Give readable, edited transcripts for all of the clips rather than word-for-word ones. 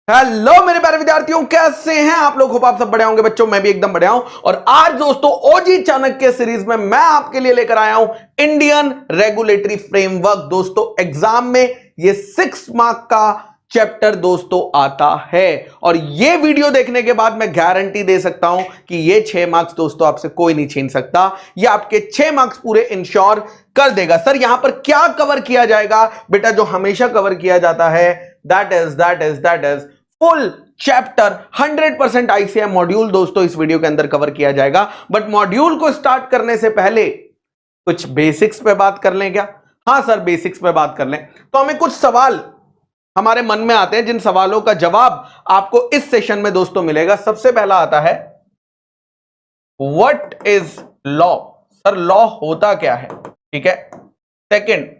Hello मेरे प्यारे विद्यार्थियों, कैसे हैं आप लोग। होप आप सब बढ़िया होंगे बच्चों। मैं भी एकदम बढ़िया हूं। और आज दोस्तों ओजी चाणक्य सीरीज में मैं आपके लिए लेकर आया हूं इंडियन रेगुलेटरी फ्रेमवर्क। दोस्तों एग्जाम में ये 6 मार्क का चैप्टर दोस्तों आता है और ये वीडियो देखने के बाद मैं गारंटी दे सकता हूं कि ये 6 मार्क्स दोस्तों आपसे कोई नहीं छीन सकता। ये आपके 6 मार्क्स पूरे इंश्योर कर देगा। सर यहां पर क्या कवर किया जाएगा बेटा? जो हमेशा कवर किया जाता है that is full chapter 100% ICM module दोस्तों इस वीडियो के अंदर कवर किया जाएगा। बट मॉड्यूल को स्टार्ट करने से पहले कुछ बेसिक्स पे बात कर लें क्या? हां सर बेसिक्स पे बात कर लें। तो हमें कुछ सवाल हमारे मन में आते हैं जिन सवालों का जवाब आपको इस सेशन में दोस्तों मिलेगा। सबसे पहला आता है what is law? Sir law होता क्या है? ठीक है। Second,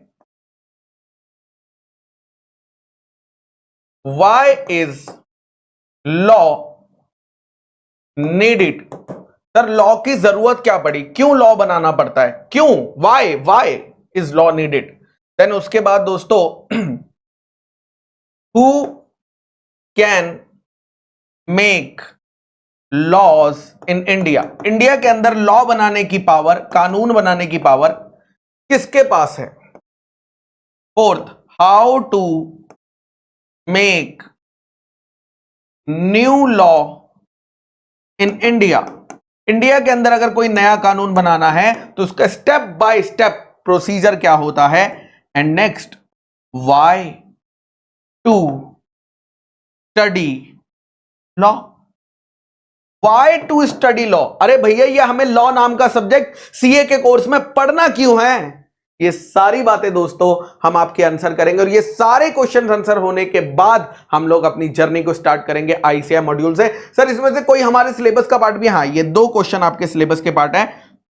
why is law needed? Sir law की जरूरत क्या पड़ी? क्यों लॉ बनाना पड़ता है? क्यों? why is law needed? Then उसके बाद दोस्तों who can make laws in India? India के अंदर लॉ बनाने की पावर, कानून बनाने की पावर किसके पास है? Fourth, how to make new law in India? India के अंदर अगर कोई नया कानून बनाना है तो उसका स्टेप बाय स्टेप प्रोसीजर क्या होता है? And next, why to study law? Why to study law? अरे भैया ये हमें लॉ नाम का सब्जेक्ट सीए के कोर्स में पढ़ना क्यों है? ये सारी बातें दोस्तों हम आपके आंसर करेंगे और ये सारे क्वेश्चन आंसर होने के बाद हम लोग अपनी जर्नी को स्टार्ट करेंगे आईसीएम मॉड्यूल से। सर इसमें से कोई हमारे सिलेबस का पार्ट भी? हाँ, ये 2 क्वेश्चन आपके सिलेबस के पार्ट है।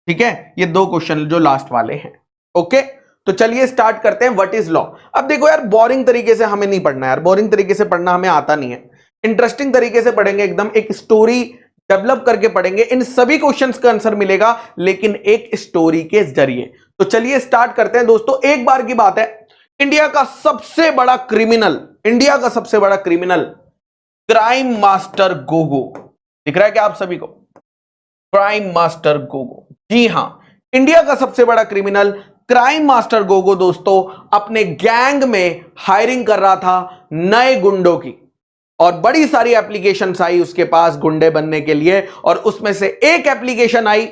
ठीक है, ये 2 क्वेश्चन जो लास्ट वाले हैं। ओके, तो चलिए स्टार्ट करते हैं। What is law? अब देखो यार, बोरिंग तरीके से हमें नहीं पढ़ना यार, बोरिंग तरीके से पढ़ना हमें आता नहीं है। इंटरेस्टिंग तरीके से पढ़ेंगे, एकदम एक स्टोरी डेवलप करके पढ़ेंगे। इन सभी क्वेश्चंस का आंसर मिलेगा लेकिन एक स्टोरी के जरिए। तो चलिए स्टार्ट करते हैं दोस्तों। एक बार की बात है, इंडिया का सबसे बड़ा क्रिमिनल क्राइम मास्टर गोगो। दिख रहा है क्या आप सभी को? क्राइम मास्टर गोगो, जी हां, इंडिया का सबसे बड़ा क्रिमिनल क्राइम मास्टर गोगो दोस्तों अपने गैंग में हायरिंग कर रहा था नए गुंडों की और बड़ी सारी एप्लीकेशंस आई उसके पास गुंडे बनने के लिए और उसमें से एक एप्लीकेशन आई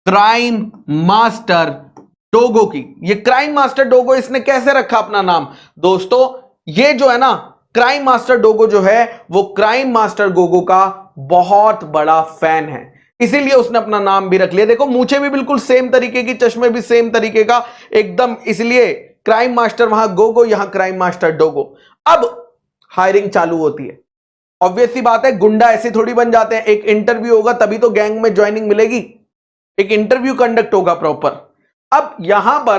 क्राइम मास्टर डोगो की। ये क्राइम मास्टर डोगो इसने कैसे रखा अपना नाम? दोस्तों ये जो है ना क्राइम मास्टर डोगो जो है वो क्राइम मास्टर गोगो का बहुत बड़ा फैन है, इसीलिए उसने अपना नाम भी रख लिया। देखो मूछें भी बिल्कुल सेम तरीके की, चश्मे भी सेम तरीके का एकदम, इसलिए क्राइम मास्टर वहां गोगो, यहां क्राइम मास्टर डोगो। अब हायरिंग चालू होती है। ऑब्वियस सी बात है, गुंडा ऐसे थोड़ी बन जाते हैं। एक इंटरव्यू होगा तभी तो गैंग में ज्वाइनिंग मिलेगी, एक इंटरव्यू कंडक्ट होगा प्रॉपर। अब यहां पर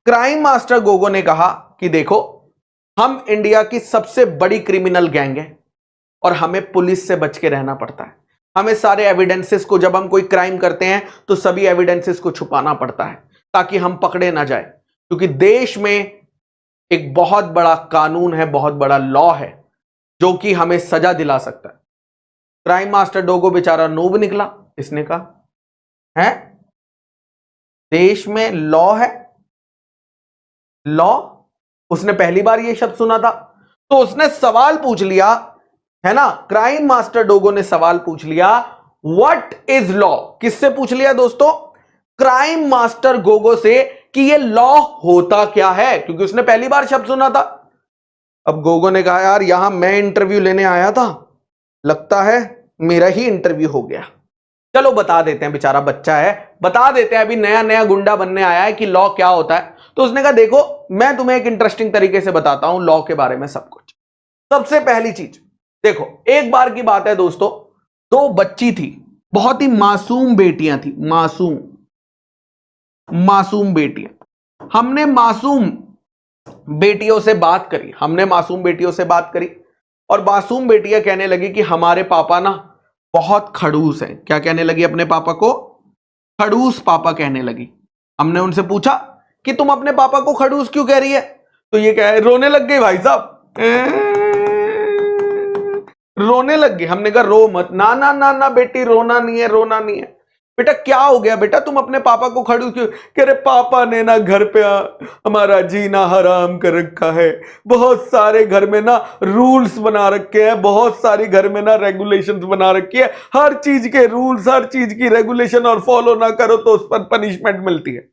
क्राइम मास्टर गोगो ने कहा कि देखो हम इंडिया की सबसे बड़ी क्रिमिनल गैंग है और हमें पुलिस से बच के रहना पड़ता है। हमें सारे एविडेंसेस को, जब हम कोई क्राइम करते हैं तो सभी एविडेंसेस को छुपाना पड़ता है ताकि हम पकड़े ना जाए, क्योंकि देश में एक बहुत बड़ा कानून है, बहुत बड़ा लॉ है जो कि हमें सजा दिला सकता है। क्राइम मास्टर डोगो बेचारा नूब निकला। इसने कहा है देश में लॉ है, लॉ, उसने पहली बार ये शब्द सुना था तो उसने सवाल पूछ लिया, है ना। क्राइम मास्टर डोगो ने सवाल पूछ लिया व्हाट इज लॉ? किससे पूछ लिया दोस्तों? क्राइम मास्टर गोगो से कि ये लॉ होता क्या है, क्योंकि उसने पहली बार शब्द सुना था। अब गोगो ने कहा यार यहां मैं इंटरव्यू लेने आया था, लगता है मेरा ही इंटरव्यू हो गया। चलो बता देते हैं, बेचारा बच्चा है, बता देते हैं, अभी नया नया गुंडा बनने आया है कि लॉ क्या होता है। तो उसने कहा देखो मैं तुम्हें एक इंटरेस्टिंग तरीके से बताता हूं लॉ के बारे में सब कुछ। सबसे पहली चीज देखो, एक बार की बात है दोस्तों, 2 बच्ची थी, बहुत ही मासूम बेटियां थी, मासूम बेटियां। हमने मासूम बेटियों से बात करी और मासूम बेटियां कहने लगी कि हमारे पापा ना बहुत खड़ूस हैं। क्या कहने लगी? अपने पापा को खड़ूस पापा कहने लगी। हमने उनसे पूछा कि तुम अपने पापा को खड़ूस क्यों कह रही है? तो ये क्या है, रोने लग गई भाई साहब। रोने लग गई। हमने कहा रो मत। ना ना ना ना बेटी, रोना नहीं है, रोना नहीं है। बेटा क्या हो गया बेटा, तुम अपने पापा को खड़ी क्यों? कह रहे पापा ने ना घर पे हमारा जीना हराम कर रखा है। बहुत सारे घर में ना रूल्स बना रखे हैं, बहुत सारी घर में ना रेगुलेशंस बना रखी है, हर चीज के रूल्स, हर चीज की रेगुलेशन, और फॉलो ना करो तो उस पर पनिशमेंट मिलती है।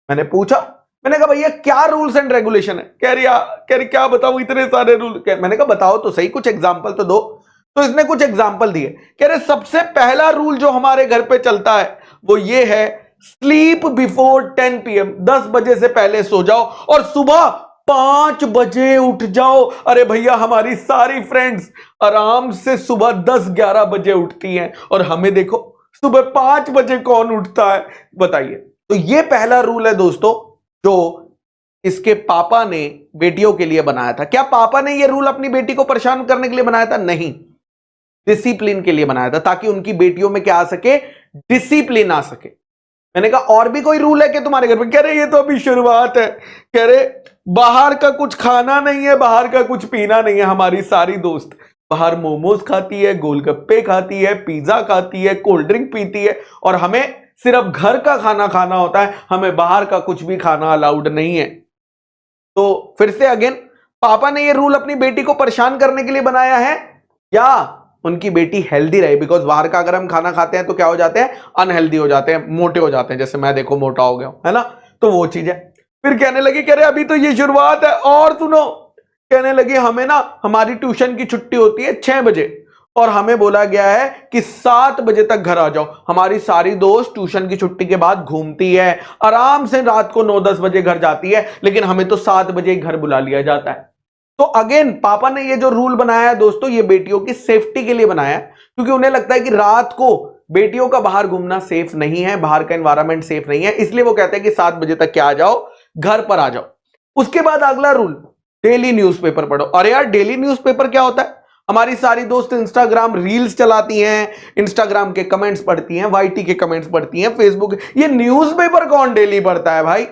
मैंने पूछा, मैंने कहा भैया क्या रूल्स एंड रेगुलेशन है? कह रही क्या बताऊं, इतने सारे रूल। मैंने कहा बताओ तो सही, कुछ एग्जांपल तो दो। तो इसने कुछ एग्जांपल दिए। कह रहे सबसे पहला रूल जो हमारे घर पे चलता है वो ये है, स्लीप बिफोर 10 PM, 10 बजे से पहले सो जाओ और सुबह 5 बजे उठ जाओ। अरे भैया हमारी सारी फ्रेंड्स आराम से सुबह 10-11 बजे उठती हैं, और हमें देखो सुबह 5 बजे कौन उठता है बताइए। तो ये पहला रूल है दोस्तों, जो इसके पापा ने बेटियों के लिए बनाया था। क्या पापा ने ये रूल अपनी बेटी को परेशान करने के लिए बनाया था? नहीं, डिसिप्लिन के लिए बनाया था, ताकि उनकी बेटियों में क्या आ सके, डिसिप्लिन आ सके। मैंने कहा और भी कोई रूल है कि तुम्हारे घर पे? कह रहे ये तो अभी शुरुआत है। कह रहे बाहर का कुछ खाना नहीं है, बाहर का कुछ पीना नहीं है। हमारी सारी दोस्त बाहर मोमोज खाती है, गोलगप्पे खाती है, पिज्जा खाती है, कोल्ड ड्रिंक पीती है, और हमें सिर्फ घर का खाना खाना होता है, हमें बाहर का कुछ भी खाना अलाउड नहीं है। तो फिर से अगेन, पापा ने ये रूल अपनी बेटी को परेशान करने के लिए बनाया है, या उनकी बेटी हेल्दी रहे? बिकॉज बाहर का अगर हम खाना खाते हैं तो क्या हो जाते हैं, अनहेल्दी हो जाते हैं, मोटे हो जाते हैं, जैसे मैं देखो मोटा हो गया, है ना। तो वो चीज है। फिर कहने लगी, कह रहे अभी तो ये शुरुआत है, और सुनो। कहने लगी हमें ना हमारी ट्यूशन की छुट्टी होती है 6 बजे, और हमें बोला गया है कि 7 बजे तक घर आ जाओ। हमारी सारी दोस्त ट्यूशन की छुट्टी के बाद घूमती है, आराम से रात को 9-10 बजे घर जाती है, लेकिन हमें तो 7 बजे घर बुला लिया जाता है। तो अगेन पापा ने ये जो रूल बनाया है दोस्तों, ये बेटियों की सेफ्टी के लिए बनाया है, क्योंकि उन्हें लगता है कि रात को बेटियों का बाहर घूमना सेफ नहीं है, बाहर का एनवायरमेंट सेफ नहीं है, इसलिए वो कहते हैं कि 7 बजे तक क्या आ जाओ, घर पर आ जाओ। उसके बाद अगला रूल, डेली न्यूज़पेपर पढ़ो। अरे यार डेली न्यूज़पेपर क्या होता है? हमारी सारी दोस्त इंस्टाग्राम रील्स चलाती हैं, इंस्टाग्राम के कमेंट्स पढ़ती हैं, वाईटी के कमेंट्स पढ़ती हैं, फेसबुक, ये न्यूज़पेपर कौन डेली पढ़ता है भाई?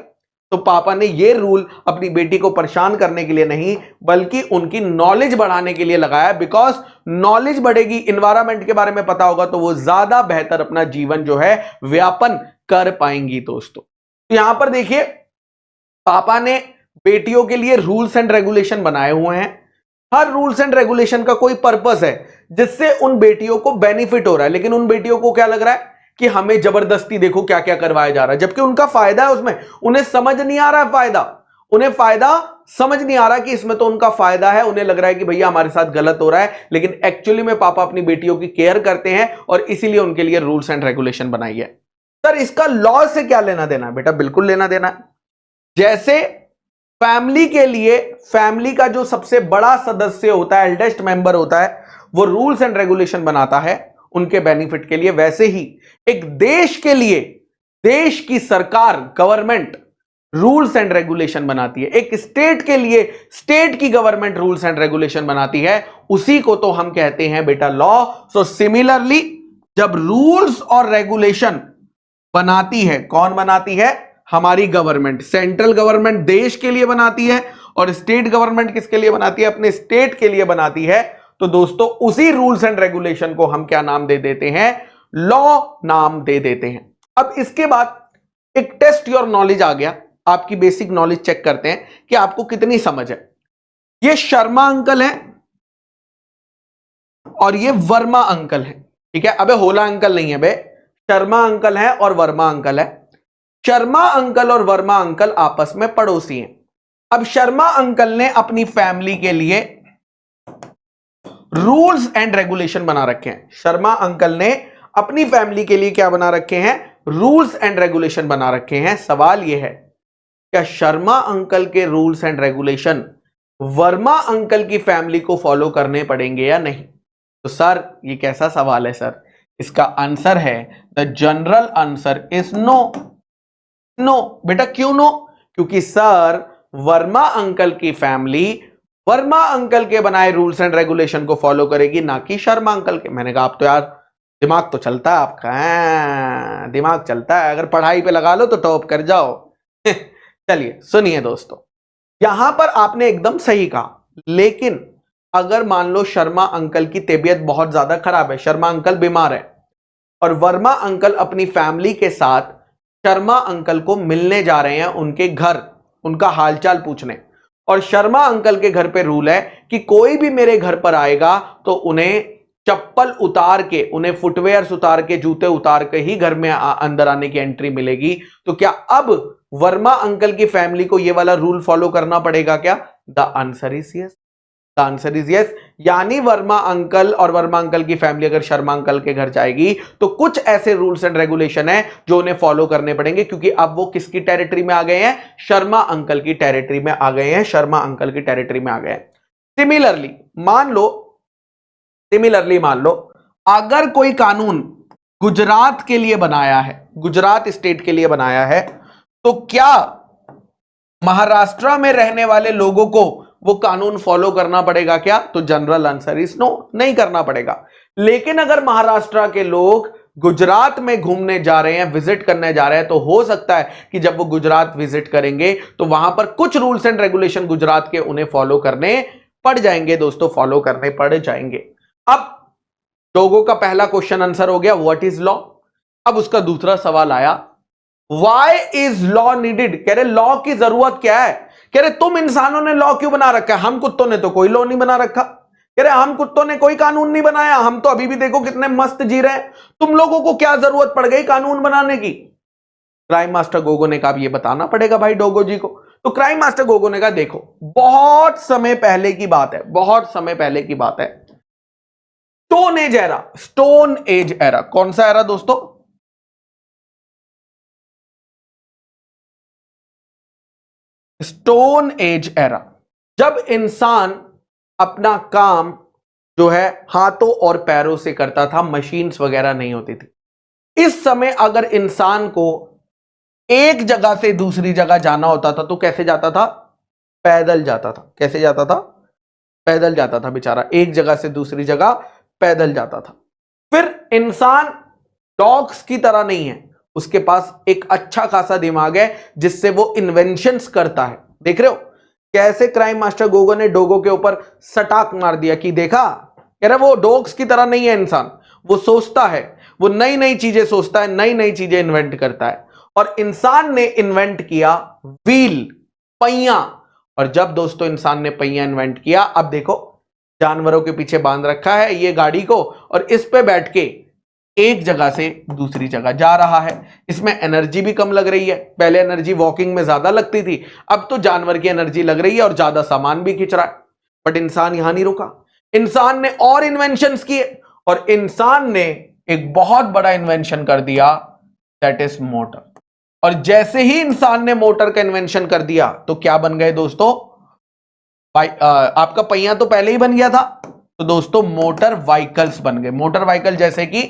तो पापा ने ये रूल अपनी बेटी को परेशान करने के लिए नहीं, बल्कि उनकी नॉलेज बढ़ाने के लिए लगाया। बिकॉज नॉलेज बढ़ेगी, इन्वायरमेंट के बारे में पता होगा, तो वो ज्यादा बेहतर अपना जीवन जो है व्यापन कर पाएंगी दोस्तों। तो यहां पर देखिए, पापा ने बेटियों के लिए रूल्स एंड रेगुलेशन बनाए हुए हैं। हर रूल्स एंड रेगुलेशन का कोई पर्पस है जिससे उन बेटियों को बेनिफिट हो रहा है, लेकिन उन बेटियों को क्या लग रहा है कि हमें जबरदस्ती देखो क्या क्या करवाया जा रहा है, जबकि उनका फायदा है उसमें। उन्हें समझ नहीं आ रहा है फायदा, उन्हें फायदा समझ नहीं आ रहा कि इसमें तो उनका फायदा है। उन्हें लग रहा है कि भैया हमारे साथ गलत हो रहा है, लेकिन एक्चुअली में पापा अपनी बेटियों की केयर करते हैं, और इसीलिए उनके लिए रूल्स एंड रेगुलेशन बनाई है। सर इसका लॉ से क्या लेना देना है? बेटा बिल्कुल लेना देना है। जैसे फैमिली के लिए, फैमिली का जो सबसे बड़ा सदस्य होता है, एल्डेस्ट मेंबर होता है, वो रूल्स एंड रेगुलेशन बनाता है उनके बेनिफिट के लिए, वैसे ही एक देश के लिए देश की सरकार, गवर्नमेंट रूल्स एंड रेगुलेशन बनाती है। एक स्टेट के लिए स्टेट की गवर्नमेंट रूल्स एंड रेगुलेशन बनाती है, उसी को तो हम कहते हैं बेटा लॉ। सो सिमिलरली, जब रूल्स और रेगुलेशन बनाती है, कौन बनाती है? हमारी गवर्नमेंट। सेंट्रल गवर्नमेंट देश के लिए बनाती है, और स्टेट गवर्नमेंट किसके लिए बनाती है? अपने स्टेट के लिए बनाती है। तो दोस्तों उसी रूल्स एंड रेगुलेशन को हम क्या नाम दे देते हैं? लॉ नाम दे देते हैं। अब इसके बाद एक टेस्ट योर नॉलेज आ गया, आपकी बेसिक नॉलेज चेक करते हैं कि आपको कितनी समझ है। ये शर्मा अंकल है और ये वर्मा अंकल है, ठीक है? अबे होला अंकल नहीं है बे, शर्मा अंकल है और वर्मा अंकल है। शर्मा अंकल और वर्मा अंकल आपस में पड़ोसी हैं। अब शर्मा अंकल ने अपनी फैमिली के लिए रूल्स एंड रेगुलेशन बना रखे हैं। शर्मा अंकल ने अपनी फैमिली के लिए क्या बना रखे हैं? रूल्स एंड रेगुलेशन बना रखे हैं। सवाल यह है, क्या शर्मा अंकल के rules and regulation Verma uncle की फैमिली को फॉलो करने पड़ेंगे या नहीं? तो सर ये कैसा सवाल है सर? इसका आंसर है, the general answer is no. No बेटा, क्यों नो? क्योंकि सर वर्मा अंकल की फैमिली वर्मा अंकल के बनाए रूल्स एंड रेगुलेशन को फॉलो करेगी, ना कि शर्मा अंकल के। मैंने कहा आप तो यार दिमाग तो चलता है आपका, दिमाग चलता है, अगर पढ़ाई पे लगा लो तो टॉप कर जाओ। चलिए सुनिए दोस्तों, यहां पर आपने एकदम सही कहा, लेकिन अगर मान लो शर्मा अंकल की तबीयत बहुत ज्यादा खराब है, शर्मा अंकल बीमार है और वर्मा अंकल अपनी फैमिली के साथ शर्मा अंकल को मिलने जा रहे हैं उनके घर, उनका हालचाल पूछने, और शर्मा अंकल के घर पे रूल है कि कोई भी मेरे घर पर आएगा तो उन्हें चप्पल उतार के, उन्हें फुटवेयर्स उतार के, जूते उतार के ही घर में अंदर आने की एंट्री मिलेगी। तो क्या अब वर्मा अंकल की फैमिली को यह वाला रूल फॉलो करना पड़ेगा क्या? The answer is yes, the answer is yes. यानी वर्मा अंकल और वर्मा अंकल की फैमिली अगर शर्मा अंकल के घर जाएगी तो कुछ ऐसे रूल्स एंड रेगुलेशन है जो उन्हें फॉलो करने पड़ेंगे, क्योंकि अब वो किसकी टेरिटरी में आ गए हैं? शर्मा अंकल की टेरिटरी में आ गए हैं, शर्मा अंकल की टेरिटरी में आ गए हैं। सिमिलरली मान लो अगर कोई कानून गुजरात के लिए बनाया है, गुजरात स्टेट के लिए बनाया है, तो क्या महाराष्ट्र में रहने वाले लोगों को वो कानून फॉलो करना पड़ेगा क्या? तो जनरल आंसर इज नो, नहीं करना पड़ेगा। लेकिन अगर महाराष्ट्र के लोग गुजरात में घूमने जा रहे हैं, विजिट करने जा रहे हैं, तो हो सकता है कि जब वो गुजरात विजिट करेंगे तो वहां पर कुछ रूल्स एंड रेगुलेशन गुजरात के उन्हें फॉलो करने पड़ जाएंगे दोस्तों, फॉलो करने पड़ जाएंगे। अब डोगो का पहला क्वेश्चन आंसर हो गया, व्हाट इज लॉ। अब उसका दूसरा सवाल आया, वाई इज लॉ नीडेड। कह रहे लॉ की जरूरत क्या है? कह रहे तुम इंसानों ने लॉ क्यों बना रखा है? हम कुत्तों ने तो कोई लॉ नहीं बना रखा। कह रहे हम कुत्तों ने कोई कानून नहीं बनाया, हम तो अभी भी देखो कितने मस्त जी रहे हैं, तुम लोगों को क्या जरूरत पड़ गई कानून बनाने की? क्राइम मास्टर गोगो ने कहा ये बताना पड़ेगा भाई डोगो जी को। तो क्राइम मास्टर गोगो ने कहा देखो बहुत समय पहले की बात है, बहुत समय पहले की बात है, stone age era, stone age era. कौन सा एरा दोस्तों? स्टोन एज एरा, जब इंसान अपना काम जो है हाथों और पैरों से करता था, मशीन्स वगैरह नहीं होती थी। इस समय अगर इंसान को एक जगह से दूसरी जगह जाना होता था तो कैसे जाता था? पैदल जाता था। कैसे जाता था? पैदल जाता था बेचारा, एक जगह से दूसरी जगह पैदल जाता था। फिर इंसान डॉग्स की तरह नहीं है, उसके पास एक अच्छा खासा दिमाग है जिससे वो इन्वेंशंस करता है। देख रहे हो कैसे क्राइम मास्टर गोगो ने डोगो के ऊपर सटाक मार दिया कि देखा, कह रहा वो डॉग्स की तरह नहीं है इंसान, वो सोचता है, वो नई नई चीजें सोचता है, नई नई चीजें इन्वेंट करता है। और इंसान ने इन्वेंट किया व्हील, पहिया। और जब दोस्तों इंसान ने पहिया इन्वेंट किया, अब देखो जानवरों के पीछे बांध रखा है ये गाड़ी को और इस पे बैठ के एक जगह से दूसरी जगह जा रहा है। इसमें एनर्जी भी कम लग रही है, पहले एनर्जी वॉकिंग में ज्यादा लगती थी, अब तो जानवर की एनर्जी लग रही है और ज्यादा सामान भी खींच रहा है। बट इंसान यहां नहीं रुका, इंसान ने और इन्वेंशंस किए और इंसान ने एक बहुत बड़ा इन्वेंशन कर दिया, दैट इज मोटर। और जैसे ही इंसान ने मोटर का इन्वेंशन कर दिया तो क्या बन गए दोस्तों? आपका पहिया तो पहले ही बन गया था, तो दोस्तों मोटर व्हीकल्स बन गए। मोटर व्हीकल जैसे कि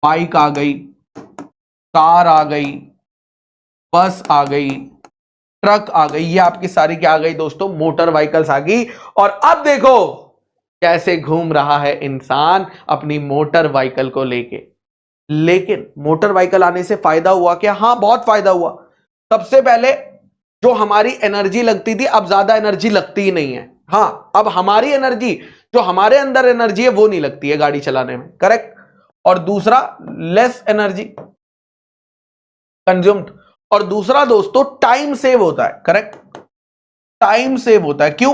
बाइक आ गई, कार आ गई, बस आ गई, ट्रक आ गई, ये आपकी सारी क्या आ गई दोस्तों? मोटर व्हीकल्स आ गई। और अब देखो कैसे घूम रहा है इंसान अपनी मोटर व्हीकल को लेके। लेकिन मोटर व्हीकल आने से फायदा हुआ क्या? हां बहुत फायदा हुआ। सबसे पहले जो हमारी एनर्जी लगती थी अब ज्यादा एनर्जी लगती ही नहीं है। हां अब हमारी एनर्जी, जो हमारे अंदर एनर्जी है वो नहीं लगती है गाड़ी चलाने में, करेक्ट। और दूसरा लेस एनर्जी कंज्यूम्ड। और दूसरा दोस्तों टाइम सेव होता है, करेक्ट, टाइम सेव होता है। क्यों?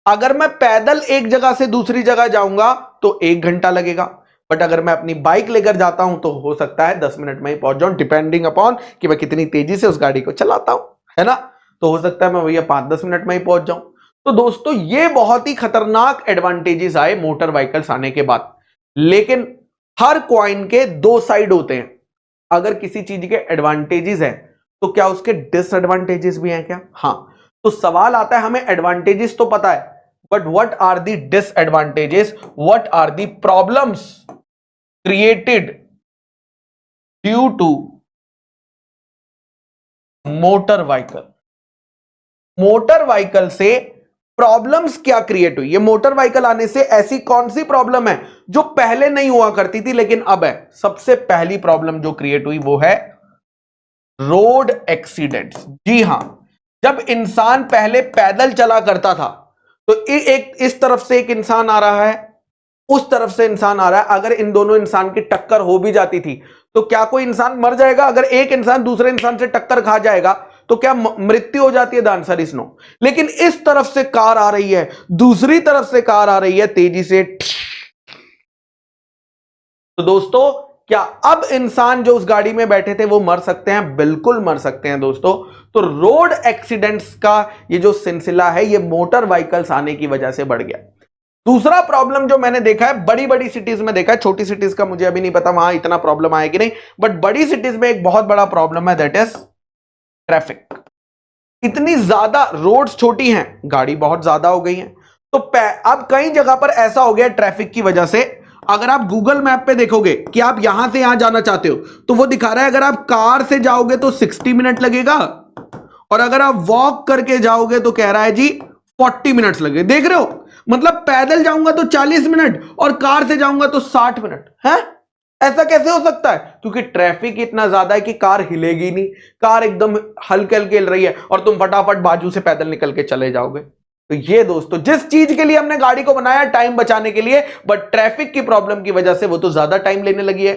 अगर मैं पैदल एक जगह से दूसरी जगह जाऊंगा तो 1 घंटा लगेगा, बट अगर मैं अपनी बाइक लेकर जाता हूं तो हो सकता है 10 मिनट में ही पहुंच जाऊं, डिपेंडिंग अपॉन कि मैं कितनी तेजी से उस गाड़ी को चलाता हूं, है ना। तो हो सकता है मैं भैया 5-10 मिनट में ही पहुंच जाऊं। तो दोस्तों ये बहुत ही खतरनाक एडवांटेजेस आए मोटर व्हीकल्स आने के बाद। लेकिन हर कॉइन के दो साइड होते हैं। अगर किसी चीज के एडवांटेजेस हैं तो क्या उसके डिसएडवांटेजेस भी हैं क्या? हां। तो सवाल आता है, हमें एडवांटेजेस तो पता है, but what are the disadvantages, what are the problems created due to motor vehicle. Motor vehicle से प्रॉब्लम्स क्या क्रिएट हुई? ये मोटर व्हीकल आने से ऐसी कौन सी प्रॉब्लम है जो पहले नहीं हुआ करती थी लेकिन अब है? सबसे पहली प्रॉब्लम जो क्रिएट हुई वो है रोड एक्सीडेंट्स। जी हां, जब इंसान पहले पैदल चला करता था तो एक इस तरफ से एक इंसान आ रहा है, उस तरफ से इंसान आ रहा है। अगर इन दोनों इंसान की टक्कर हो भी जाती थी तो क्या कोई इंसान मर जाएगा? अगर एक इंसान दूसरे इंसान से टक्कर खा जाएगा तो क्या मृत्यु हो जाती है? The answer is no. लेकिन इस तरफ से कार आ रही है, दूसरी तरफ से कार आ रही है तेजी से, तो दोस्तों क्या अब इंसान जो उस गाड़ी में बैठे थे वो मर सकते हैं? बिल्कुल मर सकते हैं दोस्तों। तो रोड एक्सीडेंट्स का ये जो सिलसिला है ये मोटर व्हीकल्स आने की वजह से बढ़ गया। दूसरा प्रॉब्लम जो मैंने देखा है बड़ी बड़ी सिटीज में देखा है, छोटी सिटीज का मुझे अभी नहीं पता वहां इतना प्रॉब्लम आया कि नहीं, बट बड़ी सिटीज में एक बहुत बड़ा प्रॉब्लम है, दैट इज ट्रैफिक। इतनी ज्यादा रोड्स छोटी हैं, गाड़ी बहुत ज्यादा हो गई है, तो अब कई जगह पर ऐसा हो गया ट्रैफिक की वजह से। अगर आप गूगल मैप पे देखोगे कि आप यहां से यहां जाना चाहते हो तो वो दिखा रहा है अगर आप कार से जाओगे तो 60 मिनट लगेगा, और अगर आप वॉक करके जाओगे तो कह रहा है जी 40 मिनट्स लगे। देख रहे हो, मतलब पैदल जाऊंगा तो 40 मिनट और कार से जाऊंगा तो 60 मिनट है। ऐसा कैसे हो सकता है? क्योंकि ट्रैफिक इतना ज्यादा है कि कार हिलेगी नहीं, कार एकदम हल्के हल्के हिल रही है और तुम फटाफट बाजू से पैदल निकल के चले जाओगे। तो ये दोस्तों जिस चीज के लिए हमने गाड़ी को बनाया टाइम बचाने के लिए, बट ट्रैफिक की प्रॉब्लम की वजह से वो तो ज्यादा टाइम लेने लगी है,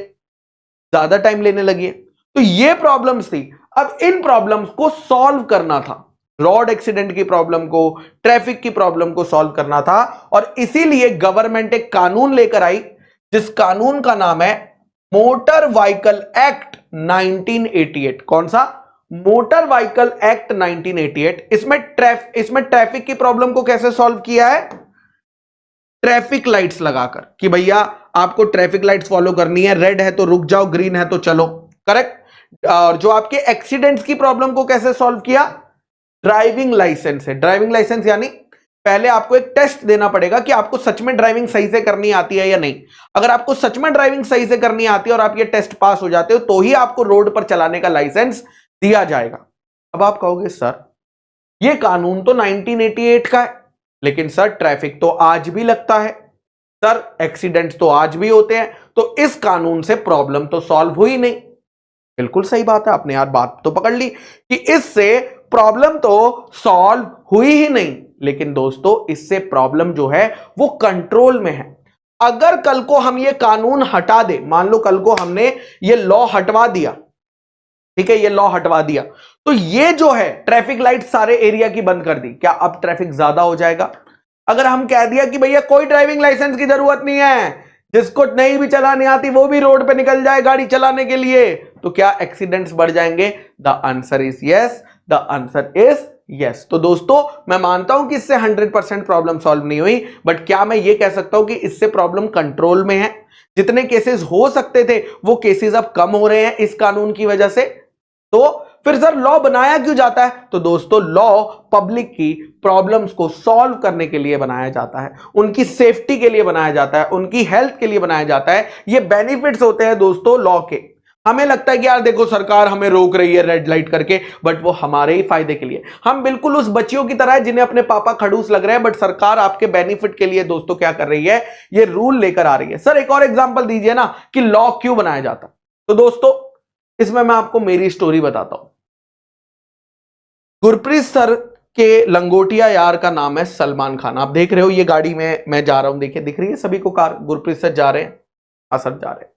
ज्यादा टाइम लेने लगी है। तो ये प्रॉब्लम्स थी। अब इन प्रॉब्लम्स को सॉल्व करना था, रोड एक्सीडेंट की प्रॉब्लम को, ट्रैफिक की प्रॉब्लम को सॉल्व करना था, और इसीलिए गवर्नमेंट एक कानून लेकर आई जिस कानून का नाम है मोटर व्हीकल एक्ट 1988। कौन सा? Motor vehicle act 1988। इसमें ट्रैफिक की प्रॉब्लम को कैसे सॉल्व किया है? ट्रैफिक लाइट्स लगाकर कि भैया आपको ट्रैफिक लाइट्स फॉलो करनी है, रेड है तो रुक जाओ, ग्रीन है तो चलो, करेक्ट। और जो आपके एक्सीडेंट्स की प्रॉब्लम को कैसे सॉल्व किया? ड्राइविंग लाइसेंस है। ड्राइविंग लाइसेंस यानी पहले आपको एक टेस्ट देना पड़ेगा कि आपको सच में ड्राइविंग सही से करनी आती है या नहीं। अगर आपको सच में ड्राइविंग सही से करनी आती है और आप ये टेस्ट पास हो जाते हो तो ही आपको रोड पर चलाने का लाइसेंस दिया जाएगा। अब आप कहोगे सर ये कानून तो 1988 का है, लेकिन सर ट्रैफिक तो आज भी लगता है, सर एक्सीडेंट्स तो आज भी होते हैं, तो इस कानून से प्रॉब्लम तो सॉल्व हुई नहीं। बिल्कुल सही बात है, आपने यार बात तो पकड़ ली कि इससे प्रॉब्लम तो सॉल्व हुई ही नहीं, लेकिन दोस्तों इससे प्रॉब्लम जो है वो कंट्रोल में है। अगर कल को हम ये कानून हटा दे, मान लो कल को हमने ये लॉ हटवा दिया, ठीक है, ये लॉ हटवा दिया, तो ये जो है ट्रैफिक लाइट सारे एरिया की बंद कर दी, क्या अब ट्रैफिक ज्यादा हो जाएगा? अगर हम कह दिया कि भैया कोई ड्राइविंग लाइसेंस की जरूरत नहीं है, जिसको नहीं भी चलाने आती वो भी रोड पे निकल जाए गाड़ी चलाने के लिए, तो क्या एक्सीडेंट्स बढ़ जाएंगे? The answer is yes, the answer is yes. तो दोस्तों मैं मानता हूं कि इससे 100% प्रॉब्लम सॉल्व नहीं हुई, बट क्या मैं ये कह सकता हूं कि इससे प्रॉब्लम कंट्रोल में है? जितने केसेस हो सकते थे वो केसेस अब कम हो रहे हैं इस कानून की वजह से। तो फिर सर लॉ बनाया क्यों जाता है? तो दोस्तों लॉ पब्लिक की प्रॉब्लम्स को सॉल्व करने के लिए बनाया जाता है, उनकी सेफ्टी के लिए बनाया जाता है, उनकी हेल्थ के लिए बनाया जाता है। ये बेनिफिट्स होते हैं दोस्तों लॉ के। हमें लगता है कि यार देखो सरकार हमें रोक रही है रेड लाइट करके, बट वो हमारे ही फायदे के लिए। हम बिल्कुल उस बच्चियों की तरह है जिन्हें अपने पापा खड़ूस लग रहे हैं, बट सरकार आपके बेनिफिट के लिए दोस्तों क्या कर रही है? ये रूल लेकर आ रही है। सर एक और एग्जांपल दीजिए ना कि लॉ क्यों बनाया जाता। तो दोस्तों इसमें मैं आपको मेरी स्टोरी बताता हूं। गुरप्रीत सर के लंगोटिया यार का नाम है सलमान खान। आप देख रहे हो ये गाड़ी में मैं जा रहा हूं, देखिए दिख रही है सभी को कार, गुरप्रीत सर जा रहे हैं, हाँ सर जा रहे हैं।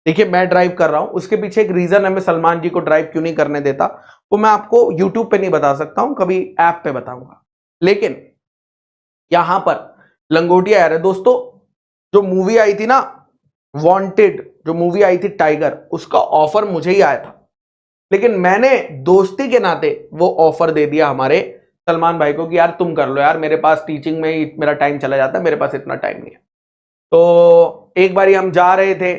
देखिए मैं ड्राइव कर रहा हूं, उसके पीछे एक रीजन है मैं सलमान जी को ड्राइव क्यों नहीं करने देता, वो मैं आपको यूट्यूब पे नहीं बता सकता हूं, कभी ऐप पे बताऊंगा। लेकिन यहां पर लंगोटिया यार है दोस्तों, जो मूवी आई थी ना वांटेड, जो मूवी आई थी टाइगर, उसका ऑफर मुझे ही आया था, लेकिन मैंने दोस्ती के नाते वो ऑफर दे दिया हमारे सलमान भाई को कि यार तुम कर लो यार, मेरे पास टीचिंग में ही मेरा टाइम चला जाता है, मेरे पास इतना टाइम नहीं है। तो एक बारी हम जा रहे थे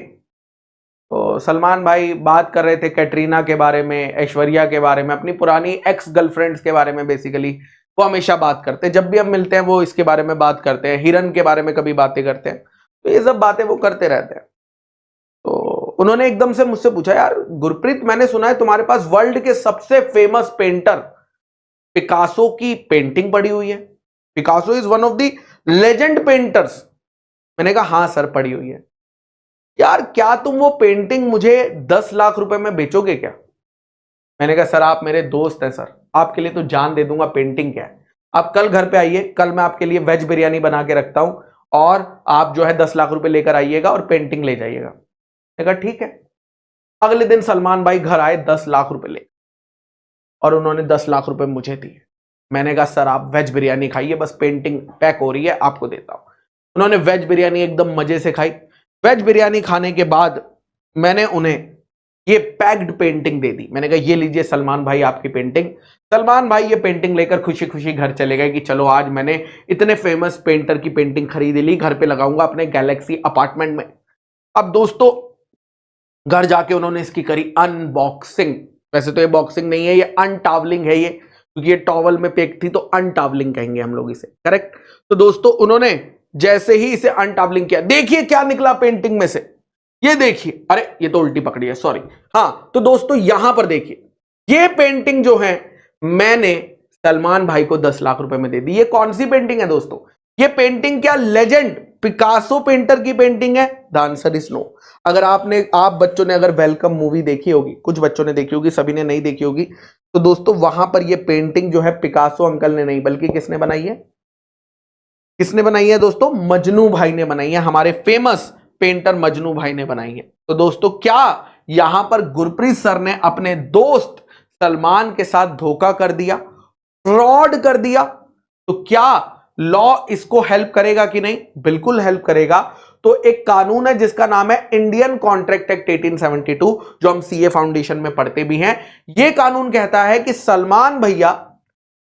तो सलमान भाई बात कर रहे थे कैटरीना के बारे में, ऐश्वर्या के बारे में, अपनी पुरानी एक्स गर्लफ्रेंड्स के बारे में। बेसिकली वो हमेशा बात करते हैं, जब भी हम मिलते हैं वो इसके बारे में बात करते हैं, हिरन के बारे में कभी बातें करते हैं, तो ये सब बातें वो करते रहते हैं। तो उन्होंने एकदम से मुझसे पूछा यार गुरप्रीत मैंने सुना है तुम्हारे पास वर्ल्ड के सबसे फेमस पेंटर पिकासो की पेंटिंग पड़ी हुई है, Picasso is one of the legend painters. मैंने कहा हाँ सर पड़ी हुई है। यार क्या तुम वो पेंटिंग मुझे 10 लाख रुपए में बेचोगे क्या? मैंने कहा सर आप मेरे दोस्त हैं सर, आपके लिए तो जान दे दूंगा, पेंटिंग क्या है। आप कल घर पे आइए, कल मैं आपके लिए वेज बिरयानी बना के रखता हूं और आप जो है 10 लाख रुपए लेकर आइएगा और पेंटिंग ले जाइएगा। देखा ठीक है। अगले दिन सलमान भाई घर आए 10 लाख रुपए ले और उन्होंने 10 लाख रुपए मुझे दिए। मैंने कहा सर आप वेज बिरयानी खाइए, बस पेंटिंग पैक हो रही है आपको देता हूं। उन्होंने वेज बिरयानी एकदम मजे से खाई। वेज बिरयानी खाने के बाद मैंने उन्हें ये पैक्ड पेंटिंग दे दी। मैंने कहा ये लीजिए सलमान भाई आपकी पेंटिंग। सलमान भाई ये पेंटिंग लेकर खुशी खुशी घर चले गए कि चलो आज मैंने इतने फेमस पेंटर की पेंटिंग खरीद ली, घर पे लगाऊंगा अपने गैलेक्सी अपार्टमेंट में। अब दोस्तों घर जाके उन्होंने इसकी करी अनबॉक्सिंग। वैसे तो ये बॉक्सिंग नहीं है, ये अनटावलिंग है ये, क्योंकि ये टॉवल में पैक थी तो अनटावलिंग कहेंगे हम लोग इसे, करेक्ट। तो दोस्तों उन्होंने जैसे ही इसे अनटावलिंग किया, देखिए क्या निकला पेंटिंग में से, ये देखिए, अरे ये तो उल्टी पकड़ी है, सॉरी। हाँ तो दोस्तों यहां पर देखिए, ये पेंटिंग जो है मैंने सलमान भाई को 10 लाख रुपए में दे दी। ये कौन सी पेंटिंग है दोस्तों? ये पेंटिंग क्या लेजेंड पिकासो पेंटर की पेंटिंग है? The answer is no. अगर आप बच्चों ने अगर वेलकम मूवी देखी होगी, कुछ बच्चों ने देखी होगी, सभी ने नहीं देखी होगी, तो दोस्तों वहां पर ये पेंटिंग जो है पिकासो अंकल ने नहीं बल्कि किसने बनाई है? किसने बनाई है दोस्तों? मजनू भाई ने बनाई है। हमारे फेमस पेंटर मजनू भाई ने बनाई है। तो दोस्तों क्या यहां पर गुरप्रीत सर ने अपने दोस्त सलमान के साथ धोखा कर दिया, फ्रॉड कर दिया? तो क्या लॉ इसको हेल्प करेगा कि नहीं? बिल्कुल हेल्प करेगा। तो एक कानून है जिसका नाम है इंडियन कॉन्ट्रैक्ट एक्ट 1872, जो हम सीए फाउंडेशन में पढ़ते भी हैं। यह कानून कहता है कि सलमान भैया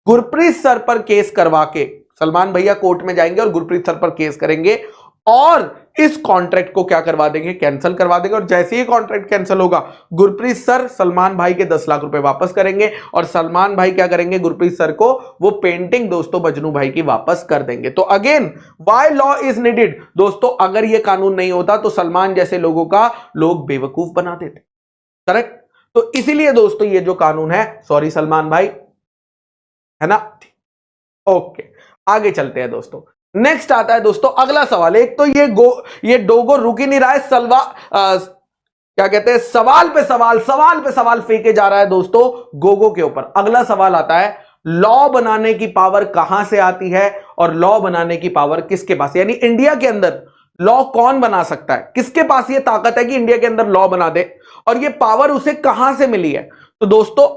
गुरप्रीत सर पर केस करवा के, सलमान भैया कोर्ट में जाएंगे और गुरप्रीत सर पर केस करेंगे और इस कॉन्ट्रैक्ट को क्या करवा देंगे? कैंसिल करवा देंगे। और जैसे ही कॉन्ट्रैक्ट कैंसिल होगा, गुरप्रीत सर सलमान भाई के 10 लाख रुपए वापस करेंगे और सलमान भाई क्या करेंगे? गुरप्रीत सर को वो पेंटिंग दोस्तों मजनू भाई की वापस कर देंगे। तो again why law is needed दोस्तों? अगर ये कानून नहीं होता तो सलमान जैसे लोगों का लोग बेवकूफ बना देते, करेक्ट। तो इसीलिए दोस्तों ये जो कानून है, सॉरी सलमान भाई, है ना? ओके आगे चलते हैं दोस्तों। नेक्स्ट आता है दोस्तों अगला सवाल। एक तो ये डोगो रुक ही नहीं रहा है, क्या कहते हैं, सवाल पे सवाल फेंके जा रहा है दोस्तों गोगो के ऊपर। अगला सवाल आता है, लॉ बनाने की पावर कहां से आती है और लॉ बनाने की पावर किसके पास? यानी इंडिया के अंदर लॉ कौन बना सकता है? किसके पास ये ताकत है कि इंडिया के अंदर लॉ बना दे, और ये पावर उसे कहां से मिली है? तो दोस्तों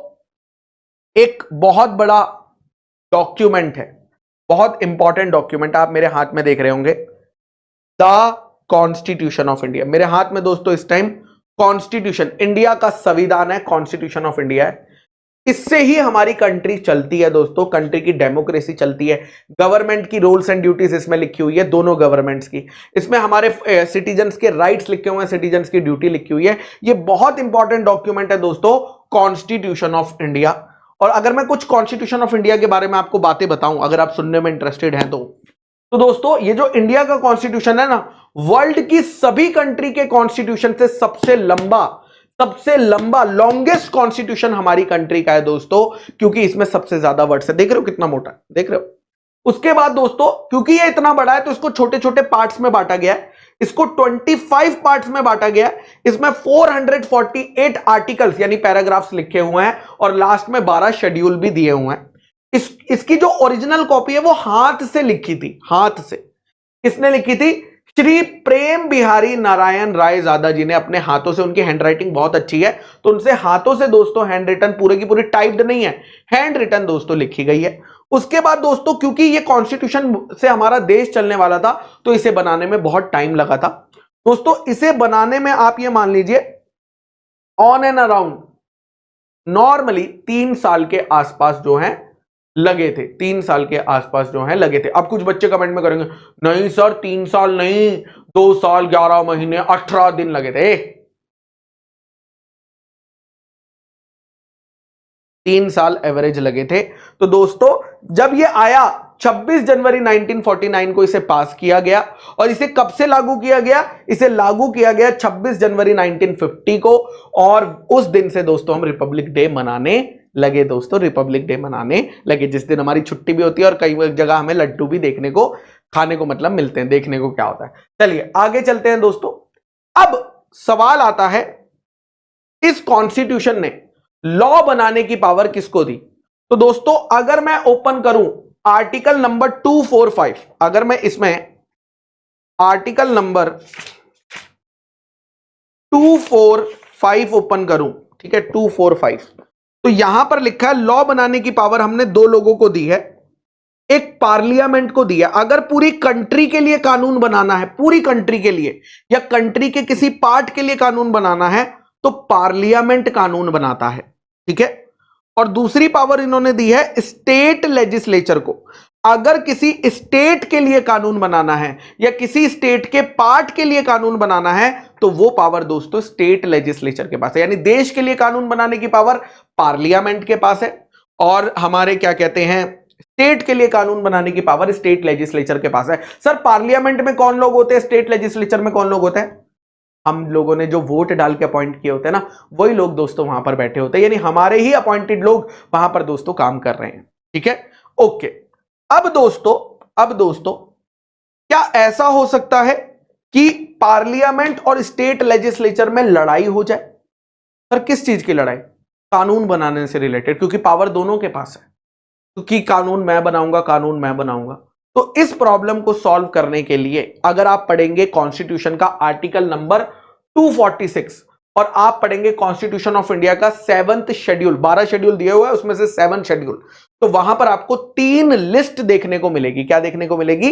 एक बहुत बड़ा डॉक्यूमेंट है, बहुत इंपॉर्टेंट डॉक्यूमेंट आप मेरे हाथ में देख रहे होंगे, द कॉन्स्टिट्यूशन ऑफ इंडिया। मेरे हाथ में दोस्तों इस टाइम कॉन्स्टिट्यूशन, इंडिया का संविधान है, कॉन्स्टिट्यूशन ऑफ इंडिया है। इससे ही हमारी कंट्री चलती है दोस्तों, कंट्री की डेमोक्रेसी चलती है। गवर्नमेंट की रूल्स एंड ड्यूटीज इसमें लिखी हुई है, दोनों गवर्नमेंट्स की। इसमें हमारे सिटीजन्स के राइट्स लिखे हुए हैं, सिटीजन्स की ड्यूटी लिखी हुई है। ये बहुत इंपॉर्टेंट डॉक्यूमेंट है दोस्तों, कॉन्स्टिट्यूशन ऑफ इंडिया। और अगर मैं कुछ कॉन्स्टिट्यूशन ऑफ इंडिया के बारे में आपको बातें बताऊं, अगर आप सुनने में इंटरेस्टेड हैं तो दोस्तों ये जो इंडिया का कॉन्स्टिट्यूशन है ना, वर्ल्ड की सभी कंट्री के कॉन्स्टिट्यूशन से सबसे लंबा लॉन्गेस्ट कॉन्स्टिट्यूशन हमारी कंट्री का है दोस्तों, क्योंकि इसमें सबसे ज्यादा वर्ड्स है। देख रहे हो कितना मोटा है, देख रहे हो। उसके बाद दोस्तों क्योंकि ये इतना बड़ा है तो इसको छोटे छोटे पार्ट्स में बांटा गया है। इसको 25 पार्ट्स में बांटा गया है। इसमें 448 आर्टिकल्स यानी पैराग्राफ्स लिखे हुए हैं और लास्ट में 12 शेड्यूल भी दिए हुए हैं। इसकी जो ओरिजिनल कॉपी है वो हाथ से लिखी थी, हाथ से। किसने लिखी थी? श्री प्रेम बिहारी नारायण राय ज्यादा जी ने अपने हाथों से, उनकी हैंडराइटिंग बहुत अच्छी है तो उनसे हाथों से दोस्तों हैंड रिटन, पूरे की पूरी टाइप्ड नहीं है, हैंड रिटन दोस्तों लिखी गई है। उसके बाद दोस्तों क्योंकि ये कॉन्स्टिट्यूशन से हमारा देश चलने वाला था तो इसे बनाने में बहुत टाइम लगा था दोस्तों। इसे बनाने में आप ये मान लीजिए ऑन एंड अराउंड नॉर्मली 3 साल के आसपास जो है लगे थे, 3 साल के आसपास जो है लगे थे। अब कुछ बच्चे कमेंट में करेंगे नहीं सर 3 साल नहीं, 2 साल 11 महीने 18 दिन लगे थे। 3 साल एवरेज लगे थे। तो दोस्तों जब ये आया 26 जनवरी 1949 को इसे पास किया गया। और इसे कब से लागू किया गया? इसे लागू किया गया 26 जनवरी 1950 को। और उस दिन से दोस्तों हम रिपब्लिक डे मनाने लगे दोस्तों, रिपब्लिक डे मनाने लगे, जिस दिन हमारी छुट्टी भी होती है और कई जगह हमें लड्डू भी देखने को, खाने को मतलब मिलते हैं। देखने को क्या होता है, चलिए आगे चलते हैं दोस्तों। अब सवाल आता है, इस कॉन्स्टिट्यूशन ने लॉ बनाने की पावर किसको दी? तो दोस्तों अगर मैं ओपन करूं आर्टिकल नंबर 245, अगर मैं इसमें आर्टिकल नंबर 245 ओपन करूं, ठीक है, 245, तो यहां पर लिखा है लॉ बनाने की पावर हमने दो लोगों को दी है, एक पार्लियामेंट को दिया। अगर पूरी कंट्री के लिए कानून बनाना है, पूरी कंट्री के लिए या कंट्री के किसी पार्ट के लिए कानून बनाना है, तो पार्लियामेंट कानून बनाता है, ठीक है। और दूसरी पावर इन्होंने दी है स्टेट लेजिस्लेचर को। अगर किसी स्टेट के लिए कानून बनाना है या किसी स्टेट के पार्ट के लिए कानून बनाना है, तो वो पावर दोस्तों स्टेट लेजिस्लेचर के पास है। यानी देश के लिए कानून बनाने की पावर पार्लियामेंट के पास है, और हमारे क्या कहते हैं, स्टेट के लिए कानून बनाने की पावर स्टेट लेजिस्लेचर के पास है। सर पार्लियामेंट में कौन लोग होते हैं, स्टेट लेजिस्लेचर में कौन लोग होते हैं? हम लोगों ने जो वोट डाल के अपॉइंट किए होते हैं ना, वही लोग दोस्तों वहां पर बैठे होते हैं, यानी हमारे ही अपॉइंटेड लोग वहां पर दोस्तों काम कर रहे हैं, ठीक है, ओके। अब दोस्तों क्या ऐसा हो सकता है कि पार्लियामेंट और स्टेट लेजिस्लेचर में लड़ाई हो जाए? सर किस चीज की लड़ाई? कानून बनाने से रिलेटेड, क्योंकि पावर दोनों के पास है, क्योंकि कानून मैं बनाऊंगा। तो इस प्रॉब्लम को सॉल्व करने के लिए अगर आप पढ़ेंगे कॉन्स्टिट्यूशन का आर्टिकल नंबर 246 और आप पढ़ेंगे कॉन्स्टिट्यूशन ऑफ इंडिया का 7th शेड्यूल, 12 शेड्यूल दिए हुए हैं उसमें से 7 शेड्यूल, तो वहां पर आपको 3 लिस्ट देखने को मिलेगी। क्या देखने को मिलेगी?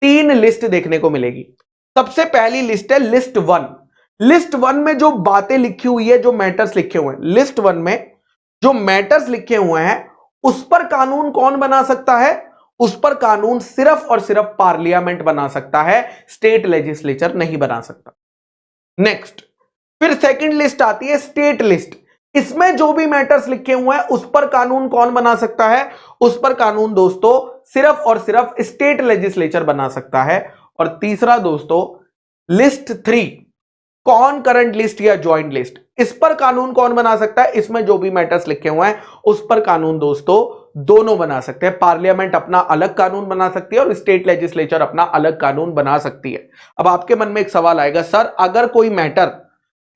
3 लिस्ट देखने को मिलेगी। सबसे पहली लिस्ट है लिस्ट 1। लिस्ट 1 में जो बातें लिखी हुई है, जो मैटर्स लिखे हुए हैं, लिस्ट 1 में जो मैटर्स लिखे हुए हैं उस पर कानून कौन बना सकता है? उस पर कानून सिर्फ और सिर्फ पार्लियामेंट बना सकता है, स्टेट लेजिस्लेचर नहीं बना सकता। नेक्स्ट, फिर सेकंड लिस्ट आती है स्टेट लिस्ट। इसमें जो भी मैटर्स लिखे हुए हैं उस पर कानून कौन बना सकता है? उस पर कानून दोस्तों सिर्फ और सिर्फ स्टेट लेजिस्लेचर बना सकता है। और तीसरा दोस्तों लिस्ट 3, कौन करंट लिस्ट या ज्वाइंट लिस्ट, इस पर कानून कौन बना सकता है? इसमें जो भी मैटर्स लिखे हुए हैं उस पर कानून दोस्तों दोनों बना सकते हैं। पार्लियामेंट अपना अलग कानून बना सकती है और स्टेट लेजिस्लेचर अपना अलग कानून बना सकती है। अब आपके मन में एक सवाल आएगा, सर अगर कोई मैटर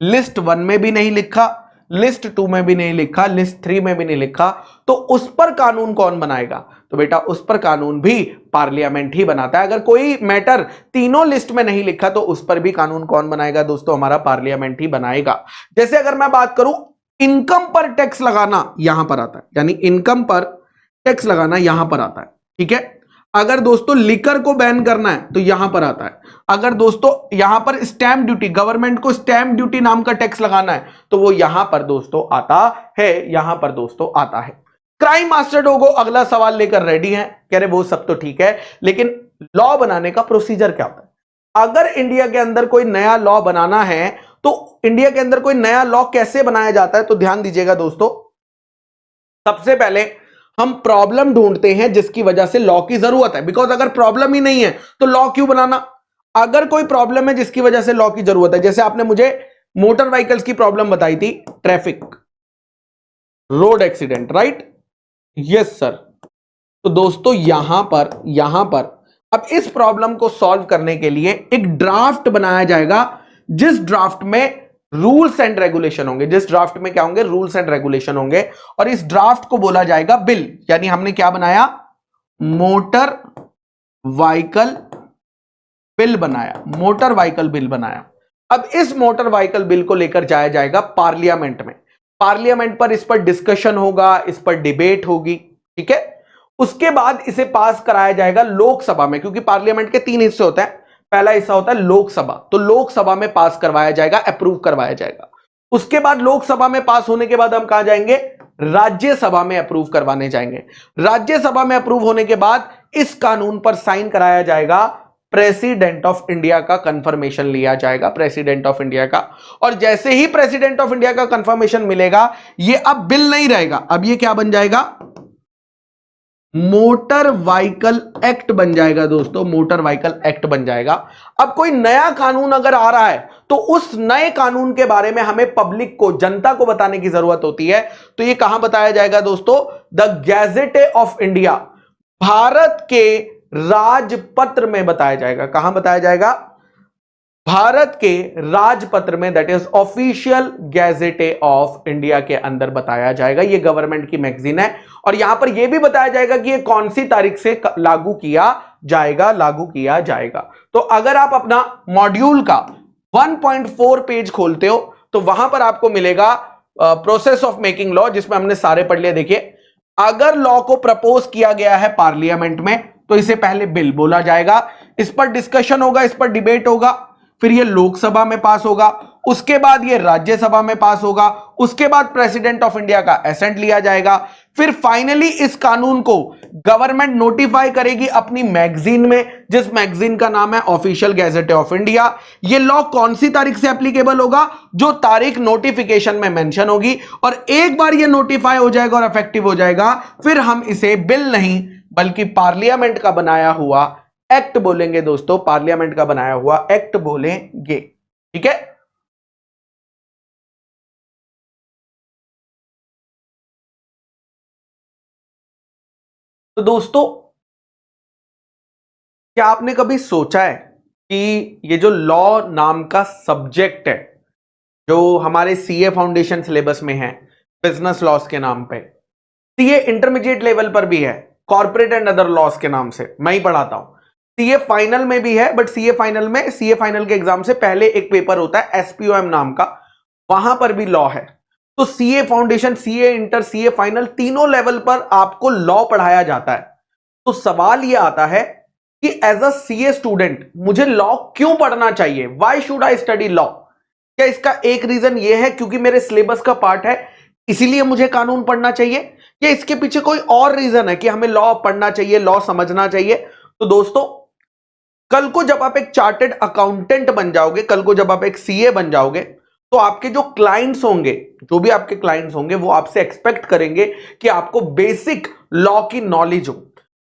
लिस्ट 1 में भी नहीं लिखा, लिस्ट 2 में भी नहीं लिखा, लिस्ट 3 में भी नहीं लिखा, तो उस पर कानून कौन बनाएगा? तो बेटा उस पर कानून भी पार्लियामेंट ही बनाता है। अगर कोई मैटर तीनों लिस्ट में नहीं लिखा तो उस पर भी कानून कौन बनाएगा दोस्तों? हमारा पार्लियामेंट ही बनाएगा। जैसे अगर मैं बात करूं इनकम पर टैक्स लगाना, यहां पर आता है, यानी इनकम पर टैक्स लगाना यहां पर आता है, ठीक है। अगर दोस्तों लिकर को बैन करना है तो यहां पर आता है। अगर दोस्तों यहां पर स्टैंप ड्यूटी, गवर्नमेंट को स्टैंप ड्यूटी नाम का टैक्स लगाना है तो वो यहां पर दोस्तों आता है, यहां पर दोस्तों आता है। क्राइम मास्टर डोगो अगला सवाल लेकर रेडी है, कह रहे वो सब तो ठीक है, लेकिन लॉ बनाने का प्रोसीजर क्या होता है? अगर इंडिया के अंदर कोई नया लॉ बनाना है तो इंडिया के अंदर कोई नया लॉ कैसे बनाया जाता है? तो ध्यान दीजिएगा दोस्तों, सबसे पहले हम प्रॉब्लम ढूंढते हैं जिसकी वजह से लॉ की जरूरत है। बिकॉज अगर प्रॉब्लम ही नहीं है तो लॉ क्यों बनाना? अगर कोई प्रॉब्लम है जिसकी वजह से लॉ की जरूरत है, जैसे आपने मुझे मोटर व्हीकल्स की प्रॉब्लम बताई थी, traffic, road accident, right? Yes sir. तो दोस्तों यहां पर अब इस प्रॉब्लम को सॉल्व करने के लिए एक ड्राफ्ट बनाया जाएगा, जिस ड्राफ्ट में रूल्स एंड रेगुलेशन होंगे। जिस ड्राफ्ट में क्या होंगे? रूल्स एंड रेगुलेशन होंगे। और इस ड्राफ्ट को बोला जाएगा बिल। यानी हमने क्या बनाया? मोटर व्हीकल बिल बनाया, मोटर व्हीकल बिल बनाया। अब इस मोटर व्हीकल बिल को लेकर जाया जाएगा पार्लियामेंट में। पार्लियामेंट पर इस पर डिस्कशन होगा, इस पर डिबेट होगी, ठीक है। उसके बाद इसे पास कराया जाएगा लोकसभा में, क्योंकि पार्लियामेंट के 3 हिस्से होते हैं। पहला हिस्सा होता है लोकसभा, तो लोकसभा में पास करवाया जाएगा, अप्रूव करवाया जाएगा। उसके बाद लोकसभा में पास होने के बाद हम कहां जाएंगे? राज्यसभा में अप्रूव करवाने जाएंगे। राज्यसभा में अप्रूव होने के बाद इस कानून पर साइन कराया जाएगा, प्रेसिडेंट ऑफ इंडिया का कंफर्मेशन लिया जाएगा, प्रेसिडेंट ऑफ इंडिया का। और जैसे ही प्रेसिडेंट ऑफ इंडिया का कंफर्मेशन मिलेगा, ये अब बिल नहीं रहेगा, अब ये क्या बन जाएगा? मोटर व्हीकल एक्ट बन जाएगा दोस्तों, मोटर व्हीकल एक्ट बन जाएगा। अब कोई नया कानून अगर आ रहा है तो उस नए कानून के बारे में हमें पब्लिक को, जनता को बताने की जरूरत होती है। तो ये कहां बताया जाएगा दोस्तों? The gadget of India, Bharat के राजपत्र में बताया जाएगा। कहां बताया जाएगा? भारत के राजपत्र में, that is official gazette of India के अंदर बताया जाएगा। ये गवर्नमेंट की मैगजीन है और यहां पर यह भी बताया जाएगा कि ये कौन सी तारीख से लागू किया जाएगा। तो अगर आप अपना मॉड्यूल का 1.4 पेज खोलते हो तो वहां पर आपको मिलेगा प्रोसेस ऑफ मेकिंग लॉ, जिसमें हमने सारे पढ़ लिए। देखिए, अगर लॉ को प्रपोज किया गया है पार्लियामेंट में तो इसे पहले बिल बोला जाएगा, इस पर डिस्कशन होगा, इस पर डिबेट होगा, फिर ये लोकसभा में पास होगा, उसके बाद ये राज्यसभा में पास होगा, उसके बाद प्रेसिडेंट ऑफ इंडिया का एसेंट लिया जाएगा, फिर फाइनली इस कानून को गवर्नमेंट नोटिफाई करेगी अपनी मैगजीन में, जिस मैगजीन का नाम है ऑफिशियल गैजेट ऑफ इंडिया। ये लॉ कौन सी तारीख से एप्लीकेबल होगा? जो तारीख नोटिफिकेशन में मेंशन होगी, और एक बार ये नोटिफाई हो जाएगा और इफेक्टिव हो जाएगा, फिर हम इसे बिल नहीं बल्कि पार्लियामेंट का बनाया हुआ एक्ट बोलेंगे दोस्तों, पार्लियामेंट का बनाया हुआ एक्ट बोलेंगे। ठीक है, तो दोस्तों क्या आपने कभी सोचा है कि ये जो लॉ नाम का सब्जेक्ट है, जो हमारे सीए फाउंडेशन सिलेबस में है बिजनेस लॉस के नाम पे, सीए इंटरमीडिएट लेवल पर भी है कॉर्पोरेट एंड अदर लॉस के नाम से, मैं ही पढ़ाता हूं, सीए फाइनल में भी है, बट सीए फाइनल में, सीए फाइनल के एग्जाम से पहले एक पेपर होता है एसपीओएम नाम का, वहां पर भी लॉ है। तो CA foundation, CA inter, CA final, तीनों लेवल पर आपको लॉ पढ़ाया जाता है। तो सवाल यह आता है कि एज अ सीए स्टूडेंट मुझे लॉ क्यों पढ़ना चाहिए? Why should I study law? क्या इसका एक रीजन यह है क्योंकि मेरे सिलेबस का पार्ट है इसीलिए मुझे कानून पढ़ना चाहिए, या इसके पीछे कोई और रीजन है कि हमें लॉ पढ़ना चाहिए, लॉ समझना चाहिए? तो दोस्तों, कल को जब आप एक चार्टेड अकाउंटेंट बन जाओगे, कल को जब आप एक सीए बन जाओगे, तो आपके जो क्लाइंट्स होंगे, जो भी आपके क्लाइंट्स होंगे, वो आपसे एक्सपेक्ट करेंगे कि आपको बेसिक लॉ की नॉलेज हो,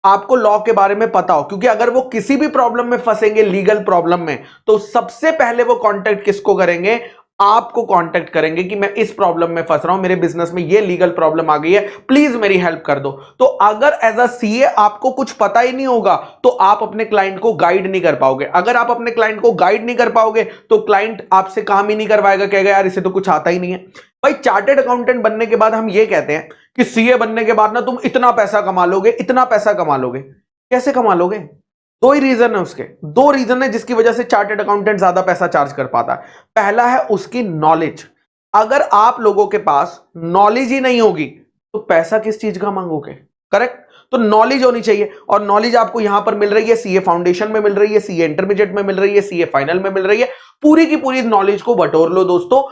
आपको लॉ के बारे में पता हो। क्योंकि अगर वो किसी भी प्रॉब्लम में फंसेंगे, लीगल प्रॉब्लम में, तो सबसे पहले वो कांटेक्ट किसको करेंगे? आपको कांटेक्ट करेंगे कि मैं इस प्रॉब्लम में फंस रहा हूं, मेरे बिजनेस में ये लीगल प्रॉब्लम आ गई है, प्लीज मेरी हेल्प कर दो। तो अगर एज अ सीए आपको कुछ पता ही नहीं होगा तो आप अपने क्लाइंट को गाइड नहीं कर पाओगे। अगर आप अपने क्लाइंट को गाइड नहीं कर पाओगे तो क्लाइंट आपसे काम ही नहीं करवाएगा, कहेगा यार इसे तो कुछ आता ही नहीं है। भाई, चार्टेड अकाउंटेंट बनने के बाद हम ये कहते हैं कि सीए बनने के बाद ना तुम इतना पैसा कमा लोगे, इतना पैसा कमा लोगे। कैसे कमा लोगे? दो ही रीजन है उसके, दो रीजन है जिसकी वजह से चार्टेड अकाउंटेंट ज्यादा पैसा चार्ज कर पाता है। पहला है उसकी नॉलेज। अगर आप लोगों के पास नॉलेज ही नहीं होगी तो पैसा किस चीज का मांगोगे? करेक्ट। तो नॉलेज होनी चाहिए, और नॉलेज आपको यहां पर मिल रही है, सीए फाउंडेशन में मिल रही है, सीए इंटरमीडिएट में मिल रही है, सीए फाइनल में मिल रही है। पूरी की पूरी नॉलेज को बटोर लो दोस्तों,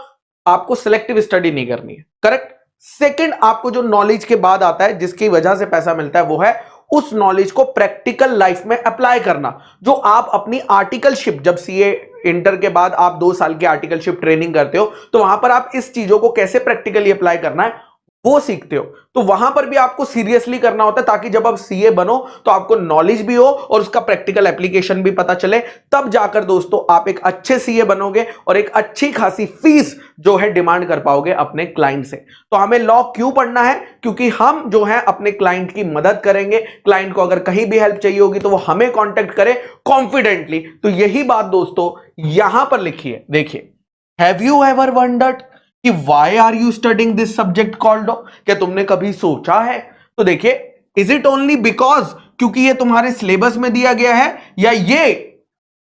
आपको सिलेक्टिव स्टडी नहीं करनी है। करेक्ट। सेकंड, आपको जो नॉलेज के बाद आता है जिसकी वजह से पैसा मिलता है, वो है उस नॉलेज को प्रैक्टिकल लाइफ में अप्लाई करना। जो आप अपनी आर्टिकलशिप, जब सीए इंटर के बाद आप 2 साल की आर्टिकलशिप ट्रेनिंग करते हो, तो वहां पर आप इस चीजों को कैसे प्रैक्टिकली अप्लाई करना है वो सीखते हो। तो वहां पर भी आपको सीरियसली करना होता है, ताकि जब आप सीए बनो तो आपको नॉलेज भी हो और उसका प्रैक्टिकल एप्लीकेशन भी पता चले। तब जाकर दोस्तों आप एक अच्छे सीए बनोगे और एक अच्छी खासी फीस जो है डिमांड कर पाओगे अपने क्लाइंट से। तो हमें लॉ क्यों पढ़ना है? क्योंकि हम जो है अपने क्लाइंट की मदद करेंगे। क्लाइंट को अगर कहीं भी हेल्प चाहिए होगी तो वो हमें कॉन्टेक्ट करे कॉन्फिडेंटली। तो यही बात दोस्तों यहां पर लिखी है, देखिए, हैव यू एवर वंडर्ड कि why are you studying this subject called law? क्या तुमने कभी सोचा है? तो देखिए, इज इट ओनली बिकॉज क्योंकि ये तुम्हारे सिलेबस में दिया गया है, या ये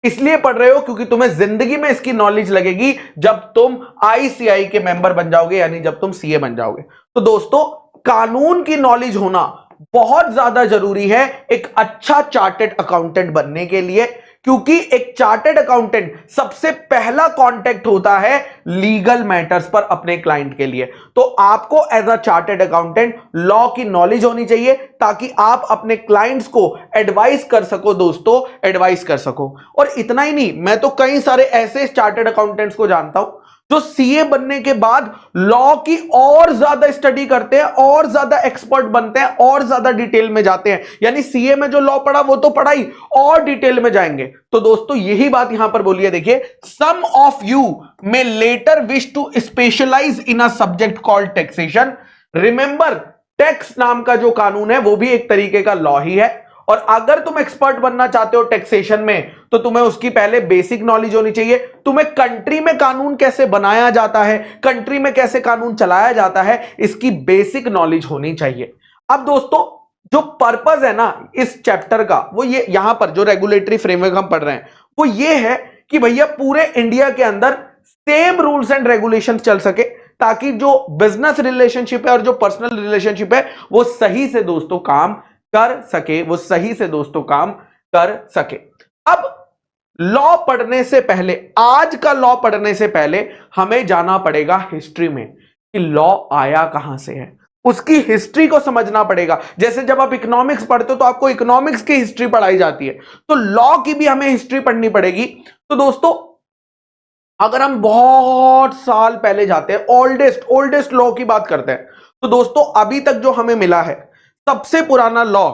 इसलिए पढ़ रहे हो क्योंकि तुम्हें जिंदगी में इसकी नॉलेज लगेगी जब तुम आईसीआई के मेंबर बन जाओगे, यानी जब तुम सीए बन जाओगे? तो दोस्तों, कानून की नॉलेज होना बहुत ज्यादा जरूरी है एक अच्छा चार्टेड अकाउंटेंट बनने के लिए, क्योंकि एक चार्टेड अकाउंटेंट सबसे पहला कांटेक्ट होता है लीगल मैटर्स पर अपने क्लाइंट के लिए। तो आपको as a chartered accountant law की नॉलेज होनी चाहिए, ताकि आप अपने क्लाइंट्स को एडवाइस कर सको दोस्तों, एडवाइस कर सको। और इतना ही नहीं, मैं तो कई सारे ऐसे चार्टेड अकाउंटेंट्स को जानता हूं जो सीए बनने के बाद लॉ की और ज्यादा स्टडी करते हैं, और ज्यादा एक्सपर्ट बनते हैं, और ज्यादा डिटेल में जाते हैं। यानी सीए में जो लॉ पढ़ा वो तो पढ़ाई, और डिटेल में जाएंगे। तो दोस्तों यही बात यहां पर बोली है, देखिए, some of you may later wish to specialise in a subject called taxation. Remember, tax नाम का जो कानून है वो भी एक तरीके का लॉ ही है, और अगर तुम एक्सपर्ट बनना चाहते हो टैक्सेशन में तो तुम्हें उसकी पहले बेसिक नॉलेज होनी चाहिए। तुम्हें कंट्री में कानून कैसे बनाया जाता है, कंट्री में कैसे कानून चलाया जाता है, इसकी बेसिक नॉलेज होनी चाहिए। अब दोस्तों जो पर्पस है ना इस चैप्टर का, वो ये यहां पर जो रेगुलेटरी फ्रेमवर्क हम पढ़ रहे हैं वो ये है कि भैया पूरे इंडिया के अंदर सेम रूल्स एंड रेगुलेशन चल सके, ताकि जो बिजनेस रिलेशनशिप है और जो पर्सनल रिलेशनशिप है वो सही से दोस्तों काम कर सके, वो सही से दोस्तों काम कर सके। अब लॉ पढ़ने से पहले, आज का लॉ पढ़ने से पहले हमें जाना पड़ेगा हिस्ट्री में कि लॉ आया कहां से है, उसकी हिस्ट्री को समझना पड़ेगा। जैसे जब आप इकोनॉमिक्स पढ़ते हो तो आपको इकोनॉमिक्स की हिस्ट्री पढ़ाई जाती है, तो लॉ की भी हमें हिस्ट्री पढ़नी पड़ेगी। तो दोस्तों अगर हम बहुत साल पहले जाते हैं, ओल्डेस्ट लॉ की बात करते हैं, तो दोस्तों अभी तक जो हमें मिला है सबसे पुराना लॉ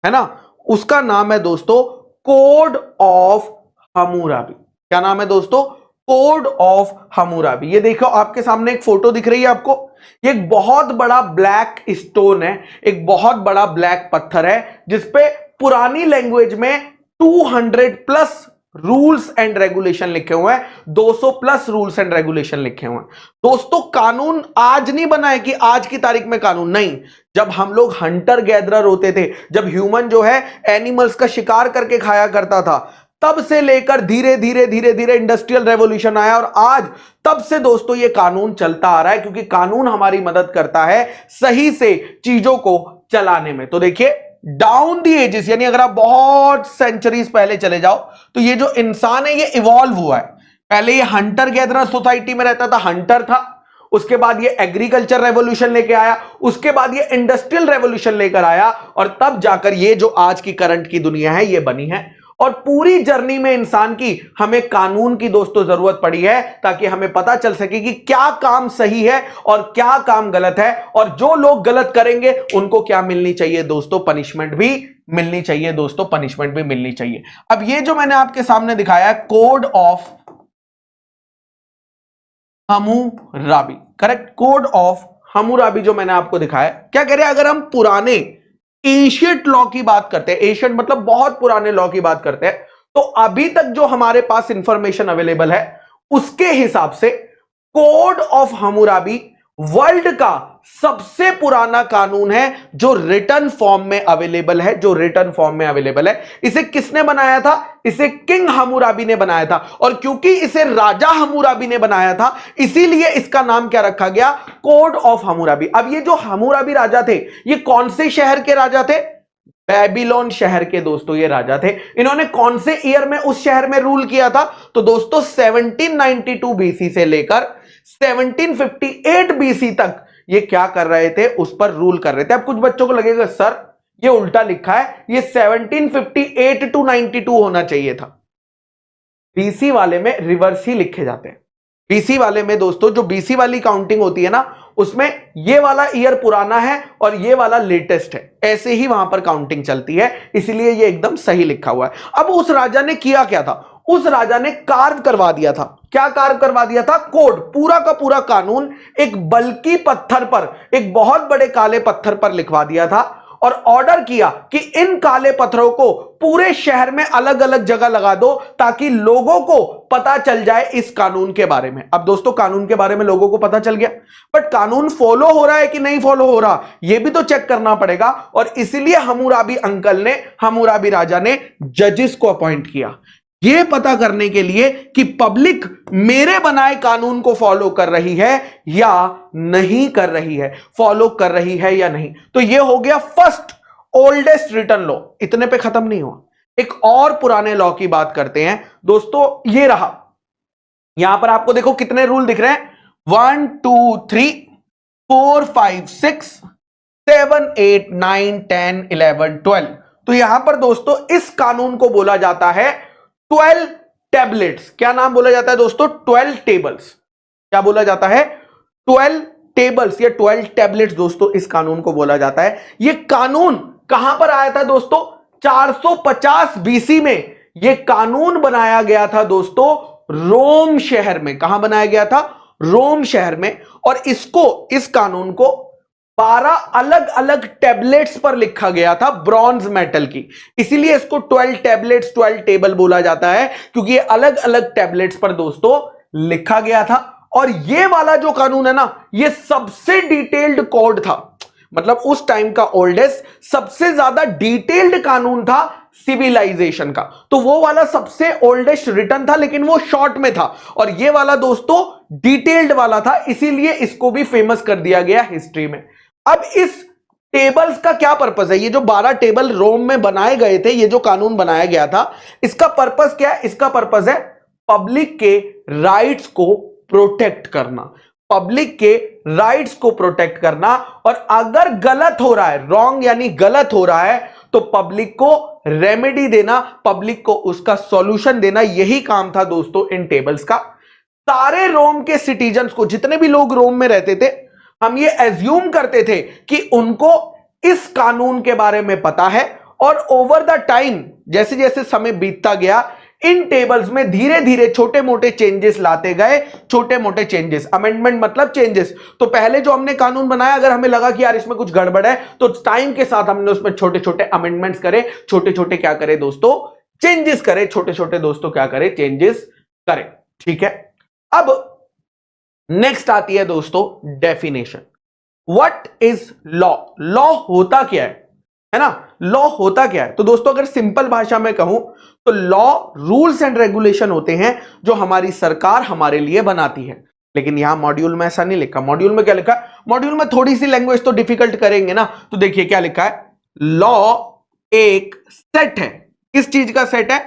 है ना, उसका नाम है दोस्तों कोड ऑफ हम्मुराबी। क्या नाम है दोस्तों? Code of Hammurabi. ये देखो आपके सामने एक फोटो दिख रही है आपको, ये एक बहुत बड़ा ब्लैक स्टोन है, एक बहुत बड़ा ब्लैक पत्थर है जिसपे पुरानी लैंग्वेज में 200 प्लस रूल्स एंड रेगुलेशन लिखे हुए हैं, 200 प्लस रूल्स एंड रेगुलेशन लिखे हुए हैं। दोस्तों कानून आज नहीं बना है कि आज की तारीख में कानून, नहीं। जब हम लोग हंटर गैदरर होते थे, जब ह्यूमन जो है एनिमल्स का शिकार करके खाया करता था, तब से लेकर धीरे धीरे इंडस्ट्रियल रेवोल्यूशन आया और आज तब से दोस्तों ये कानून चलता आ रहा है, क्योंकि कानून हमारी मदद करता है सही से चीजों को चलाने में। तो देखिए डाउन दी एजेस, यानी अगर आप बहुत सेंचुरीज पहले चले जाओ तो ये जो इंसान है ये इवॉल्व हुआ है। पहले ये हंटर गैदरर सोसाइटी में रहता था, हंटर था, उसके बाद ये एग्रीकल्चर रेवोल्यूशन लेके आया, उसके बाद ये इंडस्ट्रियल रेवोल्यूशन लेकर आया और तब जाकर ये जो आज की करंट की दुनिया है ये बनी है। और पूरी जर्नी में इंसान की हमें कानून की दोस्तों जरूरत पड़ी है, ताकि हमें पता चल सके कि क्या काम सही है और क्या काम गलत है, और जो लोग गलत करेंगे उनको क्या मिलनी चाहिए दोस्तों, पनिशमेंट भी मिलनी चाहिए दोस्तों, पनिशमेंट भी मिलनी चाहिए। अब ये जो मैंने आपके सामने दिखाया है code of Hammurabi, correct, code of Hammurabi जो मैंने आपको दिखाया, क्या कह रहे हैं, अगर हम पुराने एशियंट लॉ की बात करते हैं, एशियंट मतलब बहुत पुराने लॉ की बात करते हैं, तो अभी तक जो हमारे पास इंफॉर्मेशन अवेलेबल है उसके हिसाब से कोड ऑफ हम्मुराबी वर्ल्ड का सबसे पुराना कानून है जो रिटन फॉर्म में अवेलेबल है, जो रिटन फॉर्म में अवेलेबल है। इसे किसने बनाया था? इसे किंग हम्मुराबी ने बनाया था, और क्योंकि इसे राजा हम्मुराबी ने बनाया था इसीलिए इसका नाम क्या रखा गया, कोड ऑफ हम्मुराबी। अब ये जो हम्मुराबी राजा थे ये कौन से शहर के राजा थे? बेबीलोन शहर के दोस्तों ये राजा थे। इन्होंने कौन से ईयर में उस शहर में रूल किया था? तो दोस्तों 1792 बीसी से लेकर 1758 बीसी तक ये क्या कर रहे थे, उस पर रूल कर रहे थे। अब कुछ बच्चों को लगेगा सर ये उल्टा लिखा है, ये 1758 टू 92 होना चाहिए था। बीसी वाले में रिवर्स ही लिखे जाते हैं। बीसी वाले में दोस्तों जो बीसी वाली काउंटिंग होती है ना, उसमें ये वाला ईयर पुराना है और ये वाला लेटेस्ट है, ऐसे ही वहां पर काउंटिंग चलती है, इसलिए ये एकदम सही लिखा हुआ है। अब उस राजा ने किया क्या था? उस राजा ने कार्व करवा दिया था। क्या कार्व करवा दिया था? कोड, पूरा का पूरा कानून एक बल्कि पत्थर पर, एक बहुत बड़े काले पत्थर पर लिखवा दिया था और ऑर्डर किया कि इन काले पत्थरों को पूरे शहर में अलग अलग जगह लगा दो ताकि लोगों को पता चल जाए इस कानून के बारे में। अब दोस्तों कानून के बारे में लोगों को पता चल गया, बट कानून फॉलो हो रहा है कि नहीं फॉलो हो रहा यह भी तो चेक करना पड़ेगा, और इसलिए हम्मुराबी अंकल ने, हम्मुराबी राजा ने जजेस को अपॉइंट किया यह पता करने के लिए कि पब्लिक मेरे बनाए कानून को फॉलो कर रही है या नहीं कर रही है, फॉलो कर रही है या नहीं। तो यह हो गया फर्स्ट ओल्डेस्ट रिटन लॉ। इतने पे खत्म नहीं हुआ, एक और पुराने लॉ की बात करते हैं दोस्तों। ये रहा, यहां पर आपको देखो कितने रूल दिख रहे हैं, 1 2 3 4 5 6 7 8 9 10 11 12। तो यहां पर दोस्तों इस कानून को बोला जाता है 12 टैबलेट्स। क्या नाम बोला जाता है दोस्तों? 12 टेबल्स। क्या बोला जाता है? 12 टेबल्स या 12 टैबलेट्स दोस्तों इस कानून को बोला जाता है। यह कानून कहां पर आया था दोस्तों? 450 बीसी में यह कानून बनाया गया था दोस्तों रोम शहर में। कहां बनाया गया था? रोम शहर में। और इसको, इस कानून को 12 अलग अलग टैबलेट्स पर लिखा गया था ब्रॉन्ज मेटल की, इसीलिए इसको 12 टैबलेट्स 12 टेबल बोला जाता है, क्योंकि ये अलग अलग टैबलेट्स पर दोस्तों लिखा गया था। और ये वाला जो कानून है ना, ये सबसे डिटेल्ड कोड था, मतलब उस टाइम का ओल्डेस्ट सबसे ज्यादा डिटेल्ड कानून था सिविलाइजेशन का। तो वो वाला सबसे ओल्डेस्ट रिटन था, लेकिन वो शॉर्ट में था, और ये वाला दोस्तों डिटेल्ड वाला था, इसीलिए इसको भी फेमस कर दिया गया हिस्ट्री में। अब इस टेबल्स का क्या पर्पस है? ये जो 12 टेबल रोम में बनाए गए थे, ये जो कानून बनाया गया था, इसका पर्पस क्या है? इसका पर्पस है पब्लिक के राइट्स को प्रोटेक्ट करना, पब्लिक के राइट्स को प्रोटेक्ट करना। और अगर गलत हो रहा है, रॉन्ग यानी गलत हो रहा है, तो पब्लिक को रेमेडी देना, पब्लिक को उसका सॉल्यूशन देना, यही काम था दोस्तों इन टेबल्स का। सारे रोम के सिटीजन्स को, जितने भी लोग रोम में रहते थे, हम ये एज्यूम करते थे कि उनको इस कानून के बारे में पता है। और ओवर द टाइम, जैसे जैसे समय बीतता गया, इन टेबल्स में धीरे धीरे छोटे मोटे चेंजेस लाते गए, छोटे मोटे चेंजेस, अमेंडमेंट मतलब चेंजेस। तो पहले जो हमने कानून बनाया, अगर हमें लगा कि यार इसमें कुछ गड़बड़ है, तो टाइम के साथ हमने उसमें छोटे छोटे अमेंडमेंट्स करे, छोटे छोटे क्या करे दोस्तों, चेंजेस करे, छोटे छोटे दोस्तों क्या करे, चेंजेस करे। ठीक है, अब नेक्स्ट आती है दोस्तों definition. What is law? Law होता क्या है ना? लॉ होता क्या है? तो दोस्तों अगर सिंपल भाषा में कहूं तो लॉ रूल्स एंड रेगुलेशन होते हैं जो हमारी सरकार हमारे लिए बनाती है। लेकिन यहां मॉड्यूल में ऐसा नहीं लिखा। मॉड्यूल में क्या लिखा है? मॉड्यूल में थोड़ी सी लैंग्वेज तो डिफिकल्ट करेंगे ना, तो देखिए क्या लिखा है, लॉ एक सेट है। किस चीज का सेट है?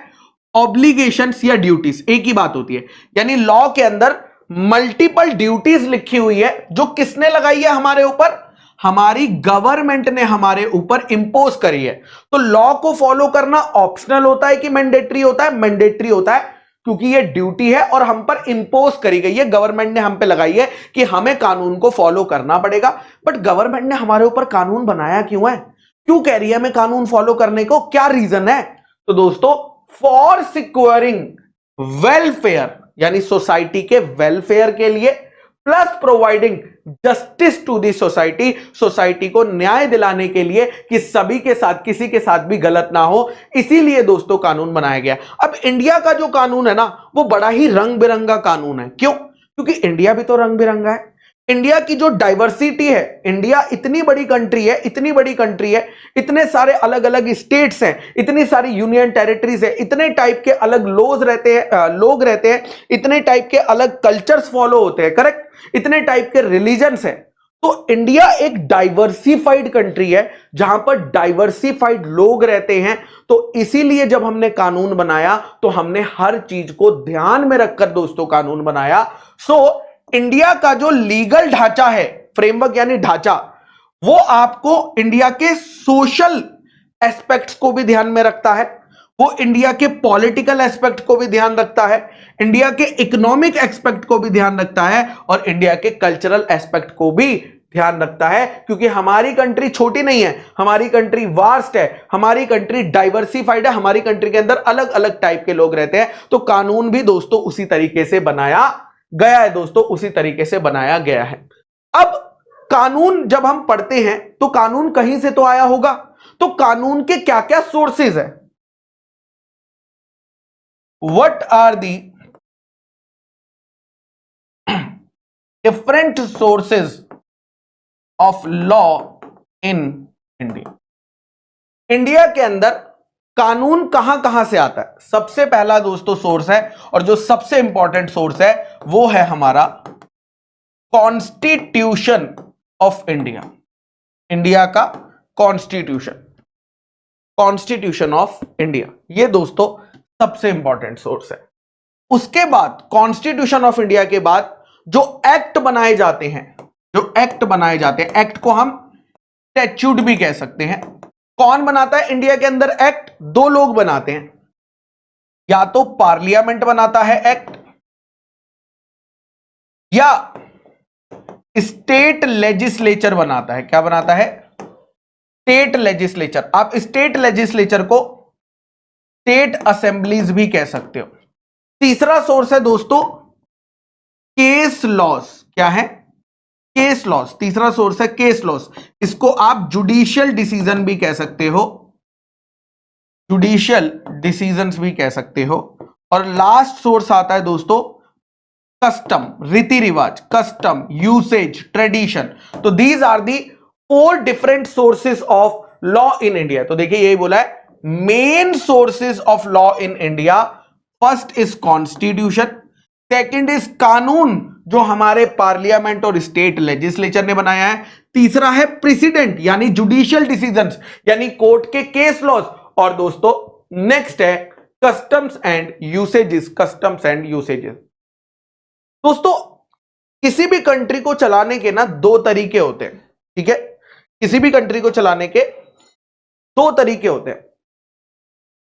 ऑब्लिगेशंस या ड्यूटीज, एक ही बात होती है। यानी लॉ के अंदर मल्टीपल ड्यूटीज लिखी हुई है, जो किसने लगाई है हमारे ऊपर? हमारी गवर्नमेंट ने हमारे ऊपर इंपोज करी है। तो लॉ को फॉलो करना ऑप्शनल होता है कि मैंडेटरी होता है? मैंडेटरी होता है, क्योंकि ये ड्यूटी है और हम पर इंपोज करी गई है, गवर्नमेंट ने हम पे लगाई है कि हमें कानून को फॉलो करना पड़ेगा। बट गवर्नमेंट ने हमारे ऊपर कानून बनाया क्यों है? क्यों कह रही है हमें कानून फॉलो करने को? क्या रीजन है? तो दोस्तों फॉर सिक्योरिंग वेलफेयर, यानी सोसाइटी के वेलफेयर के लिए, plus providing justice to the society, society को न्याय दिलाने के लिए कि सभी के साथ, किसी के साथ भी गलत ना हो, इसीलिए दोस्तों कानून बनाया गया। अब इंडिया का जो कानून है ना, वो बड़ा ही रंग बिरंगा कानून है। क्यों? क्योंकि इंडिया भी तो रंग बिरंगा है। इंडिया की जो डाइवर्सिटी है, इंडिया इतनी बड़ी कंट्री है, इतनी बड़ी कंट्री है, इतने सारे अलग अलग स्टेट्स हैं, इतनी सारी यूनियन टेरिटरीज है, इतने टाइप के अलग लॉज रहते हैं, लोग रहते हैं, इतने टाइप के अलग कल्चर्स फॉलो होते हैं, करेक्ट, इतने टाइप के रिलीजन्स हैं। तो इंडिया एक डाइवर्सिफाइड कंट्री है, जहां पर डाइवर्सिफाइड लोग रहते हैं। तो इसीलिए जब हमने कानून बनाया, तो हमने हर चीज को ध्यान में रखकर दोस्तों कानून बनाया। सो इंडिया का जो लीगल ढांचा है, फ्रेमवर्क यानी ढांचा, वो आपको इंडिया के सोशल एस्पेक्ट्स को भी ध्यान में रखता है, वो इंडिया के पॉलिटिकल एस्पेक्ट को भी ध्यान रखता है, इंडिया के इकोनॉमिक एस्पेक्ट को भी ध्यान रखता है, और इंडिया के कल्चरल एस्पेक्ट को भी ध्यान रखता है। क्योंकि हमारी कंट्री छोटी नहीं है, हमारी कंट्री वास्ट है, हमारी कंट्री डाइवर्सिफाइड है, हमारी कंट्री के अंदर अलग अलग टाइप के लोग रहते हैं। तो कानून भी दोस्तों उसी तरीके से बनाया गया है, दोस्तों उसी तरीके से बनाया गया है। अब कानून जब हम पढ़ते हैं, तो कानून कहीं से तो आया होगा। तो कानून के क्या क्या सोर्सेज है? What are the different sources of law in India? India के अंदर कानून कहां कहां से आता है? सबसे पहला दोस्तों सोर्स है, और जो सबसे इंपॉर्टेंट सोर्स है, वो है हमारा कॉन्स्टिट्यूशन ऑफ इंडिया। इंडिया का कॉन्स्टिट्यूशन, कॉन्स्टिट्यूशन ऑफ इंडिया, ये दोस्तों सबसे इंपॉर्टेंट सोर्स है। उसके बाद कॉन्स्टिट्यूशन ऑफ इंडिया के बाद जो एक्ट बनाए जाते हैं, जो एक्ट बनाए जाते हैं, एक्ट को हम स्टैट्यूट भी कह सकते हैं। कौन बनाता है इंडिया के अंदर एक्ट? दो लोग बनाते हैं, या तो पार्लियामेंट बनाता है एक्ट, या स्टेट लेजिस्लेचर बनाता है। क्या बनाता है? State legislature. आप स्टेट लेजिस्लेचर को स्टेट असेंबलीज भी कह सकते हो। तीसरा सोर्स है दोस्तों केस लॉज। क्या है? केस लॉस, तीसरा सोर्स है केस लॉस, इसको आप जुडिशियल डिसीजन भी कह सकते हो, जुडिशियल डिसीजंस भी कह सकते हो। और लास्ट सोर्स आता है दोस्तों कस्टम, रीति रिवाज, कस्टम, यूसेज, ट्रेडिशन। तो these are the 4 different sources of law in India. तो देखिए यही बोला है main sources of law in India, first is constitution, second is कानून जो हमारे पार्लियामेंट और स्टेट लेजिस्लेचर ने बनाया है, तीसरा है प्रेसिडेंट यानी जुडिशियल डिसीजंस यानी कोर्ट के केस लॉज, और दोस्तों नेक्स्ट है customs and usages, customs and usages. दोस्तों किसी भी कंट्री को चलाने के ना 2 तरीके होते हैं, ठीक है, किसी भी कंट्री को चलाने के 2 तरीके होते हैं।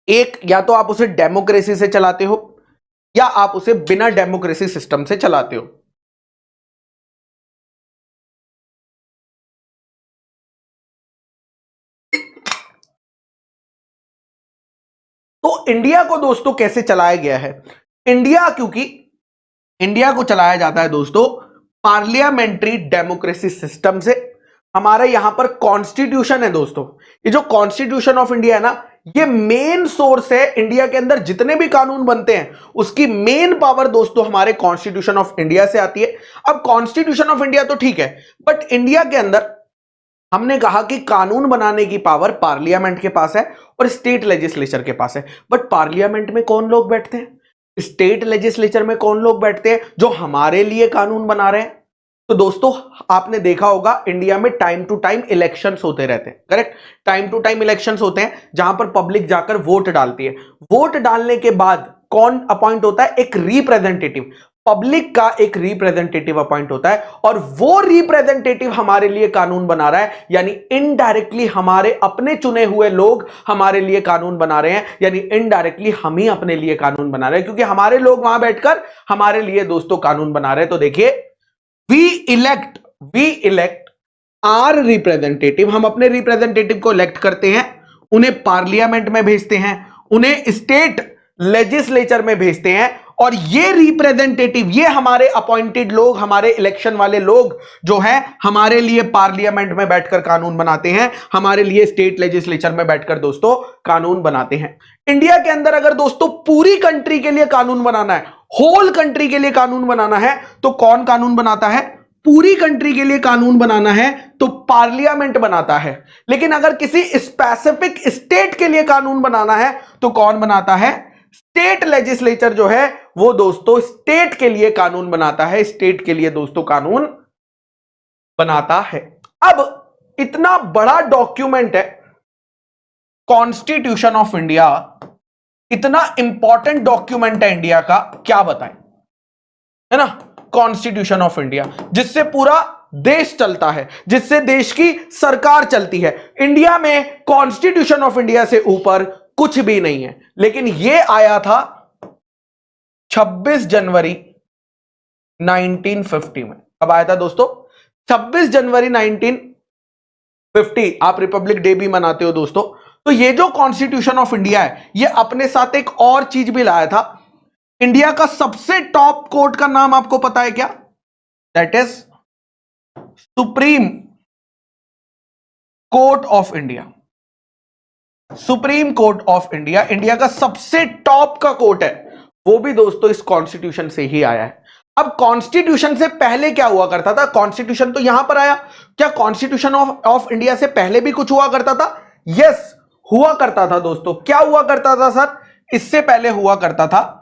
एक, या तो आप उसे डेमोक्रेसी से चलाते हो या आप उसे बिना डेमोक्रेसी सिस्टम से चलाते हो। तो इंडिया को दोस्तों कैसे चलाया गया है? क्योंकि इंडिया को चलाया जाता है दोस्तों पार्लियामेंट्री डेमोक्रेसी सिस्टम से। हमारे यहां पर कॉन्स्टिट्यूशन है दोस्तों, ये जो कॉन्स्टिट्यूशन ऑफ इंडिया है ना, ये मेन सोर्स है। इंडिया के अंदर जितने भी कानून बनते हैं उसकी मेन पावर दोस्तों हमारे कॉन्स्टिट्यूशन ऑफ इंडिया से आती है। अब कॉन्स्टिट्यूशन ऑफ इंडिया तो ठीक है, बट इंडिया के अंदर हमने कहा कि कानून बनाने की पावर पार्लियामेंट के पास है और स्टेट लेजिस्लेचर के पास है। बट पार्लियामेंट में कौन लोग बैठते हैं, स्टेट लेजिस्लेचर में कौन लोग बैठते हैं? जो हमारे लिए कानून बना रहे हैं। तो दोस्तों आपने देखा होगा इंडिया में टाइम टू टाइम इलेक्शंस होते रहते हैं, correct, time to time elections होते हैं जहां पर पब्लिक जाकर वोट डालती है। वोट डालने के बाद कौन अपॉइंट होता है? एक रिप्रेजेंटेटिव, पब्लिक का एक रिप्रेजेंटेटिव अपॉइंट होता है, और वो रिप्रेजेंटेटिव हमारे लिए कानून बना रहा है, यानी इनडायरेक्टली हमारे अपने चुने हुए लोग हमारे लिए कानून बना रहे हैं, यानी इनडायरेक्टली हम ही अपने लिए कानून बना रहे हैं, क्योंकि हमारे लोग वहां बैठकर हमारे लिए दोस्तों कानून बना रहे हैं। तो देखिए वी इलेक्ट आर रिप्रेजेंटेटिव, हम अपने रिप्रेजेंटेटिव को इलेक्ट करते हैं, उन्हें पार्लियामेंट में भेजते हैं, उन्हें स्टेट लेजिस्लेचर में भेजते हैं, और ये रिप्रेजेंटेटिव, ये हमारे अपॉइंटेड लोग, हमारे इलेक्शन वाले लोग जो हैं हमारे लिए पार्लियामेंट में बैठकर कानून बनाते हैं, हमारे लिए स्टेट लेजिस्लेचर में बैठकर दोस्तों कानून बनाते हैं। इंडिया के अंदर अगर दोस्तों पूरी कंट्री के लिए कानून बनाना है, होल कंट्री के लिए कानून बनाना है, तो कौन कानून बनाता है? पूरी कंट्री के लिए कानून बनाना है तो पार्लियामेंट बनाता है। लेकिन अगर किसी स्पेसिफिक स्टेट के लिए कानून बनाना है तो कौन बनाता है? स्टेट लेजिस्लेचर जो है वो दोस्तों स्टेट के लिए कानून बनाता है, स्टेट के लिए दोस्तों कानून बनाता है। अब इतना बड़ा डॉक्यूमेंट है कॉन्स्टिट्यूशन ऑफ इंडिया, इतना इंपॉर्टेंट डॉक्यूमेंट है इंडिया का, क्या बताएं, है ना, कॉन्स्टिट्यूशन ऑफ इंडिया, जिससे पूरा देश चलता है, जिससे देश की सरकार चलती है। इंडिया में कॉन्स्टिट्यूशन ऑफ इंडिया से ऊपर कुछ भी नहीं है। लेकिन यह आया था 26 जनवरी 1950 में। कब आया था दोस्तों? 26 जनवरी 1950। आप रिपब्लिक डे भी मनाते हो दोस्तों। तो ये जो कॉन्स्टिट्यूशन ऑफ इंडिया है, ये अपने साथ एक और चीज भी लाया था। इंडिया का सबसे टॉप कोर्ट का नाम आपको पता है क्या? That is supreme court of India. Supreme court of India India का सबसे टॉप का कोर्ट है, वो भी दोस्तों इस कॉन्स्टिट्यूशन से ही आया है। अब कॉन्स्टिट्यूशन से पहले क्या हुआ करता था? कॉन्स्टिट्यूशन तो यहां पर आया, क्या कॉन्स्टिट्यूशन ऑफ इंडिया से पहले भी कुछ हुआ करता था? यस, हुआ करता था दोस्तों। क्या हुआ करता था सर? इससे पहले हुआ करता था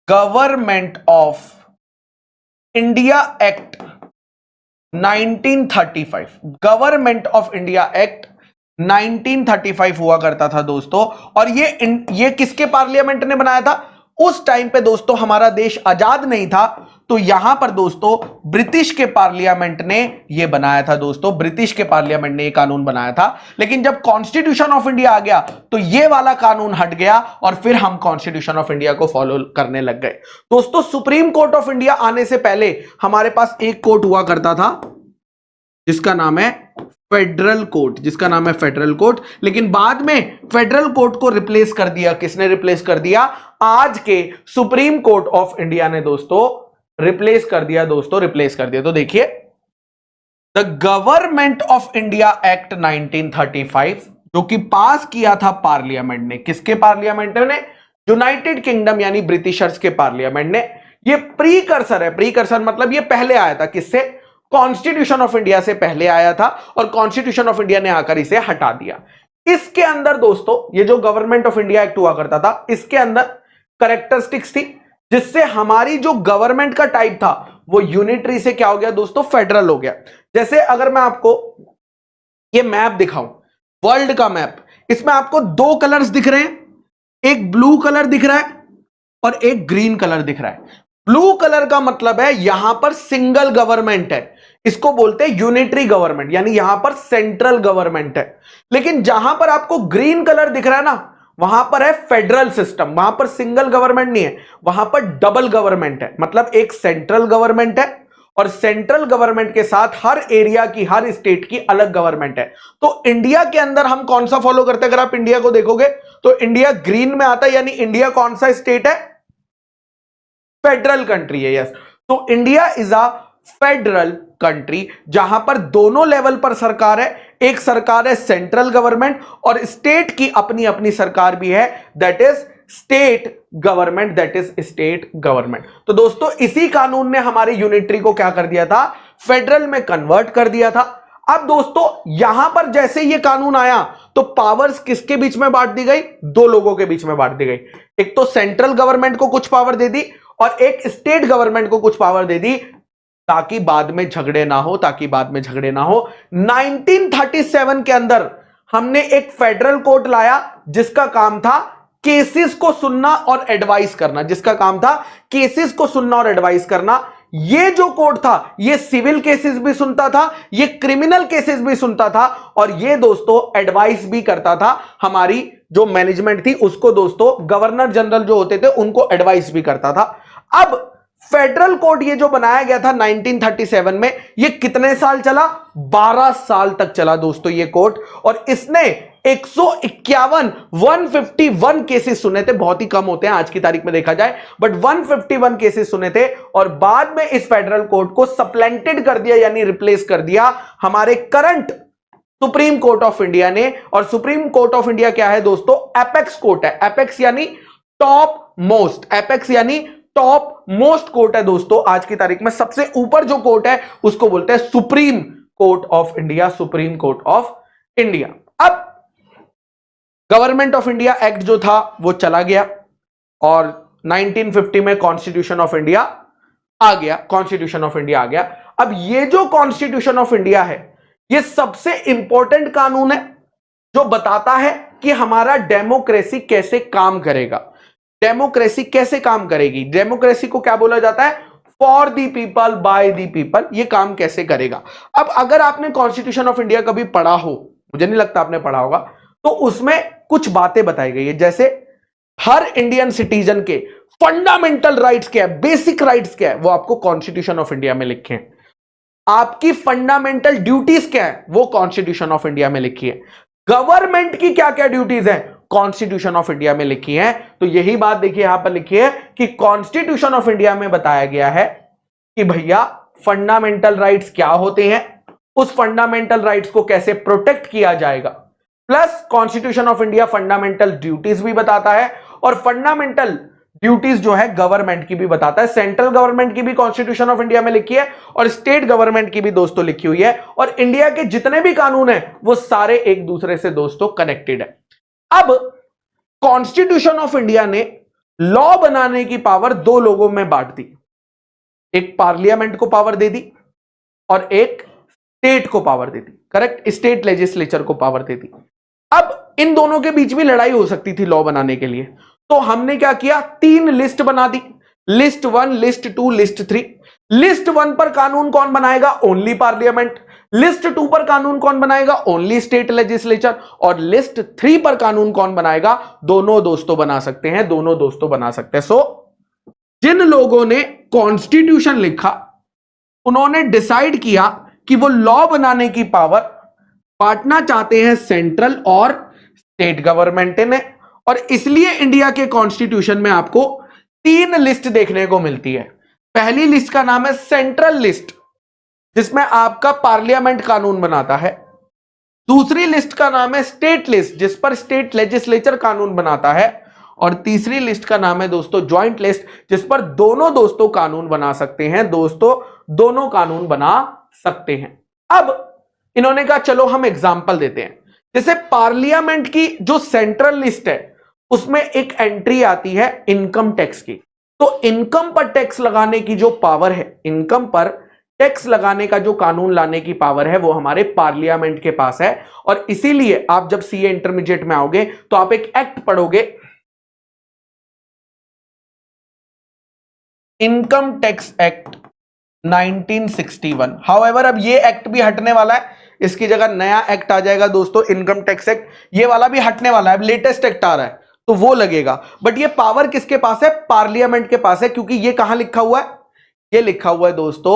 government of India act 1935। Government of India act 1935 हुआ करता था दोस्तों। और ये किसके पार्लियामेंट ने बनाया था? उस टाइम पे दोस्तों हमारा देश आजाद नहीं था, तो यहां पर दोस्तों ब्रिटिश के पार्लियामेंट ने यह बनाया था दोस्तों, ब्रिटिश के पार्लियामेंट ने यह कानून बनाया था। लेकिन जब कॉन्स्टिट्यूशन ऑफ इंडिया आ गया तो यह वाला कानून हट गया और फिर हम कॉन्स्टिट्यूशन ऑफ इंडिया को फॉलो करने लग गए। दोस्तों सुप्रीम कोर्ट ऑफ इंडिया आने से पहले हमारे पास एक कोर्ट हुआ करता था जिसका नाम है फेडरल कोर्ट, जिसका नाम है फेडरल कोर्ट। लेकिन बाद में फेडरल कोर्ट को रिप्लेस कर दिया, किसने रिप्लेस कर दिया? आज के सुप्रीम कोर्ट ऑफ इंडिया ने दोस्तों रिप्लेस कर दिया दोस्तों, रिप्लेस कर दिया। तो देखिए the government of India act 1935 जो कि पास किया था पार्लियामेंट ने, किसके पार्लियामेंट ने? यूनाइटेड किंगडम यानी ब्रिटिशर्स के पार्लियामेंट ने। ये प्रीकर्सर है, प्रीकर्सर मतलब ये पहले आया था, किससे? कॉन्स्टिट्यूशन ऑफ इंडिया से पहले आया था और कॉन्स्टिट्यूशन ऑफ इंडिया ने आकर इसे हटा दिया। इसके अंदर दोस्तों ये जो गवर्नमेंट ऑफ इंडिया एक्ट हुआ करता था, इसके अंदर कैरेक्टरिस्टिक्स थी जिससे हमारी जो गवर्नमेंट का टाइप था वो यूनिटरी से क्या हो गया दोस्तों? फेडरल हो गया। जैसे अगर मैं आपको ये मैप दिखाऊं, वर्ल्ड का मैप, इसमें आपको दो कलर्स दिख रहे हैं, एक ब्लू कलर दिख रहा है और एक ग्रीन कलर दिख रहा है। ब्लू कलर का मतलब है यहां पर सिंगल गवर्नमेंट है, इसको बोलते हैं यूनिटरी गवर्नमेंट, यानी यहां पर सेंट्रल गवर्नमेंट है। लेकिन जहां पर आपको ग्रीन कलर दिख रहा है ना, वहां पर है फेडरल सिस्टम, वहां पर सिंगल गवर्नमेंट नहीं है, वहां पर डबल गवर्नमेंट है। मतलब एक सेंट्रल गवर्नमेंट है और सेंट्रल गवर्नमेंट के साथ हर एरिया की, हर स्टेट की अलग गवर्नमेंट है। तो इंडिया के अंदर हम कौन सा फॉलो करते हैं? अगर आप इंडिया को देखोगे तो इंडिया ग्रीन में आता है, यानी इंडिया कौन सा स्टेट है? फेडरल कंट्री है। यस, तो India is a federal country जहां पर दोनों लेवल पर सरकार है। एक सरकार है सेंट्रल गवर्नमेंट और स्टेट की अपनी अपनी सरकार भी है, that is state government, that is state government. तो दोस्तों इसी कानून ने हमारे यूनिटरी को क्या कर दिया था? फेडरल में कन्वर्ट कर दिया था। अब दोस्तों यहां पर जैसे ये कानून आया तो पावर्स किसके बीच में बांट दी गई? दो लोगों के बीच में बांट दी गई। एक तो सेंट्रल गवर्नमेंट को कुछ पावर दे दी और एक स्टेट गवर्नमेंट को कुछ पावर दे दी, ताकि बाद में झगड़े ना हो, ताकि बाद में झगड़े ना हो। 1937 के अंदर हमने एक फेडरल कोर्ट लाया जिसका काम था केसेस को सुनना और एडवाइस करना, जिसका काम था केसेस को सुनना और एडवाइस करना। ये जो कोर्ट था ये सिविल केसेस भी सुनता था, ये क्रिमिनल केसेस भी सुनता था और ये दोस्तों एडवाइस भी करता था। हमारी जो मैनेजमेंट थी उसको दोस्तों, गवर्नर जनरल जो होते थे उनको एडवाइस भी करता था। अब फेडरल कोर्ट ये जो बनाया गया था 1937 में, ये कितने साल चला? 12 साल तक चला दोस्तों ये कोर्ट, और इसने 151 केसेस सुने थे। बहुत ही कम होते हैं आज की तारीख में देखा जाए, बट 151 केसेस सुने थे और बाद में इस फेडरल कोर्ट को सप्लेंटेड कर दिया, यानी रिप्लेस कर दिया हमारे current supreme court of India ने। और सुप्रीम कोर्ट ऑफ इंडिया क्या है दोस्तों? एपेक्स कोर्ट है। एपेक्स यानी टॉप मोस्ट, एपेक्स यानी टॉप मोस्ट कोर्ट है दोस्तों। आज की तारीख में सबसे ऊपर जो कोर्ट है उसको बोलते हैं supreme court of India, supreme court of India. अब गवर्नमेंट ऑफ इंडिया एक्ट जो था वो चला गया और 1950 में कॉन्स्टिट्यूशन ऑफ इंडिया आ गया, कॉन्स्टिट्यूशन ऑफ इंडिया आ गया। अब ये जो कॉन्स्टिट्यूशन ऑफ इंडिया है ये सबसे इंपॉर्टेंट कानून है जो बताता है कि हमारा डेमोक्रेसी कैसे काम करेगा। डेमोक्रेसी कैसे काम करेगी? डेमोक्रेसी को क्या बोला जाता है? For the people, by the people. ये काम कैसे करेगा? अब अगर आपने कॉन्स्टिट्यूशन ऑफ इंडिया कभी पढ़ा हो, मुझे नहीं लगता आपने पढ़ा होगा, तो उसमें कुछ बातें बताई गई है, जैसे हर इंडियन सिटीजन के फंडामेंटल राइट्स क्या है, बेसिक राइट्स क्या है, वो आपको कॉन्स्टिट्यूशन ऑफ इंडिया में लिखे हैं। आपकी फंडामेंटल ड्यूटीज क्या है, वो कॉन्स्टिट्यूशन ऑफ इंडिया में लिखी है। गवर्नमेंट की क्या क्या ड्यूटीज है, कॉन्स्टिट्यूशन ऑफ इंडिया में लिखी है। तो यही बात देखिए यहां पर लिखी है कि कॉन्स्टिट्यूशन ऑफ इंडिया में बताया गया है कि भैया फंडामेंटल राइट्स क्या होते हैं, उस फंडामेंटल राइट्स को कैसे प्रोटेक्ट किया जाएगा, plus constitution of India fundamental duties भी बताता है और फंडामेंटल ड्यूटीज जो है गवर्नमेंट की भी बताता है। सेंट्रल गवर्नमेंट की भी कॉन्स्टिट्यूशन ऑफ इंडिया में लिखी है और स्टेट गवर्नमेंट की भी दोस्तों लिखी हुई है, और इंडिया के जितने भी कानून हैं वो सारे एक दूसरे से दोस्तों कनेक्टेड है। अब कॉन्स्टिट्यूशन ऑफ इंडिया ने लॉ बनाने की पावर दो लोगों में बांट दी, एक पार्लियामेंट को पावर दे दी और एक स्टेट को पावर दे दी। करेक्ट, स्टेट लेजिस्लेचर को पावर दे दी। अब इन दोनों के बीच में लड़ाई हो सकती थी लॉ बनाने के लिए, तो हमने क्या किया, 3 लिस्ट बना दी, लिस्ट 1, लिस्ट 2, लिस्ट 3। लिस्ट 1 पर कानून कौन बनाएगा? Only parliament. लिस्ट 2 पर कानून कौन बनाएगा? Only state legislature. और लिस्ट 3 पर कानून कौन बनाएगा? दोनों दोस्तों बना सकते हैं, दोनों दोस्तों बना सकते हैं। सो जिन लोगों ने कॉन्स्टिट्यूशन लिखा उन्होंने डिसाइड किया कि वो लॉ बनाने की पावर बांटना चाहते हैं सेंट्रल और स्टेट गवर्नमेंट ने, और इसलिए इंडिया के कॉन्स्टिट्यूशन में आपको 3 लिस्ट देखने को मिलती है। पहली लिस्ट का नाम है सेंट्रल लिस्ट, जिसमें आपका पार्लियामेंट कानून बनाता है। दूसरी लिस्ट का नाम है स्टेट लिस्ट, जिस पर स्टेट लेजिस्लेचर कानून बनाता है। और तीसरी लिस्ट का नाम है दोस्तों ज्वाइंट लिस्ट, जिस पर दोनों दोस्तों कानून बना सकते हैं। दोस्तों दोनों कानून बना सकते हैं। अब इन्होंने कहा चलो हम एग्जाम्पल देते हैं। जैसे पार्लियामेंट की जो सेंट्रल लिस्ट है उसमें एक एंट्री आती है इनकम टैक्स की। तो इनकम पर टैक्स लगाने की जो पावर है, इनकम पर टैक्स लगाने का जो कानून लाने की पावर है, वो हमारे पार्लियामेंट के पास है। और इसीलिए आप जब सीए इंटरमीडिएट में आओगे तो आप एक एक्ट पढ़ोगे, इनकम टैक्स एक्ट 1961। हाउएवर अब ये एक्ट भी हटने वाला है, इसकी जगह नया एक्ट आ जाएगा दोस्तों, इनकम टैक्स एक्ट। ये वाला भी हटने वाला है, अब लेटेस्ट एक्ट आ रहा है तो वो लगेगा। बट ये पावर किसके पास है? पार्लियामेंट के पास है, क्योंकि ये कहां लिखा हुआ है? ये लिखा हुआ है दोस्तों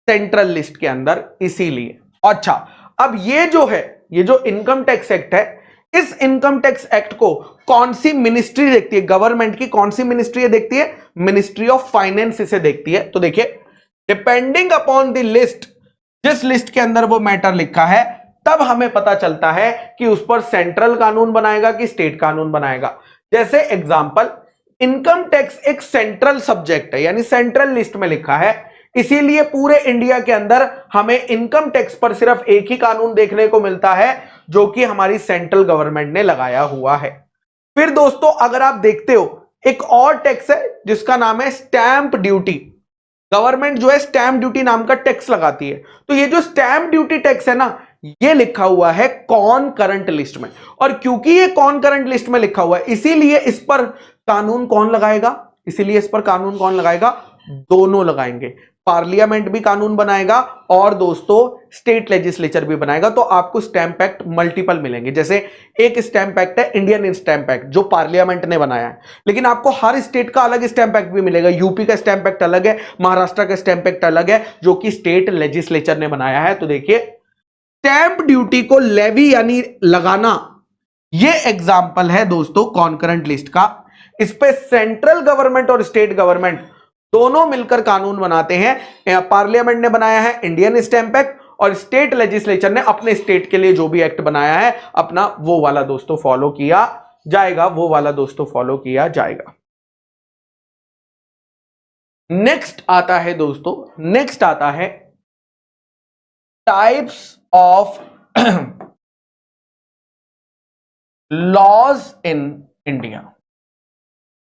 सेंट्रल लिस्ट के अंदर, इसीलिए। अच्छा, अब ये जो है, ये जो इनकम टैक्स एक्ट है, इस इनकम टैक्स एक्ट को कौन सी मिनिस्ट्री देखती है? गवर्नमेंट की कौन सी मिनिस्ट्री देखती है? मिनिस्ट्री ऑफ फाइनेंस इसे देखती है। तो देखिए, डिपेंडिंग अपॉन द लिस्ट, जिस लिस्ट के अंदर वो मैटर लिखा है, तब हमें पता चलता है कि उस पर सेंट्रल कानून बनाएगा कि स्टेट कानून बनाएगा। जैसे एग्जांपल, इनकम टैक्स एक सेंट्रल सब्जेक्ट है, यानी सेंट्रल लिस्ट में लिखा है, इसीलिए पूरे इंडिया के अंदर हमें इनकम टैक्स पर सिर्फ एक ही कानून देखने को मिलता है, जो कि हमारी सेंट्रल गवर्नमेंट ने लगाया हुआ है। फिर दोस्तों अगर आप देखते हो, एक और टैक्स है जिसका नाम है स्टैंप ड्यूटी। गवर्नमेंट जो है स्टैंप ड्यूटी नाम का टैक्स लगाती है। तो ये जो स्टैंप ड्यूटी टैक्स है ना, ये लिखा हुआ है कॉनकरेंट लिस्ट में। और क्योंकि ये कॉनकरेंट लिस्ट में लिखा हुआ है, इसीलिए इस पर कानून कौन लगाएगा? इसीलिए इस पर कानून कौन लगाएगा? दोनों लगाएंगे। पार्लियामेंट भी कानून बनाएगा और दोस्तों स्टेट लेजिस्लेचर भी बनाएगा। तो आपको स्टैंप एक्ट मल्टीपल मिलेंगे। जैसे एक स्टैंप एक्ट है इंडियन स्टैंप एक्ट, जो पार्लियामेंट ने बनाया है, लेकिन आपको हर स्टेट का अलग स्टैंप एक्ट भी मिलेगा। यूपी का स्टैंप एक्ट अलग है, महाराष्ट्र का स्टैंप एक्ट अलग है, जो कि स्टेट लेजिस्लेचर ने बनाया है। तो देखिए, स्टैंप ड्यूटी को लेवी यानी लगाना, यह एग्जाम्पल है दोस्तों कॉन्करेंट लिस्ट का। इस पे सेंट्रल गवर्नमेंट और स्टेट गवर्नमेंट दोनों मिलकर कानून बनाते हैं। पार्लियामेंट ने बनाया है इंडियन स्टैंप एक्ट, और स्टेट लेजिस्लेचर ने अपने स्टेट के लिए जो भी एक्ट बनाया है अपना, वो वाला दोस्तों फॉलो किया जाएगा, वो वाला दोस्तों फॉलो किया जाएगा। नेक्स्ट आता है दोस्तों, नेक्स्ट आता है types of laws in India.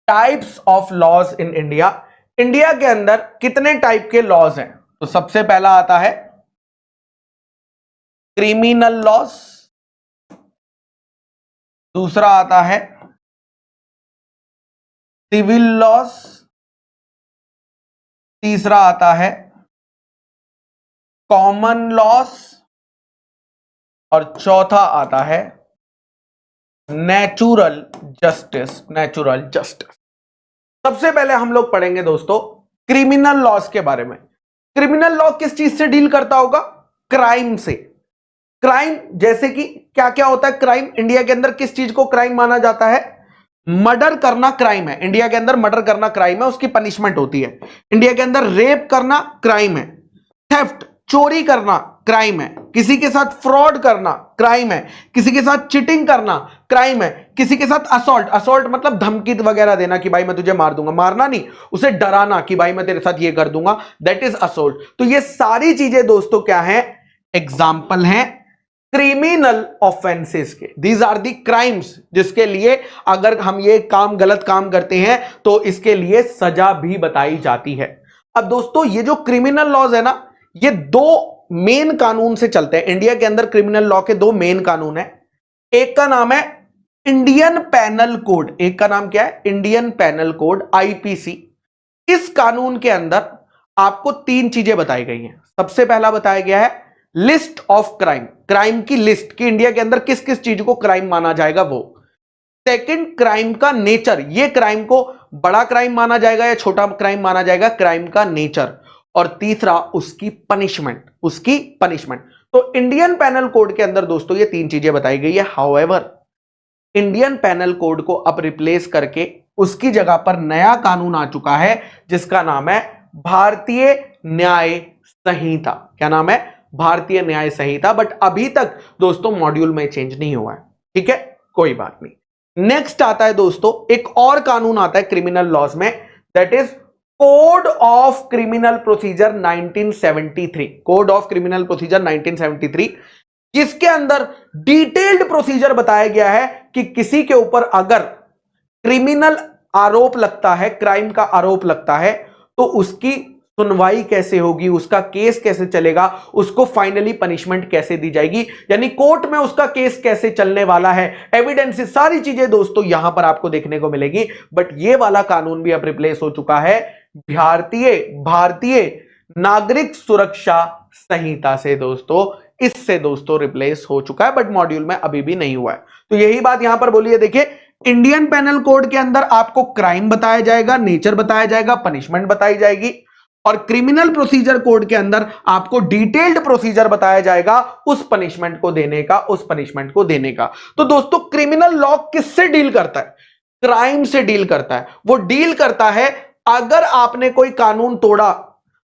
Types of laws in India. India के अंदर कितने टाइप के लॉज हैं? तो सबसे पहला आता है क्रिमिनल लॉज, दूसरा आता है सिविल लॉज, तीसरा आता है कॉमन लॉज, और चौथा आता है नेचुरल जस्टिस। Natural justice. सबसे पहले हम लोग पढ़ेंगे दोस्तों क्रिमिनल लॉज के बारे में। क्रिमिनल लॉ किस चीज से डील करता होगा? क्राइम से। क्राइम जैसे कि क्या क्या होता है क्राइम? इंडिया के अंदर किस चीज को क्राइम माना जाता है? मर्डर करना क्राइम है। इंडिया के अंदर मर्डर करना क्राइम है, उसकी पनिशमेंट होती है। इंडिया के अंदर रेप करना क्राइम है, थेफ्ट चोरी करना क्राइम है, किसी के साथ फ्रॉड करना क्राइम है, किसी के साथ चीटिंग करना क्राइम है, किसी के साथ असॉल्ट, असॉल्ट मतलब धमकी वगैरह देना कि भाई मैं तुझे मार दूंगा, मारना नहीं, उसे डराना कि भाई मैं तेरे साथ ये कर दूंगा, दैट इज असॉल्ट। तो ये सारी चीजें दोस्तों क्या है? एग्जाम्पल हैं क्रिमिनल ऑफेंसेस के। दीज आर दी क्राइम्स जिसके लिए अगर हम ये काम गलत काम करते हैं तो इसके लिए सजा भी बताई जाती है। अब दोस्तों ये जो क्रिमिनल लॉज है ना, ये दो मेन कानून से चलते हैं। इंडिया के अंदर क्रिमिनल लॉ के दो मेन कानून है। एक का नाम है इंडियन पैनल कोड। एक का नाम क्या है? Indian panel code, IPC. इस कानून के अंदर आपको तीन चीजें बताई गई हैं। सबसे पहला बताया गया है लिस्ट ऑफ क्राइम, क्राइम की लिस्ट कि इंडिया के अंदर किस किस चीज को क्राइम माना जाएगा वो। सेकंड, क्राइम का नेचर, ये क्राइम को बड़ा क्राइम माना जाएगा या छोटा क्राइम माना जाएगा, क्राइम का नेचर। और तीसरा उसकी पनिशमेंट, उसकी पनिशमेंट। तो इंडियन पैनल कोड के अंदर दोस्तों ये तीन चीजें बताई गई है। हाउएवर इंडियन पैनल कोड को अब रिप्लेस करके उसकी जगह पर नया कानून आ चुका है जिसका नाम है भारतीय न्याय संहिता। क्या नाम है? भारतीय न्याय संहिता। बट अभी तक दोस्तों मॉड्यूल में चेंज नहीं हुआ है, ठीक है, कोई बात नहीं। नेक्स्ट आता है दोस्तों एक और कानून आता है क्रिमिनल लॉज में, that is code of criminal procedure 1973। Code of criminal procedure 1973, जिसके अंदर डिटेल्ड प्रोसीजर बताया गया है कि किसी के ऊपर अगर क्रिमिनल आरोप लगता है, क्राइम का आरोप लगता है, तो उसकी सुनवाई कैसे होगी, उसका केस कैसे चलेगा, उसको फाइनली पनिशमेंट कैसे दी जाएगी, यानी कोर्ट में उसका केस कैसे चलने वाला है, एविडेंस, सारी चीजें दोस्तों यहां पर आपको देखने को मिलेगी। बट ये वाला कानून भी अब रिप्लेस हो चुका है भारतीय नागरिक सुरक्षा संहिता से दोस्तों, इससे दोस्तों रिप्लेस हो चुका है, बट मॉड्यूल में अभी भी नहीं हुआ है। तो यही बात यहां पर बोली है, देखिए इंडियन पेनल कोड के अंदर आपको क्राइम बताया जाएगा, नेचर बताया जाएगा, पनिशमेंट बताई जाएगी, और क्रिमिनल प्रोसीजर कोड के अंदर आपको डिटेल्ड प्रोसीजर बताया जाएगा उस पनिशमेंट को देने का। तो दोस्तों क्रिमिनल लॉ किससे डील करता है? क्राइम से डील करता है। वो डील करता है अगर आपने कोई कानून तोड़ा,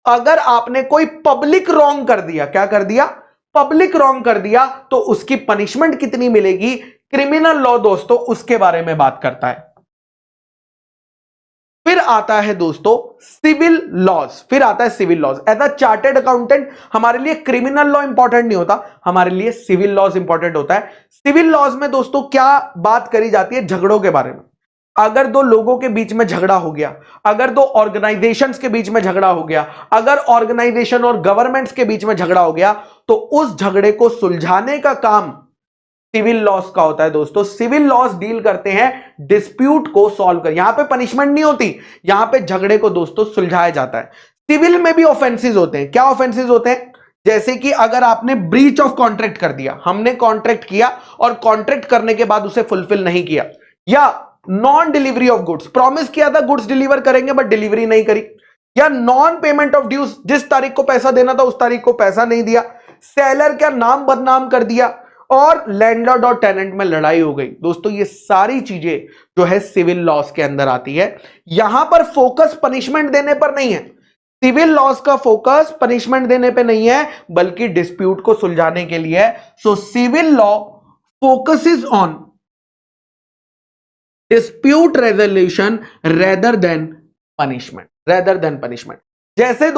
अगर आपने कोई पब्लिक रॉन्ग कर दिया, क्या कर दिया? पब्लिक रॉन्ग कर दिया, तो उसकी पनिशमेंट कितनी मिलेगी, क्रिमिनल लॉ दोस्तों उसके बारे में बात करता है। फिर आता है दोस्तों civil laws. As a chartered accountant हमारे लिए क्रिमिनल लॉ इंपॉर्टेंट नहीं होता, हमारे लिए सिविल लॉज इंपॉर्टेंट होता है। सिविल लॉज में दोस्तों क्या बात करी जाती है? झगड़ों के बारे में। अगर दो लोगों के बीच में झगड़ा हो गया, अगर दो ऑर्गेनाइजेशंस के बीच में झगड़ा हो गया, अगर ऑर्गेनाइजेशन और गवर्नमेंट्स के बीच में झगड़ा हो गया, तो उस झगड़े को सुलझाने का काम सिविल लॉज का होता है दोस्तों। सिविल लॉज डील करते हैं डिस्प्यूट को सॉल्व कर, यहां पे पनिशमेंट नहीं होती, यहां पे झगड़े को दोस्तों सुलझाया जाता है। सिविल में भी ऑफेंसेस होते हैं। क्या ऑफेंसेस होते हैं? जैसे कि अगर आपने ब्रीच ऑफ कॉन्ट्रैक्ट कर दिया, हमने कॉन्ट्रैक्ट किया और कॉन्ट्रैक्ट करने के बाद उसे फुलफिल नहीं किया, या non delivery of goods, promise किया था गुड्स डिलीवर करेंगे बट डिलीवरी नहीं करी, या नॉन पेमेंट ऑफ ड्यूज, जिस तारीख को पैसा देना था उस तारीख को पैसा नहीं दिया, सेलर का नाम बदनाम कर दिया, और लैंडलॉर्ड और टेनेंट में लड़ाई हो गई। दोस्तों ये सारी चीजें जो है सिविल लॉज के अंदर आती है। यहां पर फोकस पनिशमेंट देने पर नहीं है, सिविल लॉज का फोकस पनिशमेंट देने पे नहीं है, बल्कि डिस्प्यूट को सुलझाने के लिए है। So civil law focuses on dispute resolution rather than punishment. जैसे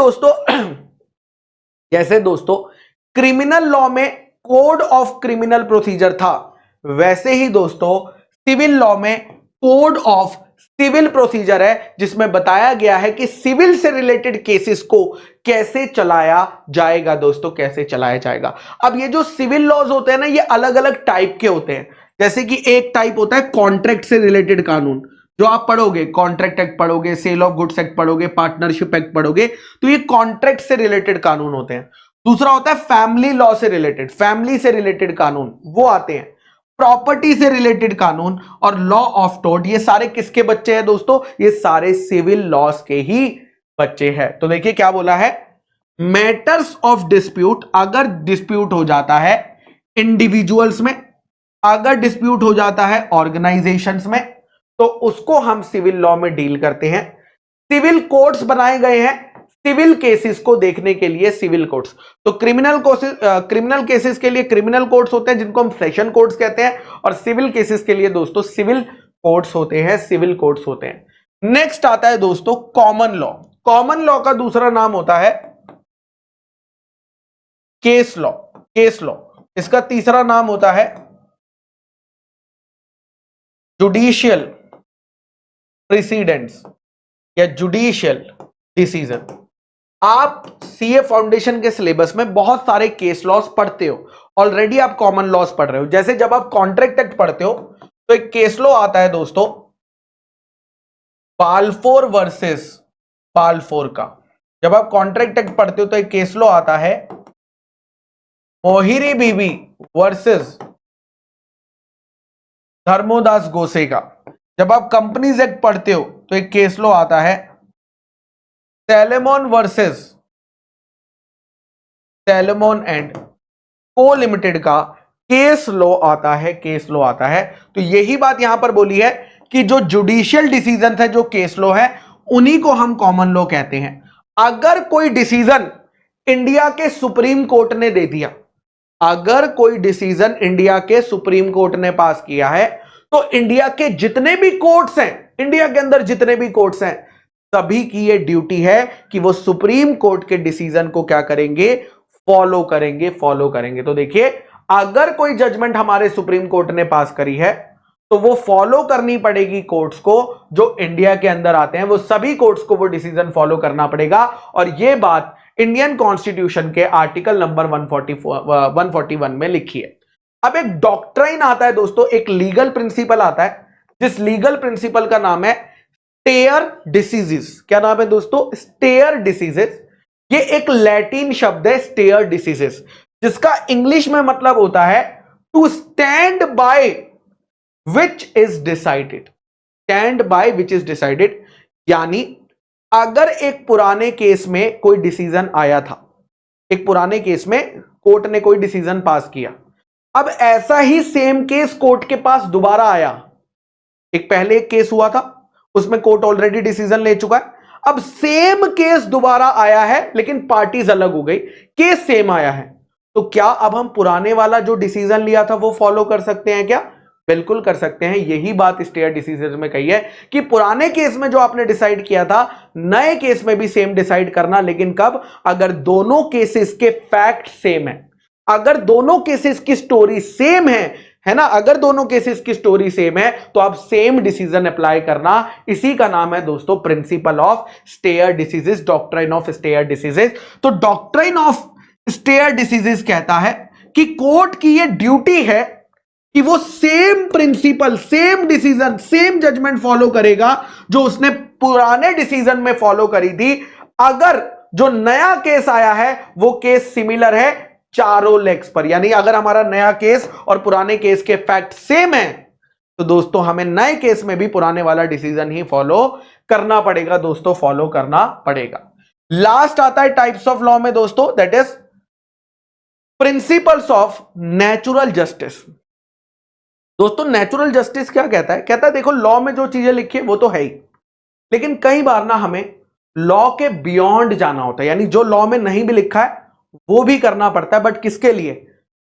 दोस्तों क्रिमिनल लॉ में कोड ऑफ क्रिमिनल प्रोसीजर था, वैसे ही दोस्तों सिविल लॉ में कोड ऑफ सिविल प्रोसीजर है, जिसमें बताया गया है कि सिविल से रिलेटेड केसेस को कैसे चलाया जाएगा दोस्तों, कैसे चलाया जाएगा। अब ये जो सिविल लॉज होते हैं ना, ये अलग अलग टाइप के होते हैं। जैसे कि एक टाइप होता है कॉन्ट्रैक्ट से रिलेटेड कानून, जो आप पढ़ोगे, कॉन्ट्रैक्ट एक्ट पढ़ोगे, सेल ऑफ गुड्स एक्ट पढ़ोगे, पार्टनरशिप एक्ट पढ़ोगे, तो ये कॉन्ट्रैक्ट से रिलेटेड कानून होते हैं। दूसरा होता है फैमिली लॉ से रिलेटेड, फैमिली से रिलेटेड कानून वो आते हैं। प्रॉपर्टी से रिलेटेड कानून और लॉ ऑफ टोर्ट, ये सारे किसके बच्चे हैं दोस्तों? ये सारे सिविल लॉज के ही बच्चे हैं। तो देखिए क्या बोला है, मैटर्स ऑफ डिस्प्यूट, अगर डिस्प्यूट हो जाता है इंडिविजुअल्स में, अगर डिस्प्यूट हो जाता है ऑर्गेनाइजेशंस में, तो उसको हम सिविल लॉ में डील करते हैं। सिविल कोर्ट्स बनाए गए हैं सिविल केसेस को देखने के लिए, सिविल कोर्ट्स। तो क्रिमिनल केसेस के लिए क्रिमिनल कोर्ट्स होते हैं, जिनको हम सेशन कोर्ट्स कहते हैं, और सिविल केसेस के लिए दोस्तों सिविल कोर्ट्स होते हैं, नेक्स्ट आता है दोस्तों कॉमन लॉ। कॉमन लॉ का दूसरा नाम होता है केस लॉ। इसका तीसरा नाम होता है जुडिशियल प्रेसिडेंट्स या जुडिशियल डिसीजन। आप सीए फाउंडेशन के सिलेबस में बहुत सारे केस लॉस पढ़ते हो, ऑलरेडी आप कॉमन लॉस पढ़ रहे हो। जैसे जब आप कॉन्ट्रैक्ट एक्ट पढ़ते हो तो एक केस लॉ आता है दोस्तों बाल्फोर वर्सेस बाल्फोर का। जब आप कॉन्ट्रैक्ट एक्ट पढ़ते हो तो एक केस लॉ आता है मोहिरी बीबी वर्सेस धर्मोदास गोसे का। जब आप कंपनीज एक्ट पढ़ते हो तो एक केस लॉ आता है सैलेमोन वर्सेस सैलेमोन एंड को लिमिटेड का केस लॉ आता है। तो यही बात यहां पर बोली है कि जो जुडिशियल डिसीजन है, जो केस लॉ है, उन्हीं को हम कॉमन लॉ कहते हैं। अगर कोई डिसीजन इंडिया के सुप्रीम कोर्ट ने दे दिया, अगर कोई डिसीजन इंडिया के सुप्रीम कोर्ट ने पास किया है, तो इंडिया के जितने भी कोर्ट्स हैं, इंडिया के अंदर जितने भी कोर्ट्स हैं, सभी की यह ड्यूटी है कि वो सुप्रीम कोर्ट के डिसीजन को क्या करेंगे, फॉलो करेंगे। तो देखिए, अगर कोई जजमेंट हमारे सुप्रीम कोर्ट ने पास करी है, तो वो फॉलो करनी पड़ेगी कोर्ट्स को जो इंडिया के अंदर आते हैं, वो सभी कोर्ट्स को वो डिसीजन फॉलो करना पड़ेगा। और ये बात इंडियन कॉन्स्टिट्यूशन के आर्टिकल नंबर 141 में लिखी है। अब एक डॉक्ट्राइन आता है दोस्तों, एक लीगल प्रिंसिपल आता है, जिस लीगल प्रिंसिपल का नाम है स्टेयर डिसीजेस। क्या नाम है दोस्तों? Stare decisis. ये एक लैटिन शब्द है स्टेयर डिसीजेस, जिसका इंग्लिश में मतलब होता है to stand by which is decided. Stand by which is decided, यानी अगर एक पुराने केस में कोई डिसीजन आया था, एक पुराने केस में कोर्ट ने कोई डिसीजन पास किया, अब ऐसा ही सेम केस कोर्ट के पास दोबारा आया। एक पहले एक केस हुआ था, उसमें कोर्ट ऑलरेडी डिसीजन ले चुका है, अब सेम केस दोबारा आया है लेकिन पार्टीज अलग हो गई, केस सेम आया है, तो क्या अब हम पुराने वाला जो डिसीजन लिया था वो फॉलो कर सकते हैं क्या? बिल्कुल कर सकते हैं। यही बात स्टेयर डिसीजन में कही है कि पुराने केस में जो आपने डिसाइड किया था, नए केस में भी सेम डिसाइड करना, लेकिन कब? अगर दोनों केसेस के फैक्ट सेम है, अगर दोनों केसेस की स्टोरी सेम है ना, अगर दोनों केसेस की स्टोरी सेम है, तो आप सेम डिसीजन अप्लाई करना। इसी का नाम है दोस्तों principle of stare decisis, doctrine of stare decisis. तो डॉक्ट्राइन ऑफ स्टेयर डिसीजेस कहता है कि कोर्ट की यह ड्यूटी है कि वो same principle, same decision, same judgment follow करेगा जो उसने पुराने डिसीजन में फॉलो करी थी, अगर जो नया केस आया है वो केस सिमिलर है चारों लेग्स पर। यानी अगर हमारा नया केस और पुराने केस के फैक्ट सेम है, तो दोस्तों हमें नए केस में भी पुराने वाला डिसीजन ही फॉलो करना पड़ेगा दोस्तों, फॉलो करना पड़ेगा। लास्ट आता है टाइप्स ऑफ लॉ में दोस्तों, that is principles of natural justice. दोस्तों नेचुरल जस्टिस क्या कहता है? कहता है देखो, लॉ में जो चीजें लिखी है वो तो है ही, लेकिन कई बार ना हमें लॉ के बियॉन्ड जाना होता है, यानी जो लॉ में नहीं भी लिखा है वो भी करना पड़ता है, बट किसके लिए?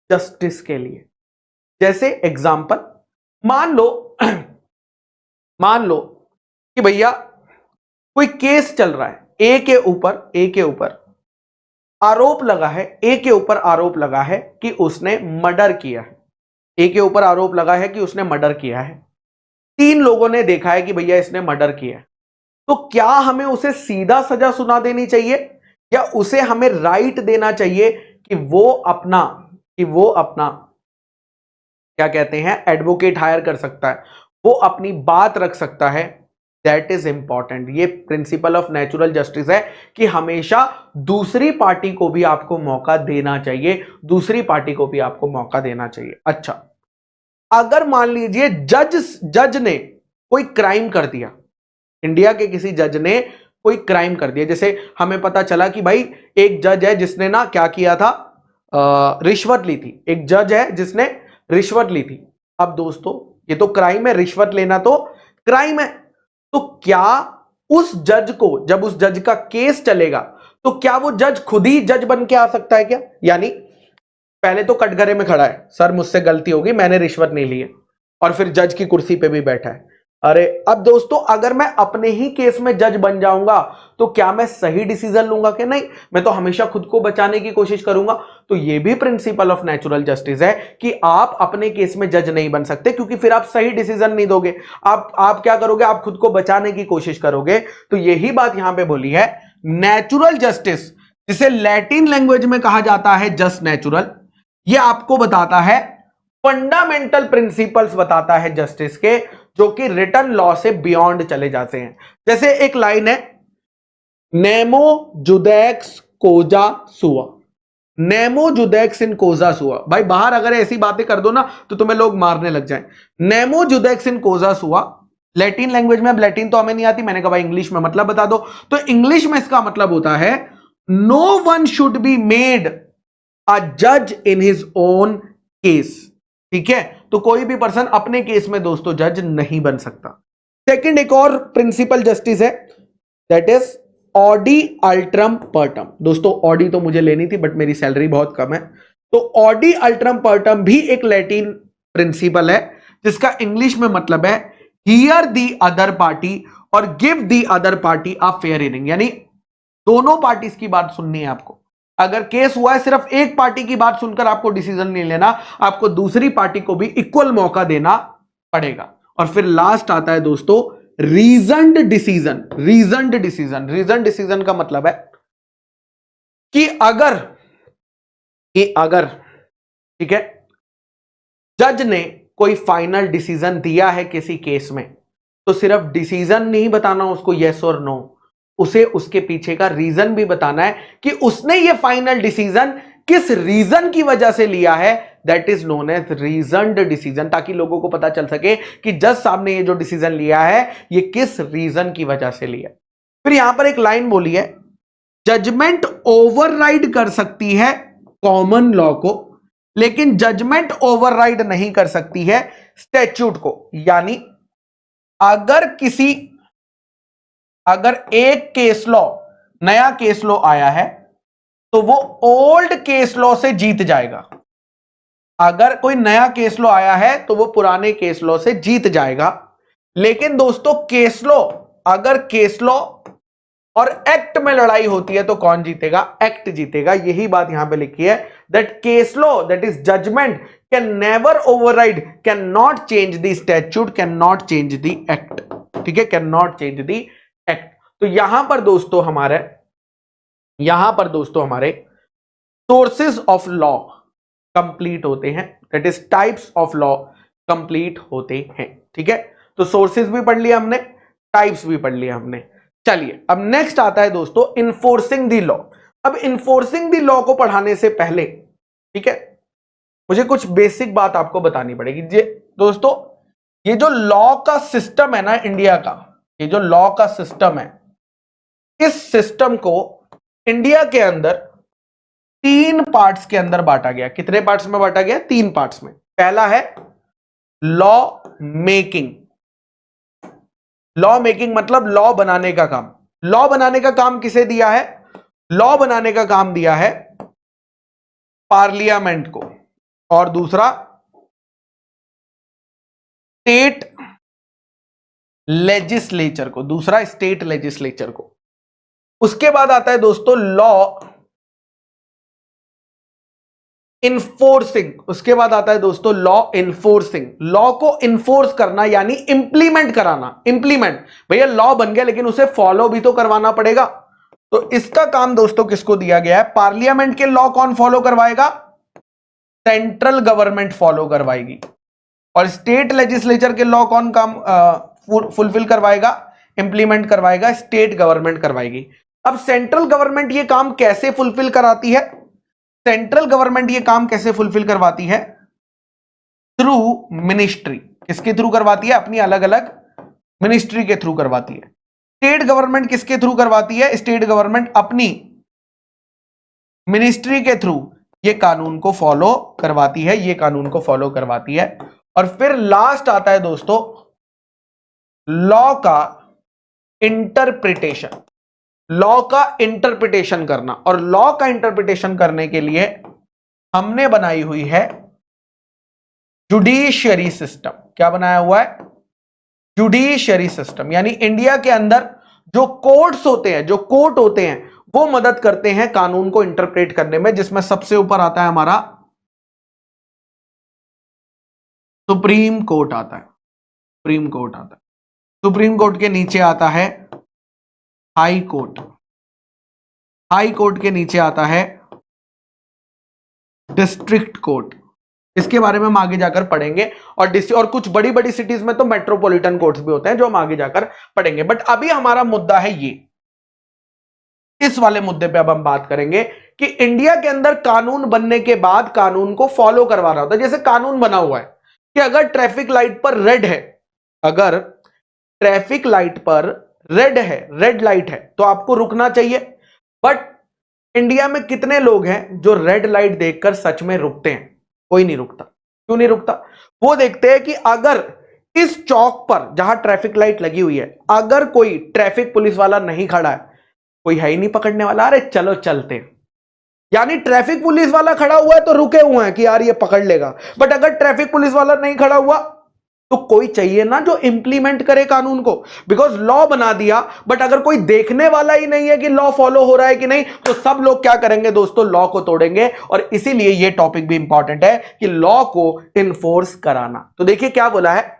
जस्टिस के लिए। जैसे एग्जांपल, मान लो कि भैया कोई केस चल रहा है, ए के ऊपर आरोप लगा है, ए के ऊपर आरोप लगा है कि उसने मर्डर किया है, ए के ऊपर आरोप लगा है कि उसने मर्डर किया है। 3 लोगों ने देखा है कि भैया इसने मर्डर किया है, तो क्या हमें उसे सीधा सजा सुना देनी चाहिए या उसे हमें राइट देना चाहिए कि वो अपना क्या कहते हैं, एडवोकेट हायर कर सकता है, वो अपनी बात रख सकता है? That is important. ये प्रिंसिपल ऑफ नेचुरल जस्टिस है कि हमेशा दूसरी पार्टी को भी आपको मौका देना चाहिए, दूसरी पार्टी को भी आपको मौका देना चाहिए। अच्छा, अगर मान लीजिए जज ने कोई क्राइम कर दिया, इंडिया के किसी जज ने कोई क्राइम कर दिया, जैसे हमें पता चला कि भाई एक जज है जिसने ना क्या किया था, रिश्वत ली थी, एक जज है जिसने रिश्वत ली थी। अब दोस्तों ये तो क्राइम है, रिश्वत लेना तो क्राइम है, तो क्या उस जज को, जब उस जज का केस चलेगा, तो क्या वो जज खुद ही जज बन के आ सकता है क्या? यानी पहले तो कटघरे में खड़ा है, सर मुझसे गलती होगी, मैंने रिश्वत नहीं ली है, और फिर जज की कुर्सी पे भी बैठा है। अरे अब दोस्तों, अगर मैं अपने ही केस में जज बन जाऊंगा तो क्या मैं सही डिसीजन लूंगा कि नहीं? मैं तो हमेशा खुद को बचाने की कोशिश करूंगा। तो ये भी प्रिंसिपल ऑफ नेचुरल जस्टिस है कि आप अपने केस में जज नहीं बन सकते, क्योंकि फिर आप सही डिसीजन नहीं दोगे। आप क्या करोगे? आप खुद को बचाने की कोशिश करोगे। तो यही बात यहां पे बोली है, नेचुरल जस्टिस, जिसे लैटिन लैंग्वेज में कहा जाता है जस्ट नेचुरल, ये आपको बताता है फंडामेंटल प्रिंसिपल्स, बताता है जस्टिस के, जो कि रिटन लॉ से बियॉन्ड चले जाते हैं। जैसे एक लाइन है, नेमो जुडेक्स कोजा सुआ, नेमो जुडेक्स इन कोजा सुआ। भाई बाहर अगर ऐसी बातें कर दो ना तो तुम्हें लोग मारने लग जाएं। नेमो जुडेक्स इन कोजा सुआ, लैटिन लैंग्वेज में, अब लैटिन तो हमें नहीं आती, मैंने कहा भाई इंग्लिश में मतलब बता दो, तो इंग्लिश में इसका मतलब होता है no one should be made a जज इन हिज ओन केस। ठीक है, तो कोई भी पर्सन अपने केस में दोस्तों जज नहीं बन सकता। सेकंड एक और प्रिंसिपल जस्टिस है, दैट इज ऑडी अल्ट्रम पर्टम। दोस्तों ऑडी तो मुझे लेनी थी बट मेरी सैलरी बहुत कम है, तो ऑडी अल्ट्रम पर्टम भी एक लैटिन प्रिंसिपल है जिसका इंग्लिश में मतलब है हियर दी अदर पार्टी और give the other party a fair hearing, यानी दोनों पार्टीज की बात सुननी है आपको। अगर केस हुआ है सिर्फ एक पार्टी की बात सुनकर आपको डिसीजन नहीं लेना, आपको दूसरी पार्टी को भी इक्वल मौका देना पड़ेगा। और फिर लास्ट आता है दोस्तों रीजन्ड डिसीजन। रीजन्ड डिसीजन, रीजन डिसीजन का मतलब है कि अगर ठीक है जज ने कोई फाइनल डिसीजन दिया है किसी केस में, तो सिर्फ डिसीजन नहीं बताना उसको यस और नो, उसे उसके पीछे का रीजन भी बताना है कि उसने ये फाइनल डिसीजन किस रीजन की वजह से लिया है, that is known as reasoned decision, ताकि लोगों को पता चल सके कि जज साहब ने ये जो डिसीजन लिया है ये किस रीजन की वजह से लिया। फिर यहां पर एक लाइन बोली है, जजमेंट ओवरराइड कर सकती है कॉमन लॉ को, लेकिन जजमेंट ओवरराइड नहीं कर सकती है स्टैट्यूट को। यानी अगर एक केस लॉ, नया केस लॉ आया है तो वो ओल्ड केस लॉ से जीत जाएगा। अगर कोई नया केस लॉ आया है तो वो पुराने केस लॉ से जीत जाएगा। लेकिन दोस्तों केस लॉ, अगर केस लॉ और एक्ट में लड़ाई होती है तो कौन जीतेगा? एक्ट जीतेगा। यही बात यहां पे लिखी है, that case law, that is judgment, can never override, can not change the statute, can not change the act. ठीक है, can not change the act. तो यहां पर दोस्तों हमारे सोर्सेज ऑफ लॉ कंप्लीट होते हैं, that is types of law complete होते हैं। ठीक है, तो सोर्सेज भी पढ़ लिया हमने, टाइप्स भी पढ़ लिया हमने। चलिए अब नेक्स्ट आता है दोस्तों इन्फोर्सिंग द लॉ। अब इन्फोर्सिंग द लॉ को पढ़ाने से पहले, ठीक है, मुझे कुछ बेसिक बात आपको बतानी पड़ेगी। दोस्तों ये जो लॉ का सिस्टम है ना इंडिया का, ये जो लॉ का सिस्टम है, इस सिस्टम को इंडिया के अंदर 3 पार्ट्स के अंदर बांटा गया। कितने पार्ट्स में बांटा गया? 3 पार्ट्स में। पहला है लॉ मेकिंग। लॉ मेकिंग मतलब लॉ बनाने का काम। लॉ बनाने का काम किसे दिया है? लॉ बनाने का काम दिया है पार्लियामेंट को, और दूसरा स्टेट लेजिस्लेचर को, दूसरा स्टेट लेजिस्लेचर को। उसके बाद आता है दोस्तों लॉ इन्फोर्सिंग। उसके बाद आता है दोस्तों लॉ इन्फोर्सिंग। लॉ को इन्फोर्स करना यानी इंप्लीमेंट कराना। इंप्लीमेंट, भैया लॉ बन गया लेकिन उसे फॉलो भी तो करवाना पड़ेगा। तो इसका काम दोस्तों किसको दिया गया है? पार्लियामेंट के लॉ कौन फॉलो करवाएगा? सेंट्रल गवर्नमेंट फॉलो करवाएगी। और स्टेट लेजिस्लेचर के लॉ कौन काम फुलफिल करवाएगा, इंप्लीमेंट करवाएगा? स्टेट गवर्नमेंट करवाएगी। अब सेंट्रल गवर्नमेंट ये काम कैसे फुलफिल कराती है? सेंट्रल गवर्नमेंट ये काम कैसे फुलफिल करवाती है? Through ministry. किसके थ्रू करवाती है? अपनी अलग अलग मिनिस्ट्री के थ्रू करवाती है। स्टेट गवर्नमेंट किसके थ्रू करवाती है? स्टेट गवर्नमेंट अपनी मिनिस्ट्री के थ्रू ये कानून को फॉलो करवाती है, ये कानून को फॉलो करवाती है। और फिर लास्ट आता है दोस्तों लॉ का इंटरप्रिटेशन। लॉ का इंटरप्रिटेशन करना, और लॉ का इंटरप्रिटेशन करने के लिए हमने बनाई हुई है जुडिशियरी सिस्टम। क्या बनाया हुआ है? Judiciary system. यानी इंडिया के अंदर जो कोर्ट्स होते हैं, जो कोर्ट होते हैं, वो मदद करते हैं कानून को इंटरप्रेट करने में, जिसमें सबसे ऊपर आता है हमारा सुप्रीम कोर्ट आता है। सुप्रीम कोर्ट आता है। सुप्रीम कोर्ट के नीचे आता है हाई कोर्ट। हाई कोर्ट के नीचे आता है डिस्ट्रिक्ट कोर्ट। इसके बारे में हम आगे जाकर पढ़ेंगे। और कुछ बड़ी बड़ी सिटीज में तो मेट्रोपॉलिटन कोर्ट्स भी होते हैं जो हम आगे जाकर पढ़ेंगे। बट अभी हमारा मुद्दा है ये, इस वाले मुद्दे पे अब हम बात करेंगे कि इंडिया के अंदर कानून बनने के बाद कानून को फॉलो करवाना होता है। जैसे कानून बना हुआ है कि अगर ट्रैफिक लाइट पर रेड है, अगर ट्रैफिक लाइट पर रेड है, रेड लाइट है, तो आपको रुकना चाहिए। बट इंडिया में कितने लोग हैं जो रेड लाइट देखकर सच में रुकते हैं? कोई नहीं रुकता। क्यों नहीं रुकता? वो देखते हैं कि अगर इस चौक पर जहां ट्रैफिक लाइट लगी हुई है, अगर कोई ट्रैफिक पुलिस वाला नहीं खड़ा है, कोई है ही नहीं पकड़ने वाला, अरे चलो चलते हैं। यानी ट्रैफिक पुलिस वाला खड़ा हुआ है तो रुके हुए हैं कि यार ये पकड़ लेगा, बट अगर ट्रैफिक पुलिस वाला नहीं खड़ा हुआ तो कोई चाहिए ना जो इंप्लीमेंट करे कानून को, बिकॉज लॉ बना दिया बट अगर कोई देखने वाला ही नहीं है कि लॉ फॉलो हो रहा है कि नहीं, तो सब लोग क्या करेंगे दोस्तों, लॉ को तोड़ेंगे। और इसीलिए ये टॉपिक भी इंपॉर्टेंट है कि लॉ को इन्फोर्स कराना। तो देखिए क्या बोला है,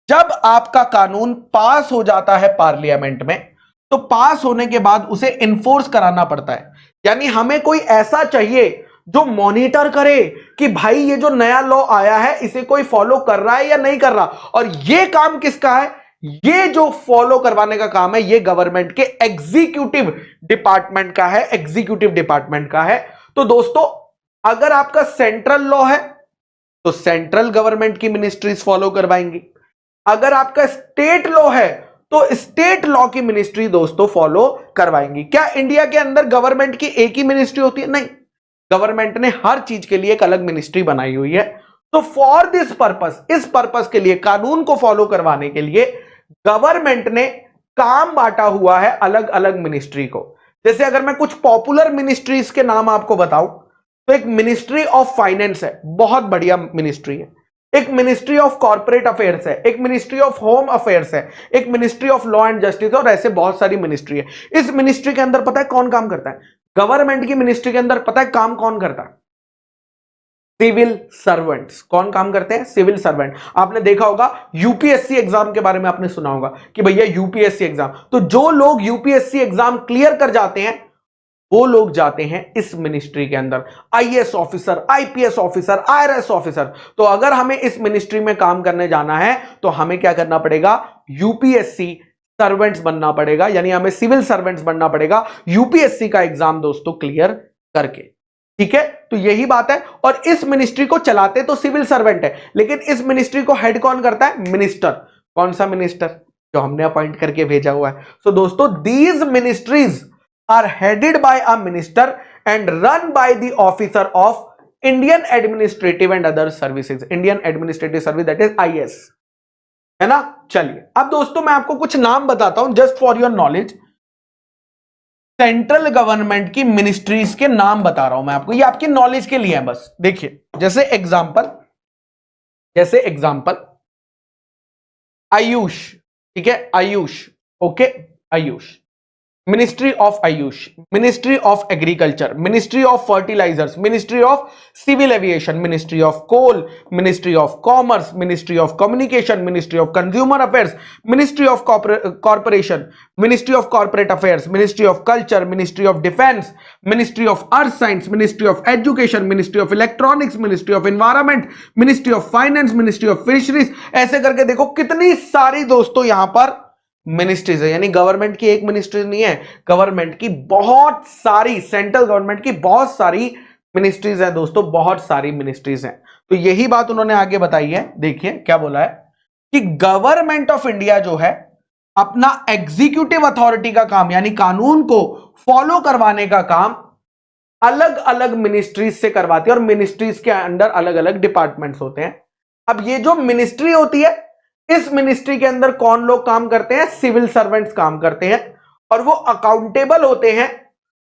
जब आपका कानून पास हो जाता है पार्लियामेंट में, तो पास होने के बाद उसे इन्फोर्स कराना पड़ता है। यानी हमें कोई ऐसा चाहिए जो मॉनिटर करे कि भाई ये जो नया लॉ आया है इसे कोई फॉलो कर रहा है या नहीं कर रहा। और ये काम किसका है, ये जो फॉलो करवाने का काम है ये गवर्नमेंट के एग्जीक्यूटिव डिपार्टमेंट का है, एग्जीक्यूटिव डिपार्टमेंट का है। तो दोस्तों अगर आपका सेंट्रल लॉ है तो सेंट्रल गवर्नमेंट की मिनिस्ट्रीज फॉलो करवाएंगी, अगर आपका स्टेट लॉ है तो स्टेट लॉ की मिनिस्ट्री दोस्तों फॉलो करवाएंगी। क्या इंडिया के अंदर गवर्नमेंट की एक ही मिनिस्ट्री होती है? नहीं, गवर्नमेंट ने हर चीज के लिए एक अलग मिनिस्ट्री बनाई हुई है। तो फॉर दिस पर्पस, इस पर्पस के लिए, कानून को फॉलो करवाने के लिए गवर्नमेंट ने काम बांटा हुआ है अलग अलग मिनिस्ट्री को। जैसे अगर मैं कुछ पॉपुलर मिनिस्ट्रीज के नाम आपको बताऊं तो एक मिनिस्ट्री ऑफ फाइनेंस है, बहुत बढ़िया मिनिस्ट्री है। एक मिनिस्ट्री ऑफ कॉर्पोरेट अफेयर्स है, एक मिनिस्ट्री ऑफ होम अफेयर्स है, एक ministry of law and justice है, और ऐसे बहुत सारी मिनिस्ट्री है। इस मिनिस्ट्री के अंदर पता है कौन काम करता है? गवर्नमेंट की मिनिस्ट्री के अंदर पता है काम कौन करता है? Civil servants. कौन काम करते हैं? Civil servant. आपने देखा होगा यूपीएससी एग्जाम के बारे में आपने सुना होगा कि भैया यूपीएससी एग्जाम, तो जो लोग यूपीएससी एग्जाम क्लियर कर जाते हैं वो लोग जाते हैं इस मिनिस्ट्री के अंदर, IAS officer, IPS officer, IRS officer. तो अगर हमें इस मिनिस्ट्री में काम करने जाना है तो हमें क्या करना पड़ेगा? यूपीएससी सर्वेंट्स बनना पड़ेगा, यानी हमें सिविल सर्वेंट्स बनना पड़ेगा यूपीएससी का एग्जाम दोस्तों क्लियर करके। ठीक है, तो यही बात है। और इस मिनिस्ट्री को चलाते तो सिविल सर्वेंट है, लेकिन इस मिनिस्ट्री को हेड कौन करता है? मिनिस्टर। कौन सा मिनिस्टर? जो हमने अपॉइंट करके भेजा हुआ है। सो दोस्तों these ministries are headed by a minister and run by the officer of Indian Administrative and Other Services, Indian Administrative Service, that is IAS, है ना। चलिए अब दोस्तों मैं आपको कुछ नाम बताता हूं just for your knowledge. Central government की मिनिस्ट्रीज के नाम बता रहा हूं मैं आपको, ये आपकी नॉलेज के लिए है बस। देखिए जैसे एग्जांपल आयुष, ठीक है, Ayush, okay, Ayush, ministry of Ayush, ministry of agriculture, ministry of fertilizers, ministry of civil aviation, ministry of coal, ministry of commerce, ministry of communication, ministry of consumer affairs, ministry of corporation, ministry of corporate affairs, ministry of culture, ministry of defence, ministry of earth science, ministry of education, ministry of electronics, ministry of environment, ministry of finance, ministry of fisheries. ऐसे करके देखो कितनी सारी दोस्तों यहां पर ministries है। यानी गवर्नमेंट की एक मिनिस्ट्री नहीं है, गवर्नमेंट की बहुत सारी, सेंट्रल गवर्नमेंट की बहुत सारी मिनिस्ट्रीज है दोस्तों, बहुत सारी मिनिस्ट्रीज हैं। तो यही बात उन्होंने आगे बताई है। देखिए क्या बोला है कि गवर्नमेंट ऑफ इंडिया जो है अपना एग्जीक्यूटिव अथॉरिटी का काम, यानी कानून को फॉलो करवाने का काम अलग अलग मिनिस्ट्रीज से करवाती है, और मिनिस्ट्रीज के अंदर अलग अलग डिपार्टमेंट्स होते हैं। अब ये जो मिनिस्ट्री होती है, इस मिनिस्ट्री के अंदर कौन लोग काम करते हैं? सिविल सर्वेंट्स काम करते हैं, और वो अकाउंटेबल होते हैं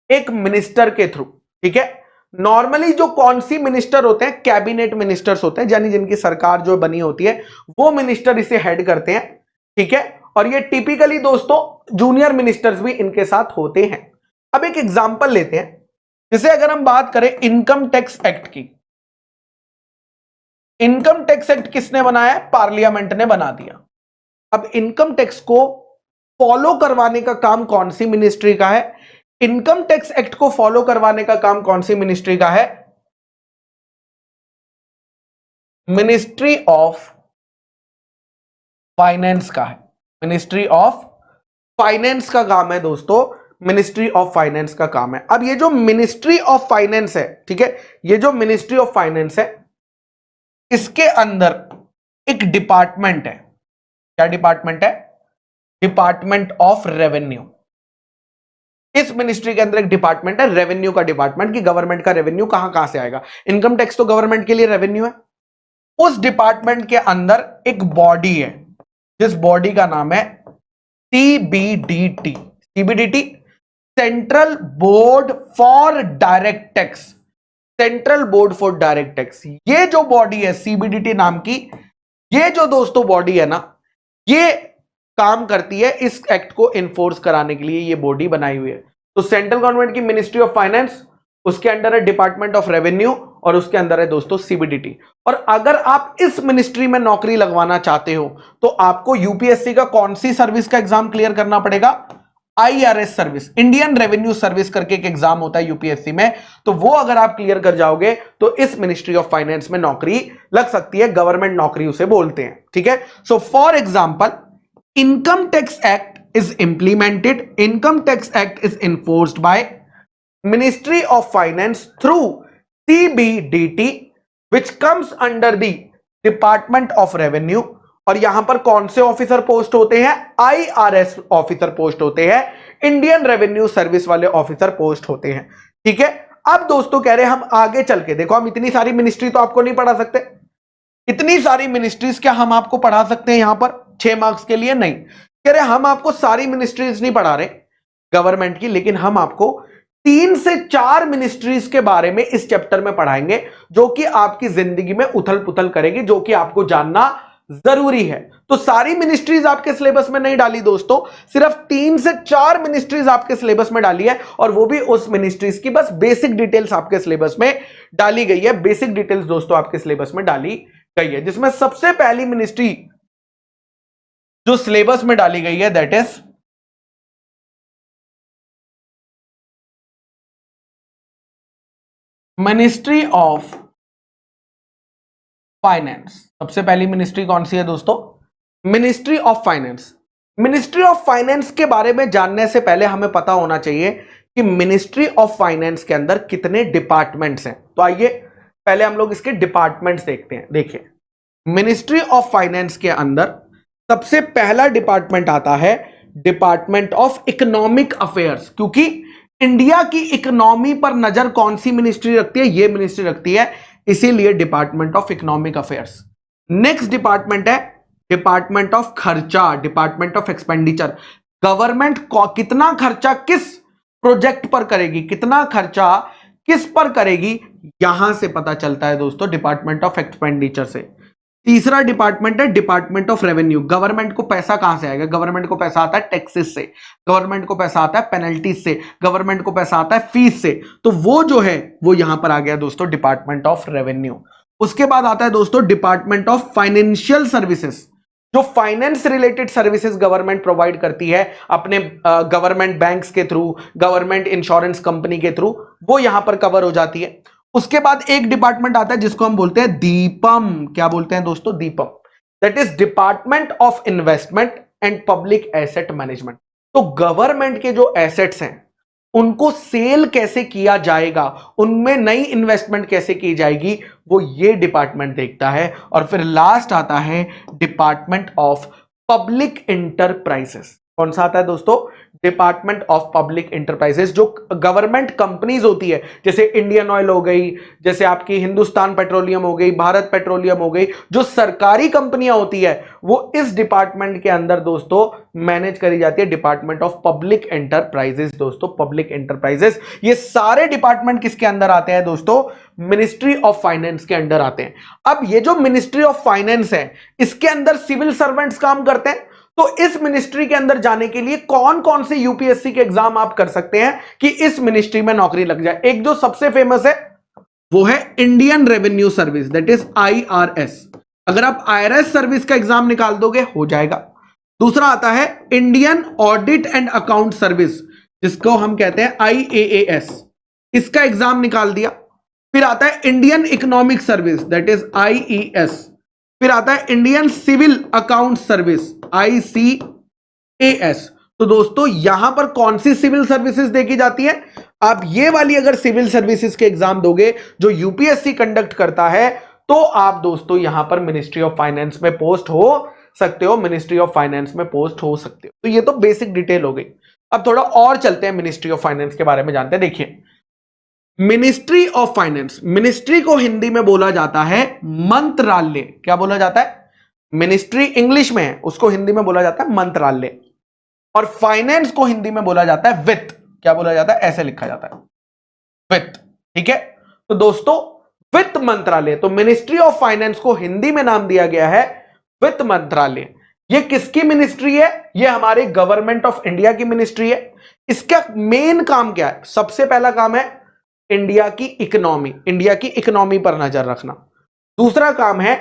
एक मिनिस्टर के थ्रू। ठीक है, नॉर्मली जो कौन सी मिनिस्टर होते हैं? कैबिनेट मिनिस्टर्स होते हैं, यानी जिनकी सरकार जो बनी होती है वो मिनिस्टर इसे हेड करते हैं। ठीक है, और ये टिपिकली दोस्तों जूनियर मिनिस्टर्स भी इनके साथ होते हैं। अब एक एग्जांपल लेते हैं, जैसे अगर हम बात करें इनकम टैक्स एक्ट की। इनकम टैक्स एक्ट किसने बनाया? पार्लियामेंट ने बना दिया। अब इनकम टैक्स को फॉलो करवाने का काम कौन सी मिनिस्ट्री का है? इनकम टैक्स एक्ट को फॉलो करवाने का काम कौन सी मिनिस्ट्री का है? मिनिस्ट्री ऑफ फाइनेंस का है। मिनिस्ट्री ऑफ फाइनेंस का काम है दोस्तों, मिनिस्ट्री ऑफ फाइनेंस का काम है। अब ये जो मिनिस्ट्री ऑफ फाइनेंस है, ठीक है, ये जो मिनिस्ट्री ऑफ फाइनेंस है इसके अंदर एक डिपार्टमेंट है। क्या डिपार्टमेंट है? Department of revenue. इस मिनिस्ट्री के अंदर एक डिपार्टमेंट है रेवेन्यू का डिपार्टमेंट, कि गवर्नमेंट का रेवेन्यू कहां से आएगा। इनकम टैक्स तो गवर्नमेंट के लिए रेवेन्यू है। उस डिपार्टमेंट के अंदर एक बॉडी है जिस बॉडी का नाम है CBDT. CBDT central board for direct tax. Central board for direct tax, ये जो बॉडी है सीबीडीटी नाम की, ये जो दोस्तों बॉडी है ना, ये काम करती है इस एक्ट को इन्फोर्स कराने के लिए, ये बॉडी बनाई हुई है। तो सेंट्रल गवर्नमेंट की मिनिस्ट्री ऑफ फाइनेंस, उसके अंडर है डिपार्टमेंट ऑफ रेवेन्यू और उसके अंदर है दोस्तों सीबीडीटी। और अगर आप इस मिनिस्ट्री में नौकरी लगवाना चाहते हो तो आपको यूपीएससी का कौन सी सर्विस का एग्जाम क्लियर करना पड़ेगा? IRS service, Indian revenue service करके एक एग्जाम होता है यूपीएससी में, तो वो अगर आप क्लियर कर जाओगे तो इस मिनिस्ट्री ऑफ फाइनेंस में नौकरी लग सकती है, गवर्नमेंट नौकरी उसे बोलते हैं। ठीक है, so for example, income tax act is implemented, income tax act is enforced by ministry of finance through CBDT which comes under the department of revenue. और यहां पर कौन से ऑफिसर पोस्ट होते हैं? आईआरएस ऑफिसर पोस्ट होते हैं, Indian revenue service वाले ऑफिसर पोस्ट होते हैं। ठीक है, अब दोस्तों कह रहे हैं हम आगे चल के, देखो हम इतनी सारी मिनिस्ट्री तो आपको नहीं पढ़ा सकते, इतनी सारी मिनिस्ट्रीज क्या हम आपको पढ़ा सकते हैं यहां पर 6 मार्क्स के लिए? नहीं। कह रहे हम आपको सारी मिनिस्ट्रीज नहीं पढ़ा रहे गवर्नमेंट की, लेकिन हम आपको 3 से 4 मिनिस्ट्रीज के बारे में इस चैप्टर में पढ़ाएंगे जो कि आपकी जिंदगी में उथल पुथल करेगी, जो कि आपको जानना जरूरी है। तो सारी मिनिस्ट्रीज आपके सिलेबस में नहीं डाली दोस्तों, सिर्फ 3 से 4 मिनिस्ट्रीज आपके सिलेबस में डाली है, और वो भी उस मिनिस्ट्रीज की बस बेसिक डिटेल्स आपके सिलेबस में डाली गई है। बेसिक डिटेल्स दोस्तों आपके सिलेबस में डाली गई है, जिसमें सबसे पहली मिनिस्ट्री जो सिलेबस में डाली गई है that is ministry of finance. सबसे पहली मिनिस्ट्री कौन सी है दोस्तों? Ministry of finance. Ministry of finance के बारे में जानने से पहले हमें पता होना चाहिए कि मिनिस्ट्री ऑफ फाइनेंस के अंदर कितने डिपार्टमेंट्स हैं। तो आइए पहले हम लोग इसके डिपार्टमेंट्स देखते हैं। देखिए, मिनिस्ट्री ऑफ फाइनेंस के अंदर सबसे पहला डिपार्टमेंट आता है डिपार्टमेंट ऑफ इकोनॉमिक अफेयर्स, क्योंकि इंडिया की इकोनॉमी पर नजर कौन सी मिनिस्ट्री रखती है? ये मिनिस्ट्री रखती है, इसीलिए department of economic affairs. Next department है डिपार्टमेंट ऑफ खर्चा, डिपार्टमेंट ऑफ एक्सपेंडिचर। गवर्नमेंट कितना खर्चा किस प्रोजेक्ट पर करेगी, कितना खर्चा किस पर करेगी, यहां से पता चलता है दोस्तों डिपार्टमेंट ऑफ एक्सपेंडिचर से। तीसरा डिपार्टमेंट है डिपार्टमेंट ऑफ रेवेन्यू। गवर्नमेंट को पैसा कहां से आएगा? गवर्नमेंट को पैसा आता है टैक्सेस से, गवर्नमेंट को पैसा आता है पेनल्टीज से, गवर्नमेंट को पैसा आता है फीस से। तो वो जो है वो यहां पर आ गया दोस्तों डिपार्टमेंट ऑफ रेवेन्यू। उसके बाद आता है दोस्तों डिपार्टमेंट ऑफ फाइनेंशियल सर्विसेज, जो finance related services government provide करती है अपने गवर्नमेंट बैंक्स के थ्रू, गवर्नमेंट इंश्योरेंस कंपनी के थ्रू, वो यहां पर कवर हो जाती है। उसके बाद एक डिपार्टमेंट आता है जिसको हम बोलते हैं दीपम। क्या बोलते हैं दोस्तों? Deepam, that is department of investment and public asset management. तो गवर्नमेंट के जो एसेट्स हैं उनको सेल कैसे किया जाएगा, उनमें नई इन्वेस्टमेंट कैसे की जाएगी, वो ये डिपार्टमेंट देखता है। और फिर लास्ट आता है डिपार्टमेंट ऑफ पब्लिक इंटरप्राइजेस। कौन सा आता है दोस्तों? Department of public enterprises. जो गवर्नमेंट कंपनीज होती है, जैसे इंडियन ऑयल हो गई, जैसे आपकी हिंदुस्तान पेट्रोलियम हो गई, भारत पेट्रोलियम हो गई, जो सरकारी कंपनियां होती है वो इस डिपार्टमेंट के अंदर दोस्तों मैनेज करी जाती है, डिपार्टमेंट ऑफ पब्लिक एंटरप्राइजेस। दोस्तों पब्लिक एंटरप्राइजेस, ये सारे डिपार्टमेंट किसके अंदर आते हैं दोस्तों? मिनिस्ट्री ऑफ फाइनेंस के अंदर आते हैं। अब ये जो मिनिस्ट्री ऑफ फाइनेंस है इसके अंदर सिविल सर्वेंट्स काम करते हैं। तो इस मिनिस्ट्री के अंदर जाने के लिए कौन कौन से यूपीएससी के एग्जाम आप कर सकते हैं कि इस मिनिस्ट्री में नौकरी लग जाए? एक जो सबसे फेमस है वो है Indian revenue service, that is IRS. अगर आप आईआरएस सर्विस का एग्जाम निकाल दोगे हो जाएगा। दूसरा आता है Indian audit and account service, जिसको हम कहते हैं आईएएएस, इसका एग्जाम निकाल दिया। फिर आता है Indian economic service, that is IES. फिर आता है Indian civil account service, ICAS. तो दोस्तों यहां पर कौन सी सिविल सर्विसेज देखी जाती है? आप ये वाली अगर सिविल सर्विसेज के एग्जाम दोगे जो यूपीएससी कंडक्ट करता है, तो आप दोस्तों यहां पर मिनिस्ट्री ऑफ फाइनेंस में पोस्ट हो सकते हो, मिनिस्ट्री ऑफ फाइनेंस में पोस्ट हो सकते हो। तो ये तो बेसिक डिटेल हो गई। अब थोड़ा और चलते हैं, मिनिस्ट्री ऑफ फाइनेंस के बारे में जानते हैं। देखिए, मिनिस्ट्री ऑफ फाइनेंस, मिनिस्ट्री को हिंदी में बोला जाता है मंत्रालय। क्या बोला जाता है? मिनिस्ट्री इंग्लिश में है, उसको हिंदी में बोला जाता है मंत्रालय। और फाइनेंस को हिंदी में बोला जाता है वित्त। क्या बोला जाता है, ऐसे लिखा जाता है, वित्त। ठीक है, तो दोस्तों वित्त मंत्रालय, तो मिनिस्ट्री ऑफ फाइनेंस को हिंदी में नाम दिया गया है वित्त मंत्रालय। ये किसकी मिनिस्ट्री है, ये हमारे गवर्नमेंट ऑफ इंडिया की मिनिस्ट्री है। इसका मेन काम क्या है, सबसे पहला काम है इंडिया की इकोनॉमी पर नजर रखना। दूसरा काम है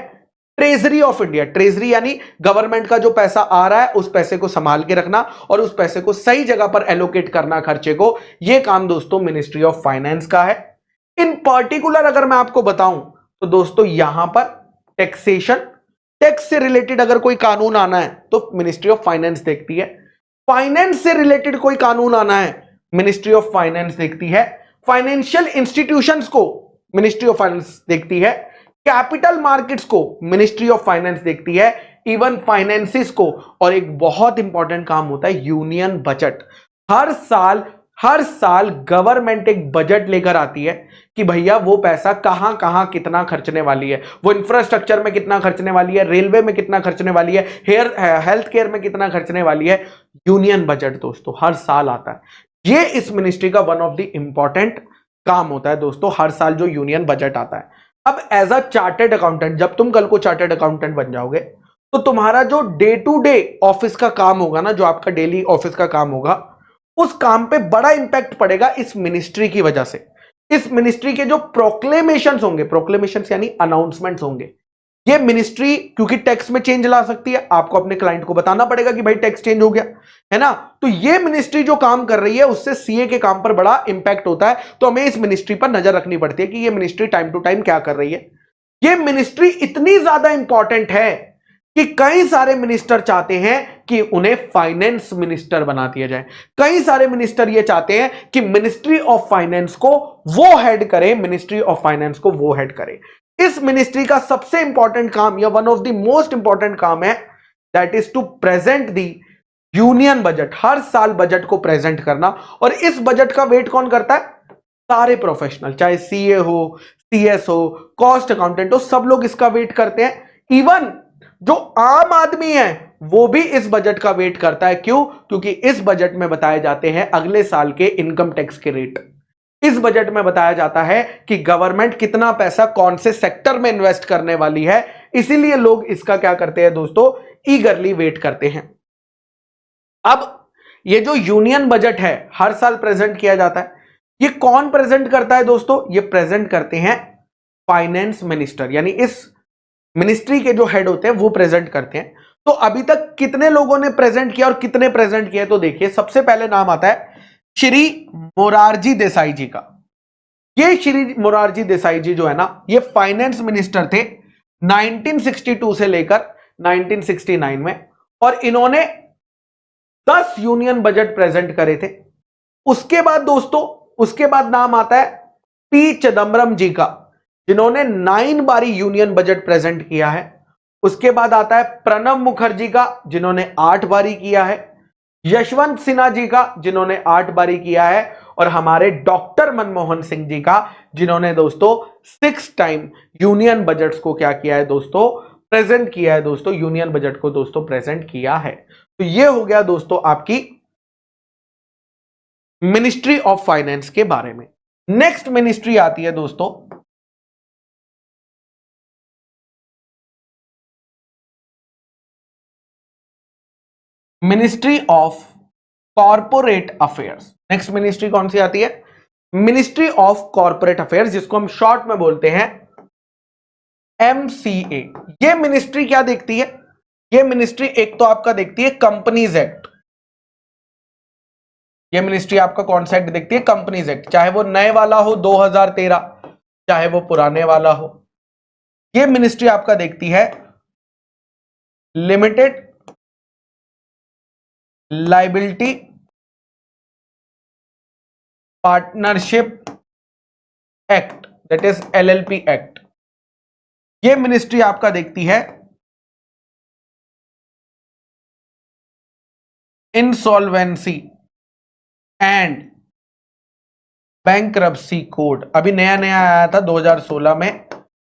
ट्रेजरी ऑफ इंडिया, ट्रेजरी यानी गवर्नमेंट का जो पैसा आ रहा है उस पैसे को संभाल के रखना और उस पैसे को सही जगह पर एलोकेट करना खर्चे को, यह काम दोस्तों मिनिस्ट्री ऑफ फाइनेंस का है। इन पर्टिकुलर अगर मैं आपको बताऊं तो दोस्तों यहां पर टैक्सेशन, टैक्स से रिलेटेड अगर कोई कानून आना है तो मिनिस्ट्री ऑफ फाइनेंस देखती है। फाइनेंस से रिलेटेड कोई कानून आना है, मिनिस्ट्री ऑफ फाइनेंस देखती है। फाइनेंशियल इंस्टीट्यूशंस को मिनिस्ट्री ऑफ फाइनेंस देखती है। कैपिटल मार्केट्स को मिनिस्ट्री ऑफ फाइनेंस देखती है, इवन फाइनेंसिस को। और एक बहुत इंपॉर्टेंट काम होता है यूनियन बजट। हर साल गवर्नमेंट एक बजट लेकर आती है कि भैया वो पैसा कहां कहां कितना खर्चने वाली है, वो इंफ्रास्ट्रक्चर में कितना खर्चने वाली है, रेलवे में कितना खर्चने वाली है, हेल्थ केयर में कितना खर्चने वाली है। यूनियन बजट दोस्तों हर साल आता है। ये इस मिनिस्ट्री का वन ऑफ द इंपॉर्टेंट काम होता है दोस्तों, हर साल जो यूनियन बजट आता है। अब एज अ चार्टर्ड अकाउंटेंट, जब तुम कल को चार्टर्ड अकाउंटेंट बन जाओगे तो तुम्हारा जो डे टू डे ऑफिस का काम होगा ना, जो आपका डेली ऑफिस का काम होगा, उस काम पे बड़ा इंपैक्ट पड़ेगा इस मिनिस्ट्री की वजह से। इस मिनिस्ट्री के जो प्रोक्लेमेशंस होंगे, प्रोक्लेमेशंस यानी अनाउंसमेंट्स होंगे, ये मिनिस्ट्री क्योंकि टैक्स में चेंज ला सकती है, आपको अपने क्लाइंट को बताना पड़ेगा कि भाई टैक्स चेंज हो गया है ना, तो ये मिनिस्ट्री जो काम कर रही है उससे सीए के काम पर बड़ा इंपैक्ट होता है। तो हमें इस मिनिस्ट्री पर नजर रखनी पड़ती है कि ये मिनिस्ट्री टाइम टू टाइम क्या कर रही है। ये मिनिस्ट्री इतनी ज्यादा इंपॉर्टेंट है कि कई सारे मिनिस्टर चाहते हैं कि उन्हें फाइनेंस मिनिस्टर बना दिया जाए। कई सारे मिनिस्टर ये चाहते हैं कि मिनिस्ट्री ऑफ फाइनेंस को वो हेड करे, मिनिस्ट्री ऑफ फाइनेंस को वो हेड करे। इस मिनिस्ट्री का सबसे इंपॉर्टेंट काम या one of the most important काम है that is to present the union budget. हर साल बजट को प्रेजेंट करना। और इस बजट का वेट कौन करता है, सारे प्रोफेशनल, चाहे सीए हो, सीएस हो, कॉस्ट अकाउंटेंट हो, सब लोग इसका वेट करते हैं। इवन जो आम आदमी है वो भी इस बजट का वेट करता है। क्यों, क्योंकि इस बजट में बताए जाते हैं अगले साल के इनकम टैक्स के रेट। इस बजट में बताया जाता है कि गवर्नमेंट कितना पैसा कौन से सेक्टर में इन्वेस्ट करने वाली है। इसीलिए लोग इसका क्या करते हैं दोस्तों, ईगरली वेट करते हैं। अब ये जो यूनियन बजट है हर साल प्रेजेंट किया जाता है, ये कौन प्रेजेंट करता है दोस्तों, ये प्रेजेंट करते हैं फाइनेंस मिनिस्टर, यानी इस मिनिस्ट्री के जो हेड होते हैं वो प्रेजेंट करते हैं। तो अभी तक कितने लोगों ने प्रेजेंट किया और कितने प्रेजेंट किए, तो देखिए सबसे पहले नाम आता है श्री मोरारजी देसाई जी का। ये श्री मोरारजी देसाई जी जो है ना, ये फाइनेंस मिनिस्टर थे 1962 से लेकर 1969 में, और इन्होंने 10 यूनियन बजट प्रेजेंट करे थे। उसके बाद दोस्तों, उसके बाद नाम आता है पी चिदम्बरम जी का, जिन्होंने 9 बारी यूनियन बजट प्रेजेंट किया है। उसके बाद आता है प्रणब मुखर्जी का, जिन्होंने 8 बारी किया है। यशवंत सिन्हा जी का, जिन्होंने 8 बारी किया है। और हमारे डॉक्टर मनमोहन सिंह जी का, जिन्होंने दोस्तों 6 टाइम यूनियन बजट्स को क्या किया है दोस्तों, प्रेजेंट किया है दोस्तों, यूनियन बजट को दोस्तों प्रेजेंट किया है। तो ये हो गया दोस्तों आपकी मिनिस्ट्री ऑफ फाइनेंस के बारे में। नेक्स्ट मिनिस्ट्री आती है दोस्तों ministry of corporate affairs. Next ministry कौन सी आती है, मिनिस्ट्री ऑफ कॉर्पोरेट अफेयर्स, जिसको हम शॉर्ट में बोलते हैं एमसीए। ये मिनिस्ट्री क्या देखती है, ये मिनिस्ट्री एक तो आपका देखती है कंपनीज एक्ट। ये मिनिस्ट्री आपका कौन सा एक्ट देखती है, कंपनीज एक्ट, चाहे वो नए वाला हो 2013, चाहे वो पुराने वाला हो। ये मिनिस्ट्री आपका देखती है limited liability partnership act, that is LLP act. ये मिनिस्ट्री आपका देखती है इंसॉल्वेंसी एंड बैंक्रप्सी कोड। अभी नया नया आया था 2016 में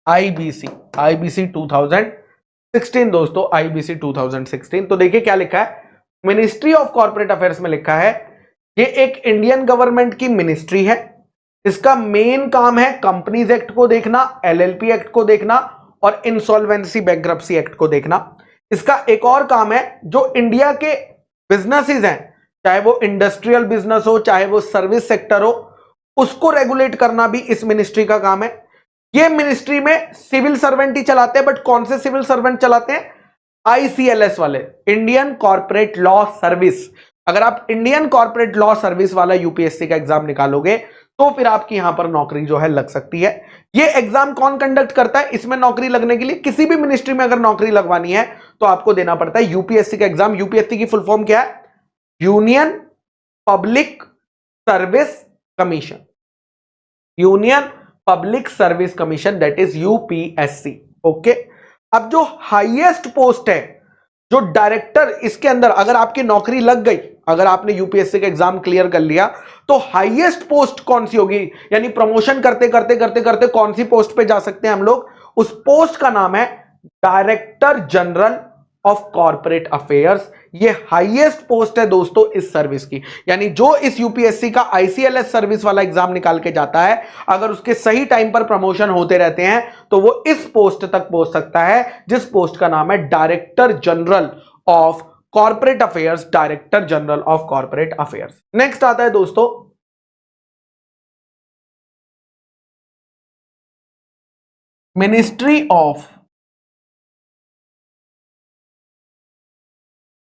आईबीसी 2016 दोस्तों, आईबीसी 2016। तो देखिए क्या लिखा है, मिनिस्ट्री ऑफ कॉर्पोरेट अफेयर्स में लिखा है ये एक इंडियन गवर्नमेंट की मिनिस्ट्री है। इसका मेन काम है कंपनीज एक्ट को देखना, एलएलपी एक्ट को देखना और इंसॉल्वेंसी बैंक्रप्सी एक्ट को देखना। इसका एक और काम है, जो इंडिया के बिजनेसेस हैं, चाहे वो इंडस्ट्रियल बिजनेस हो, चाहे वो सर्विस सेक्टर हो, उसको रेगुलेट करना भी इस मिनिस्ट्री का काम है। ये मिनिस्ट्री में सिविल सर्वेंट ही चलाते हैं, बट कौन से सिविल सर्वेंट चलाते हैं? आईसीएलएस वाले, इंडियन कॉर्पोरेट लॉ सर्विस। अगर आप इंडियन कॉर्पोरेट लॉ सर्विस वाला यूपीएससी का एग्जाम निकालोगे तो फिर आपकी यहां पर नौकरी जो है लग सकती है। ये एग्जाम कौन कंडक्ट करता है? इसमें नौकरी लगने के लिए, किसी भी मिनिस्ट्री में अगर नौकरी लगवानी है तो आपको देना पड़ता है यूपीएससी का एग्जाम। यूपीएससी की फुल फॉर्म क्या है? Union public service commission. Union public service commission, that is UPSC. Okay, अब जो हाईएस्ट पोस्ट है, जो डायरेक्टर, इसके अंदर अगर आपकी नौकरी लग गई, अगर आपने यूपीएससी का एग्जाम क्लियर कर लिया, तो हाईएस्ट पोस्ट कौन सी होगी? यानी प्रमोशन करते करते करते करते कौन सी पोस्ट पे जा सकते हैं हम लोग? उस पोस्ट का नाम है director general of corporate affairs. ये हाईएस्ट पोस्ट है दोस्तों इस सर्विस की। यानी जो इस यूपीएससी का आईसीएलएस सर्विस वाला एग्जाम निकाल के जाता है, अगर उसके सही टाइम पर प्रमोशन होते रहते हैं तो वो इस पोस्ट तक पहुंच सकता है, जिस पोस्ट का नाम है director general of corporate affairs. Director general of corporate affairs. Next आता है दोस्तों ministry of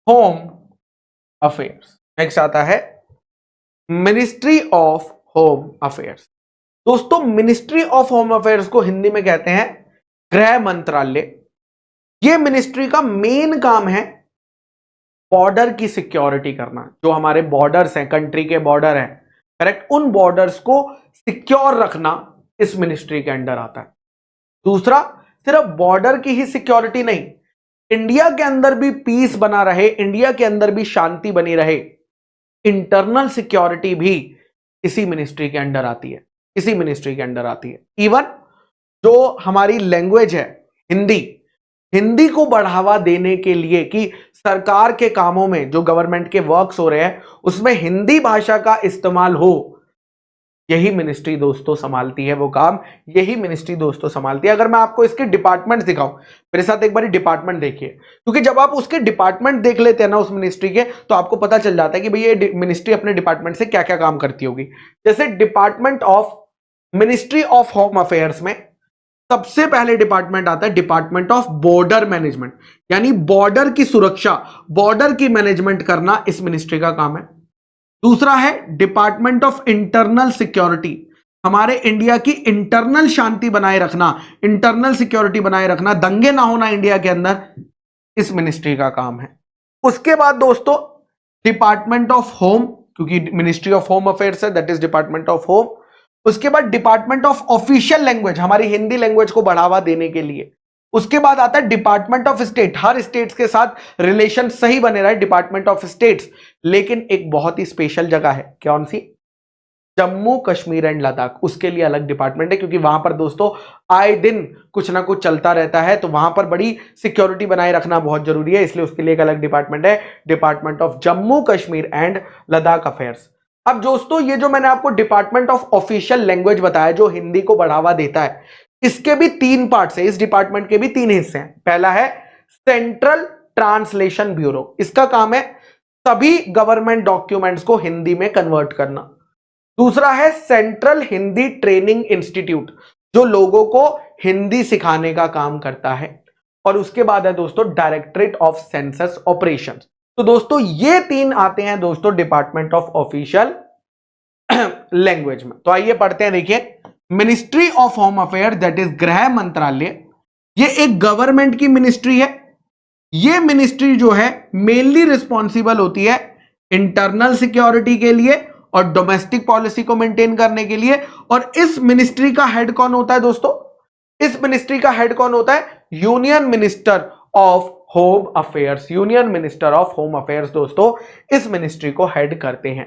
home affairs. Next आता है मिनिस्ट्री ऑफ होम अफेयर्स। दोस्तों मिनिस्ट्री ऑफ होम अफेयर्स को हिंदी में कहते हैं गृह मंत्रालय। यह मिनिस्ट्री का मेन काम है बॉर्डर की सिक्योरिटी करना। जो हमारे बॉर्डर्स हैं, कंट्री के बॉर्डर हैं, करेक्ट, उन बॉर्डर्स को सिक्योर रखना इस मिनिस्ट्री के अंडर आता है। दूसरा, सिर्फ बॉर्डर की ही सिक्योरिटी नहीं, इंडिया के अंदर भी पीस बना रहे, इंडिया के अंदर भी शांति बनी रहे, इंटरनल सिक्योरिटी भी इसी मिनिस्ट्री के अंडर आती है, इसी मिनिस्ट्री के अंडर आती है। इवन जो हमारी लैंग्वेज है हिंदी, हिंदी को बढ़ावा देने के लिए कि सरकार के कामों में, जो गवर्नमेंट के वर्क्स हो रहे हैं, उसमें हिंदी भाषा का इस्तेमाल हो, यही मिनिस्ट्री दोस्तों संभालती है वो काम, यही मिनिस्ट्री दोस्तों संभालती है। अगर मैं आपको इसके डिपार्टमेंट दिखाऊं, मेरे साथ एक बार डिपार्टमेंट देखिए, क्योंकि जब आप उसके डिपार्टमेंट देख लेते हैं ना उस मिनिस्ट्री के, तो आपको पता चल जाता है कि भाई ये मिनिस्ट्री अपने डिपार्टमेंट से क्या क्या काम करती होगी। जैसे department of ministry of home affairs में सबसे पहले डिपार्टमेंट आता है डिपार्टमेंट ऑफ बॉर्डर मैनेजमेंट, यानी बॉर्डर की सुरक्षा, बॉर्डर की मैनेजमेंट करना इस मिनिस्ट्री का काम है। दूसरा है डिपार्टमेंट ऑफ इंटरनल सिक्योरिटी, हमारे इंडिया की इंटरनल शांति बनाए रखना, इंटरनल सिक्योरिटी बनाए रखना, दंगे ना होना इंडिया के अंदर, इस मिनिस्ट्री का काम है। उसके बाद दोस्तों डिपार्टमेंट ऑफ होम, क्योंकि मिनिस्ट्री ऑफ होम अफेयर्स है, that is department of home. उसके बाद डिपार्टमेंट ऑफ ऑफिशियल लैंग्वेज, हमारी हिंदी लैंग्वेज को बढ़ावा देने के लिए। उसके बाद आता है department of state, her states के साथ रिलेशन सही बने रहे, डिपार्टमेंट ऑफ स्टेट्स। लेकिन एक बहुत ही स्पेशल जगह है, कौन सी? जम्मू कश्मीर एंड लद्दाख, उसके लिए अलग डिपार्टमेंट है, क्योंकि वहां पर दोस्तों आए दिन कुछ ना कुछ चलता रहता है, तो वहां पर बड़ी सिक्योरिटी बनाए रखना बहुत जरूरी है, इसलिए उसके लिए एक अलग डिपार्टमेंट है, department of Jammu Kashmir and Ladakh affairs. अब दोस्तों ये जो मैंने आपको डिपार्टमेंट ऑफ ऑफिशियल लैंग्वेज बताया, जो हिंदी को बढ़ावा देता है, इसके भी तीन पार्ट्स हैं, इस डिपार्टमेंट के भी तीन हिस्से हैं। पहला है सेंट्रल ट्रांसलेशन ब्यूरो, इसका काम है सभी गवर्नमेंट डॉक्यूमेंट्स को हिंदी में कन्वर्ट करना। दूसरा है सेंट्रल हिंदी ट्रेनिंग इंस्टीट्यूट, जो लोगों को हिंदी सिखाने का काम करता है। और उसके बाद है दोस्तों डायरेक्टरेट ऑफ सेंसस ऑपरेशंस। तो दोस्तों ये तीन आते हैं दोस्तों डिपार्टमेंट ऑफ ऑफिशियल लैंग्वेज में। तो आइए पढ़ते हैं, देखिए ministry of home affair, that is गृह मंत्रालय, ये एक गवर्नमेंट की मिनिस्ट्री है। ये मिनिस्ट्री जो है मेनली रिस्पॉन्सिबल होती है इंटरनल सिक्योरिटी के लिए और डोमेस्टिक पॉलिसी को मेंटेन करने के लिए। और इस मिनिस्ट्री का हेड कौन होता है दोस्तों? इस मिनिस्ट्री का हेड कौन होता है? Union minister of home affairs. Union minister of home affairs दोस्तों इस मिनिस्ट्री को हेड करते हैं।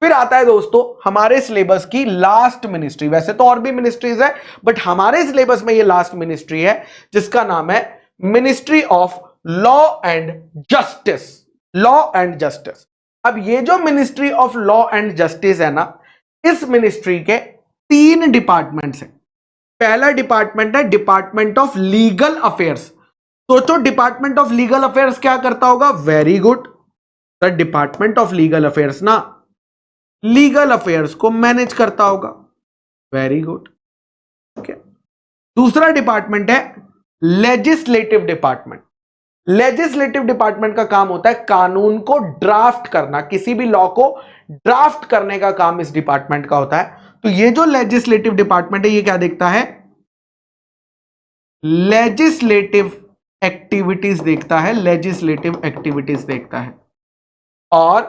फिर आता है दोस्तों हमारे सिलेबस की लास्ट मिनिस्ट्री, वैसे तो और भी मिनिस्ट्रीज है, बट हमारे सिलेबस में ये लास्ट मिनिस्ट्री है, जिसका नाम है ministry of law and justice. Law and justice, अब ये जो ministry of law and justice है ना, इस मिनिस्ट्री के 3 डिपार्टमेंट्स हैं। पहला डिपार्टमेंट है डिपार्टमेंट ऑफ लीगल अफेयर्स। सोचो डिपार्टमेंट ऑफ लीगल अफेयर्स क्या करता होगा? Very good, the department of legal affairs ना लीगल अफेयर्स को मैनेज करता होगा। Very good. दूसरा डिपार्टमेंट है लेजिस्लेटिव डिपार्टमेंट। लेजिस्लेटिव डिपार्टमेंट का काम होता है कानून को ड्राफ्ट करना, किसी भी लॉ को ड्राफ्ट करने का काम इस डिपार्टमेंट का होता है। तो ये जो लेजिस्लेटिव डिपार्टमेंट है ये क्या देखता है? लेजिस्लेटिव एक्टिविटीज देखता है, लेजिस्लेटिव एक्टिविटीज देखता है। और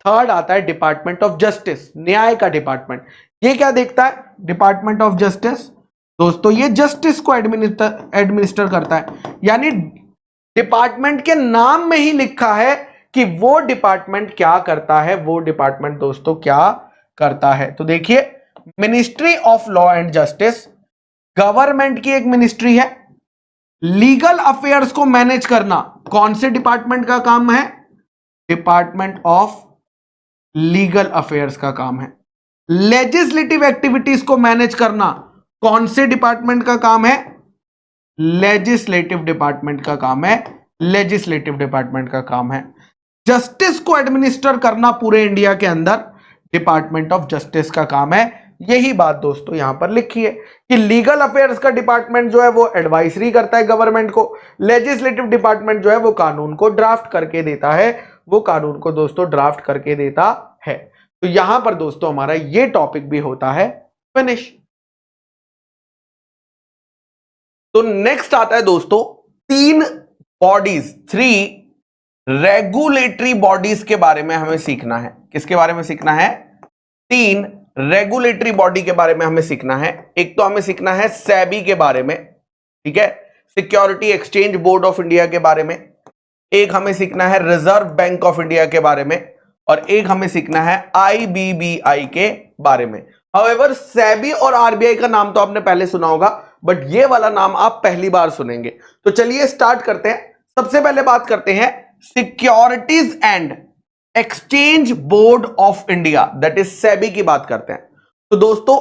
थर्ड आता है डिपार्टमेंट ऑफ जस्टिस, न्याय का डिपार्टमेंट। ये क्या देखता है? डिपार्टमेंट ऑफ जस्टिस दोस्तों ये जस्टिस को एडमिनिस्टर करता है। यानी डिपार्टमेंट के नाम में ही लिखा है कि वो डिपार्टमेंट क्या करता है, वो डिपार्टमेंट दोस्तों क्या करता है। तो देखिए, ministry of law and justice government की एक मिनिस्ट्री है। लीगल अफेयर्स को मैनेज करना कौन से डिपार्टमेंट का काम है? डिपार्टमेंट ऑफ लीगल अफेयर्स का काम है। लेजिस्लेटिव एक्टिविटीज को मैनेज करना कौन से डिपार्टमेंट का काम है? लेजिस्लेटिव डिपार्टमेंट का काम है, लेजिस्लेटिव डिपार्टमेंट का काम है। जस्टिस को एडमिनिस्टर करना पूरे इंडिया के अंदर डिपार्टमेंट ऑफ जस्टिस का काम है। यही बात दोस्तों यहां पर लिखी है कि लीगल अफेयर्स का डिपार्टमेंट जो है वो एडवाइजरी करता है गवर्नमेंट को, लेजिस्लेटिव डिपार्टमेंट जो है वो कानून को ड्राफ्ट करके देता है, वो कानून को दोस्तों ड्राफ्ट करके देता है। तो यहां पर दोस्तों हमारा ये टॉपिक भी होता है फिनिश। तो नेक्स्ट आता है दोस्तों 3 बॉडीज, 3 रेगुलेटरी बॉडीज के बारे में हमें सीखना है। किसके बारे में सीखना है? 3 रेगुलेटरी बॉडी के बारे में हमें सीखना है। एक तो हमें सीखना है सेबी के बारे में, ठीक है, security exchange board of India के बारे में। एक हमें सीखना है रिजर्व बैंक ऑफ इंडिया के बारे में, और एक हमें सीखना है आईबीबीआई के बारे में। हाउएवर सेबी और आरबीआई का नाम तो आपने पहले सुना होगा, बट ये वाला नाम आप पहली बार सुनेंगे। तो चलिए स्टार्ट करते हैं। सबसे पहले बात करते हैं securities and exchange board of India, that is SEBI की बात करते हैं। तो दोस्तों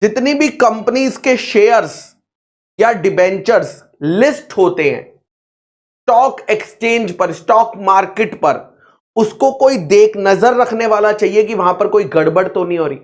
जितनी भी कंपनीज के शेयर्स या डिबेंचर्स लिस्ट होते हैं स्टॉक एक्सचेंज पर, स्टॉक मार्केट पर, उसको कोई नजर रखने वाला चाहिए कि वहां पर कोई गड़बड़ तो नहीं हो रही।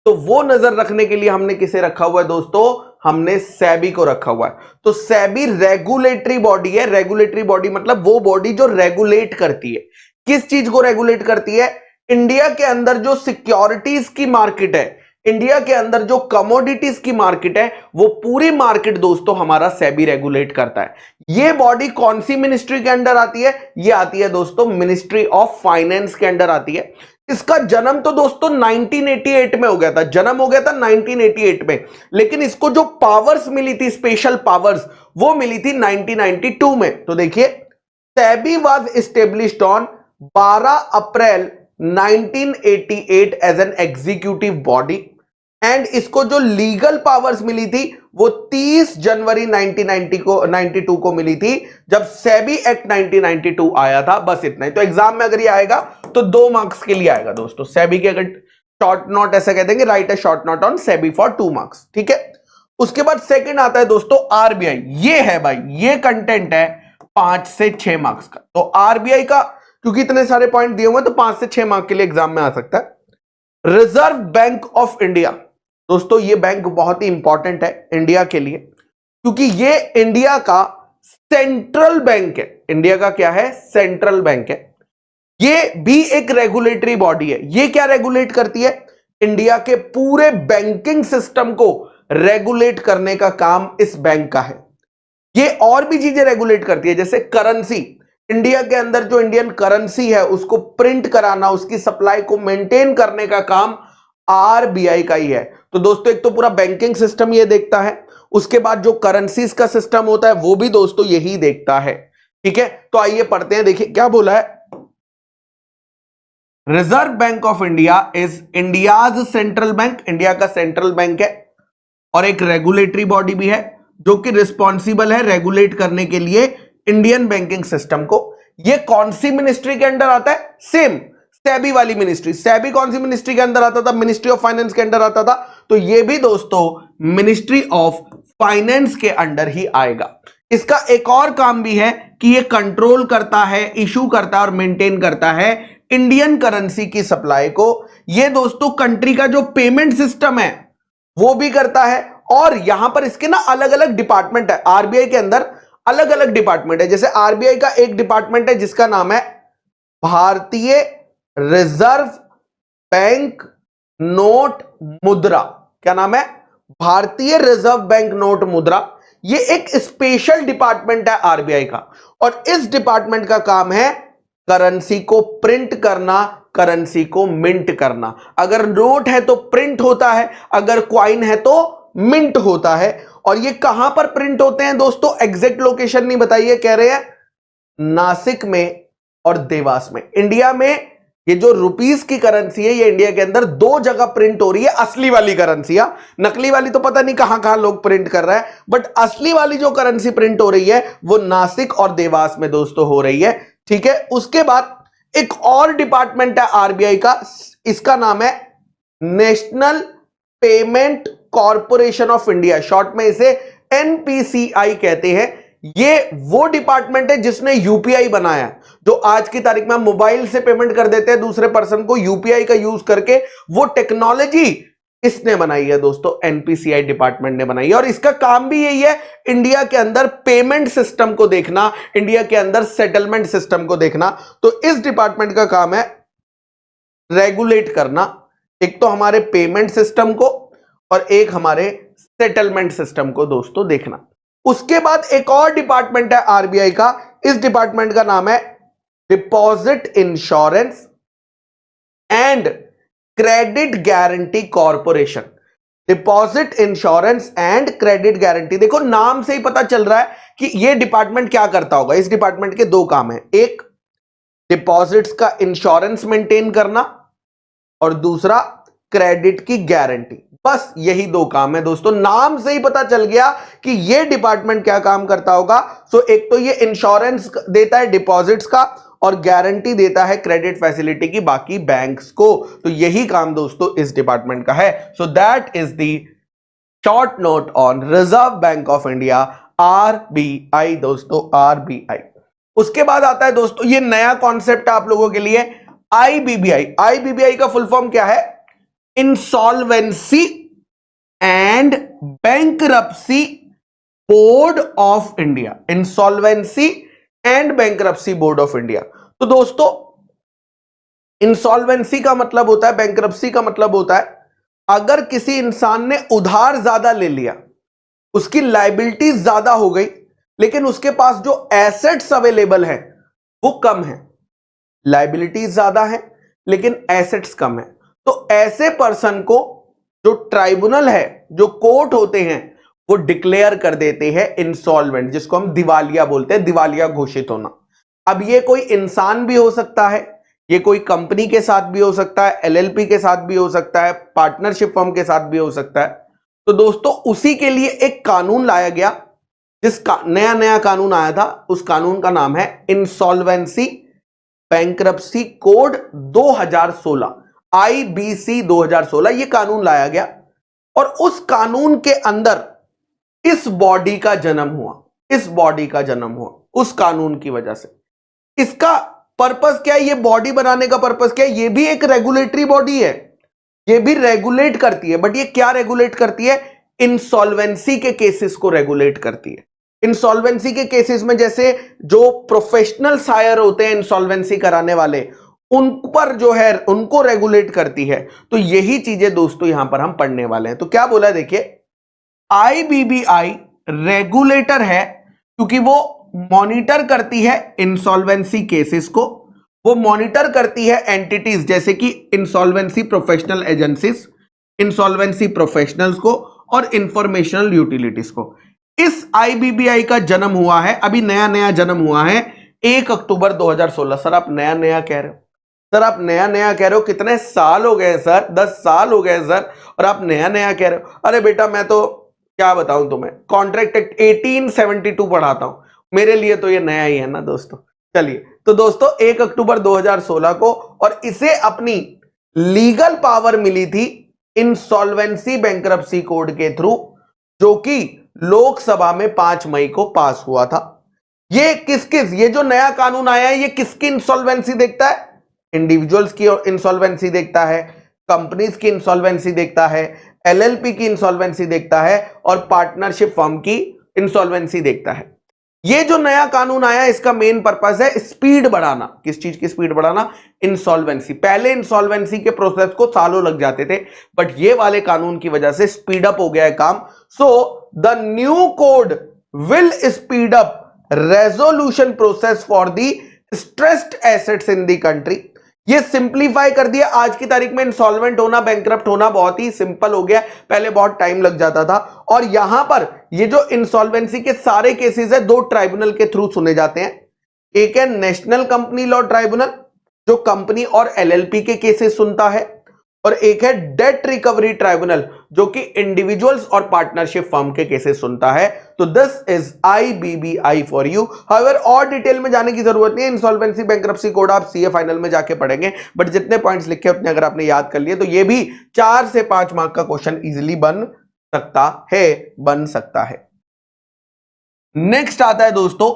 तो वो नजर रखने के लिए हमने किसे रखा हुआ है दोस्तों? हमने सेबी को रखा हुआ है। तो सेबी रेगुलेटरी बॉडी है। रेगुलेटरी बॉडी मतलब वो बॉडी जो रेगुलेट करती है। किस चीज को रेगुलेट करती है? इंडिया के अंदर जो सिक्योरिटीज की मार्केट है, इंडिया के अंदर जो कमोडिटीज की मार्केट है, वो पूरी मार्केट दोस्तों हमारा सेबी रेगुलेट करता है। ये बॉडी कौन सी मिनिस्ट्री के अंडर आती है? ये आती है दोस्तों मिनिस्ट्री ऑफ फाइनेंस के अंडर आती है। इसका जन्म तो दोस्तों 1988 में हो गया था, जन्म हो गया था 1988 में, लेकिन इसको जो पावर्स मिली थी, स्पेशल पावर्स, वो मिली थी 1992 में। तो देखिए, SEBI was established on 12 April 1988 as an executive body, and इसको जो लीगल पावर्स मिली थी वो 30 जनवरी 1992 को मिली थी, जब सेबी एक्ट 1992 आया था। बस इतना ही। तो एग्जाम में अगर ये आएगा तो 2 मार्क्स के लिए आएगा दोस्तों। सेबी के अगर शॉर्ट नोट ऐसा कह देंगे, right A short note on SEBI for 2 marks, ठीक है। उसके बाद सेकंड आता है दोस्तों आरबीआई। ये है भाई, ये कंटेंट है 5 से 6 मार्क्स का। तो आरबीआई का क्योंकि इतने सारे पॉइंट दिए हुए तो 5 से 6 मार्क्स के लिए एग्जाम में आ सकता है। रिजर्व बैंक ऑफ इंडिया दोस्तों, ये बैंक बहुत ही इंपॉर्टेंट है इंडिया के लिए, क्योंकि ये इंडिया का सेंट्रल बैंक है। इंडिया का क्या है? सेंट्रल बैंक है। ये भी एक रेगुलेटरी बॉडी है। ये क्या रेगुलेट करती है? इंडिया के पूरे बैंकिंग सिस्टम को रेगुलेट करने का काम इस बैंक का है। ये और भी चीजें रेगुलेट करती है, जैसे करेंसी। इंडिया के अंदर जो इंडियन करेंसी है उसको प्रिंट कराना, उसकी सप्लाई को मेंटेन करने का काम आरबीआई का ही है। तो दोस्तों एक तो पूरा बैंकिंग सिस्टम ये देखता है, उसके बाद जो करेंसीज का सिस्टम होता है वो भी दोस्तों यही देखता है, ठीक है। तो आइए पढ़ते हैं। देखिए क्या बोला है, reserve bank of India is India's central bank, India का सेंट्रल बैंक है, और एक रेगुलेटरी बॉडी भी है जो कि रिस्पॉन्सिबल है रेगुलेट करने के लिए इंडियन बैंकिंग सिस्टम को। ये कौन सी मिनिस्ट्री के अंडर आता है? सेम सेबी वाली मिनिस्ट्री, सेबी कौन सी मिनिस्ट्री के अंदर आता था? मिनिस्ट्री ऑफ फाइनेंस के अंदर आता था। तो ये भी दोस्तों मिनिस्ट्री ऑफ फाइनेंस के अंडर ही आएगा। इसका एक और काम भी है कि ये कंट्रोल करता है, इशू करता है और मेंटेन करता है इंडियन करेंसी की सप्लाई को। ये दोस्तों कंट्री का जो पेमेंट सिस्टम है वो भी करता है। और यहां पर इसके ना अलग अलग डिपार्टमेंट है, आरबीआई के अंदर अलग अलग डिपार्टमेंट है। जैसे आरबीआई का एक डिपार्टमेंट है जिसका नाम है भारतीय रिजर्व बैंक नोट मुद्रा। क्या नाम है? भारतीय रिजर्व बैंक नोट मुद्रा। ये एक स्पेशल डिपार्टमेंट है आरबीआई का, और इस डिपार्टमेंट का काम है करेंसी को प्रिंट करना, करेंसी को मिंट करना। अगर नोट है तो प्रिंट होता है, अगर क्वाइन है तो मिंट होता है। और ये कहां पर प्रिंट होते हैं दोस्तों? एग्जैक्ट लोकेशन नहीं बताइए, कह रहे हैं नासिक में और देवास में। इंडिया में ये जो रुपीस की करेंसी है, ये इंडिया के अंदर दो जगह प्रिंट हो रही है। असली वाली करेंसी, नकली वाली तो पता नहीं कहां कहां लोग प्रिंट कर रहे हैं, बट असली वाली जो करेंसी प्रिंट हो रही है वो नासिक और देवास में दोस्तों हो रही है। ठीक है। उसके बाद एक और डिपार्टमेंट है आरबीआई का, इसका नाम है national payment corporation of India, short में इसे एनपीसीआई कहते हैं। ये वो डिपार्टमेंट है जिसने यूपीआई बनाया, जो आज की तारीख में हम मोबाइल से पेमेंट कर देते हैं दूसरे पर्सन को यूपीआई का यूज करके, वो टेक्नोलॉजी इसने बनाई है दोस्तों, एनपीसीआई डिपार्टमेंट ने बनाई है। और इसका काम भी यही है, इंडिया के अंदर पेमेंट सिस्टम को देखना, इंडिया के अंदर सेटलमेंट सिस्टम को देखना। तो इस डिपार्टमेंट का काम है रेगुलेट करना, एक तो हमारे पेमेंट सिस्टम को और एक हमारे सेटलमेंट सिस्टम को दोस्तों देखना। उसके बाद एक और डिपार्टमेंट है आरबीआई का, इस डिपार्टमेंट का नाम है deposit insurance and credit guarantee corporation. Deposit insurance and credit guarantee, देखो नाम से ही पता चल रहा है कि यह डिपार्टमेंट क्या करता होगा। इस डिपार्टमेंट के दो काम है, एक डिपॉजिट्स का इंश्योरेंस मेंटेन करना और दूसरा क्रेडिट की गारंटी। बस यही दो काम है दोस्तों, नाम से ही पता चल गया कि यह डिपार्टमेंट क्या काम करता होगा। सो एक तो ये इंश्योरेंस देता है डिपॉजिट्स का और गारंटी देता है क्रेडिट फैसिलिटी की बाकी बैंक्स को। तो यही काम दोस्तों इस डिपार्टमेंट का है। So that is the short note on reserve bank of India, RBI दोस्तों, आरबीआई। उसके बाद आता है दोस्तों ये नया कॉन्सेप्ट आप लोगों के लिए, आईबीबीआई। आईबीबीआई का फुल फॉर्म क्या है? Insolvency and bankruptcy board of India. Insolvency and bankruptcy board of India. तो दोस्तों इंसॉल्वेंसी का मतलब होता है, बैंकरप्सी का मतलब होता है अगर किसी इंसान ने उधार ज्यादा ले लिया, उसकी लायबिलिटी ज्यादा हो गई, लेकिन उसके पास जो एसेट्स अवेलेबल है वो कम है। लायबिलिटीज ज्यादा है लेकिन एसेट्स कम है, तो ऐसे पर्सन को जो ट्राइब्यूनल है, जो कोर्ट होते हैं, वो डिक्लेयर कर देते हैं इंसॉल्वेंट, जिसको हम दिवालिया बोलते हैं, दिवालिया घोषित होना। अब ये कोई इंसान भी हो सकता है, ये कोई कंपनी के साथ भी हो सकता है, एलएलपी के साथ भी हो सकता है, पार्टनरशिप फर्म के साथ भी हो सकता है। तो दोस्तों उसी के लिए एक कानून लाया गया, जिसका नया कानून आया था, उस कानून का नाम है इंसॉल्वेंसी बैंकरप्सी कोड 2016, आईबीसी 2016। ये कानून लाया गया और उस कानून के अंदर इस बॉडी का जन्म हुआ, इस बॉडी का जन्म हुआ उस कानून की वजह से। इसका पर्पस क्या है? ये बॉडी बनाने का पर्पस क्या है? ये भी एक रेगुलेटरी बॉडी है, ये भी रेगुलेट करती है, बट ये क्या रेगुलेट करती है? इंसॉल्वेंसी के केसेस को रेगुलेट करती है। इंसॉल्वेंसी के केसेस में जैसे जो प्रोफेशनल सायर होते हैं इंसॉल्वेंसी कराने वाले, उन पर जो है उनको रेगुलेट करती है। तो यही चीजें दोस्तों यहां पर हम पढ़ने वाले हैं। तो क्या बोला देखिए, आईबीबीआई रेगुलेटर है क्योंकि वो मॉनिटर करती है इंसॉल्वेंसी केसेस को, वो मॉनिटर करती है एंटिटीज जैसे कि insolvency professional agencies, insolvency professionals को और इंफॉर्मेशनल यूटिलिटीज को। इस आईबीबीआई का जन्म हुआ है, अभी नया जन्म हुआ है 1 अक्टूबर 2016। सर आप नया कह रहे हो, सर आप नया कह रहे हो, कितने साल हो गए सर? 10 साल हो गए सर, और आप नया कह रहे हो। अरे बेटा मैं तो क्या बताऊं तुम्हें, कॉन्ट्रैक्ट एक्ट 1872 पढ़ाता हूं, मेरे लिए तो ये नया ही है ना दोस्तों। चलिए, तो दोस्तों 1 अक्टूबर 2016 को, और इसे अपनी लीगल पावर मिली थी इंसॉल्वेंसी बैंक्रप्सी कोड के थ्रू, जो कि लोकसभा में 5 मई को पास हुआ था। ये जो नया कानून आया है, ये किसकी इंसॉल्वेंसी देखता है? इंडिविजुअल्स की इंसॉल्वेंसी देखता है, कंपनीज की इंसॉल्वेंसी देखता है, एलएलपी की इंसॉल्वेंसी देखता है, और पार्टनरशिप फर्म की इंसॉल्वेंसी देखता है। ये जो नया कानून आया, इसका मेन पर्पस है स्पीड बढ़ाना। किस चीज की स्पीड बढ़ाना? इंसॉल्वेंसी। पहले इंसॉल्वेंसी के प्रोसेस को सालों लग जाते थे, बट ये वाले कानून की वजह से स्पीड अप हो गया है काम। So the new code will speed up resolution process for the stressed assets in the country. ये सिंप्लीफाई कर दिया। आज की तारीख में इंसॉल्वेंट होना, बैंकरप्ट होना बहुत ही सिंपल हो गया। पहले बहुत टाइम लग जाता था। और यहां पर ये जो इंसॉल्वेंसी के सारे केसेस है, 2 ट्राइब्यूनल के थ्रू सुने जाते हैं। एक है नेशनल कंपनी लॉ ट्राइब्यूनल, जो कंपनी और एलएलपी के केसेस सुनता है, और एक है डेट रिकवरी ट्राइब्यूनल, जो कि इंडिविजुअल्स और पार्टनरशिप फर्म के केसेस सुनता है। तो this is IBBI for you. However और डिटेल में जाने की जरूरत नहीं है। इंसॉल्वेंसी बैंक्रप्सी कोड आप सीए फाइनल में जाके पढ़ेंगे, बट जितने पॉइंट्स लिखे उतने अगर आपने याद कर लिए तो ये भी 4 से 5 मार्क का क्वेश्चन इजीली बन सकता है। नेक्स्ट आता है दोस्तों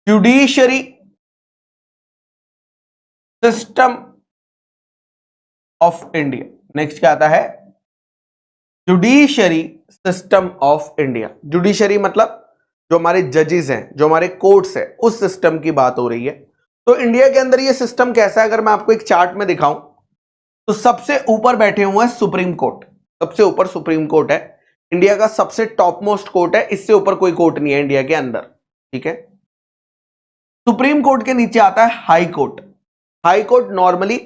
judiciary system of India. Next क्या आता है? Judiciary system of India. Judiciary मतलब जो हमारे जजेस हैं, जो हमारे कोर्ट्स हैं, उस सिस्टम की बात हो रही है। तो इंडिया के अंदर ये सिस्टम कैसा है, अगर मैं आपको एक चार्ट में दिखाऊं, तो सबसे ऊपर बैठे हुए हैं सुप्रीम कोर्ट। सबसे ऊपर सुप्रीम कोर्ट है, इंडिया का सबसे टॉप मोस्ट कोर्ट है। इससे ऊपर कोई कोर्ट नहीं है इंडिया के अंदर, ठीक है। सुप्रीम कोर्ट के नीचे आता है high court. High court normally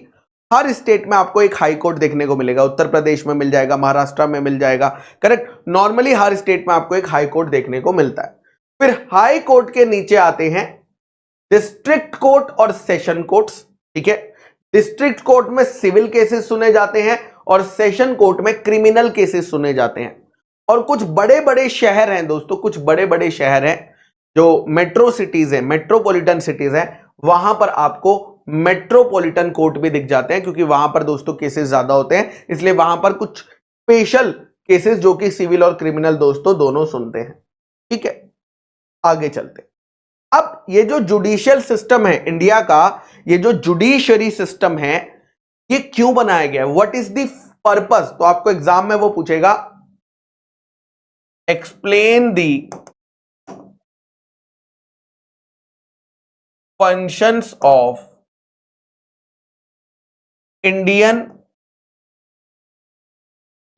हर स्टेट में आपको एक हाई कोर्ट देखने को मिलेगा। उत्तर प्रदेश में मिल जाएगा, महाराष्ट्र में मिल जाएगा, करेक्ट। नॉर्मली हर स्टेट में आपको एक हाई कोर्ट देखने को मिलता है। फिर हाई कोर्ट के नीचे आते हैं डिस्ट्रिक्ट कोर्ट और सेशन कोर्ट्स, ठीक है। डिस्ट्रिक्ट कोर्ट में सिविल केसेस सुने जाते हैं और सेशन कोर्ट में क्रिमिनल केसेस सुने जाते हैं। और कुछ बड़े बड़े शहर हैं दोस्तों, कुछ बड़े बड़े शहर हैं जो मेट्रो सिटीज है, मेट्रोपॉलिटन सिटीज है, वहां पर आपको मेट्रोपॉलिटन कोर्ट भी दिख जाते हैं, क्योंकि वहां पर दोस्तों केसेस ज्यादा होते हैं। इसलिए वहां पर कुछ स्पेशल केसेस जो कि सिविल और क्रिमिनल दोस्तों दोनों सुनते हैं, ठीक है। आगे चलते हैं। अब ये जो जुडिशियल सिस्टम है इंडिया का, ये जो जुडिशरी सिस्टम है, ये क्यों बनाया गया है? What is the purpose? तो आपको एग्जाम में वो पूछेगा, explain the functions of Indian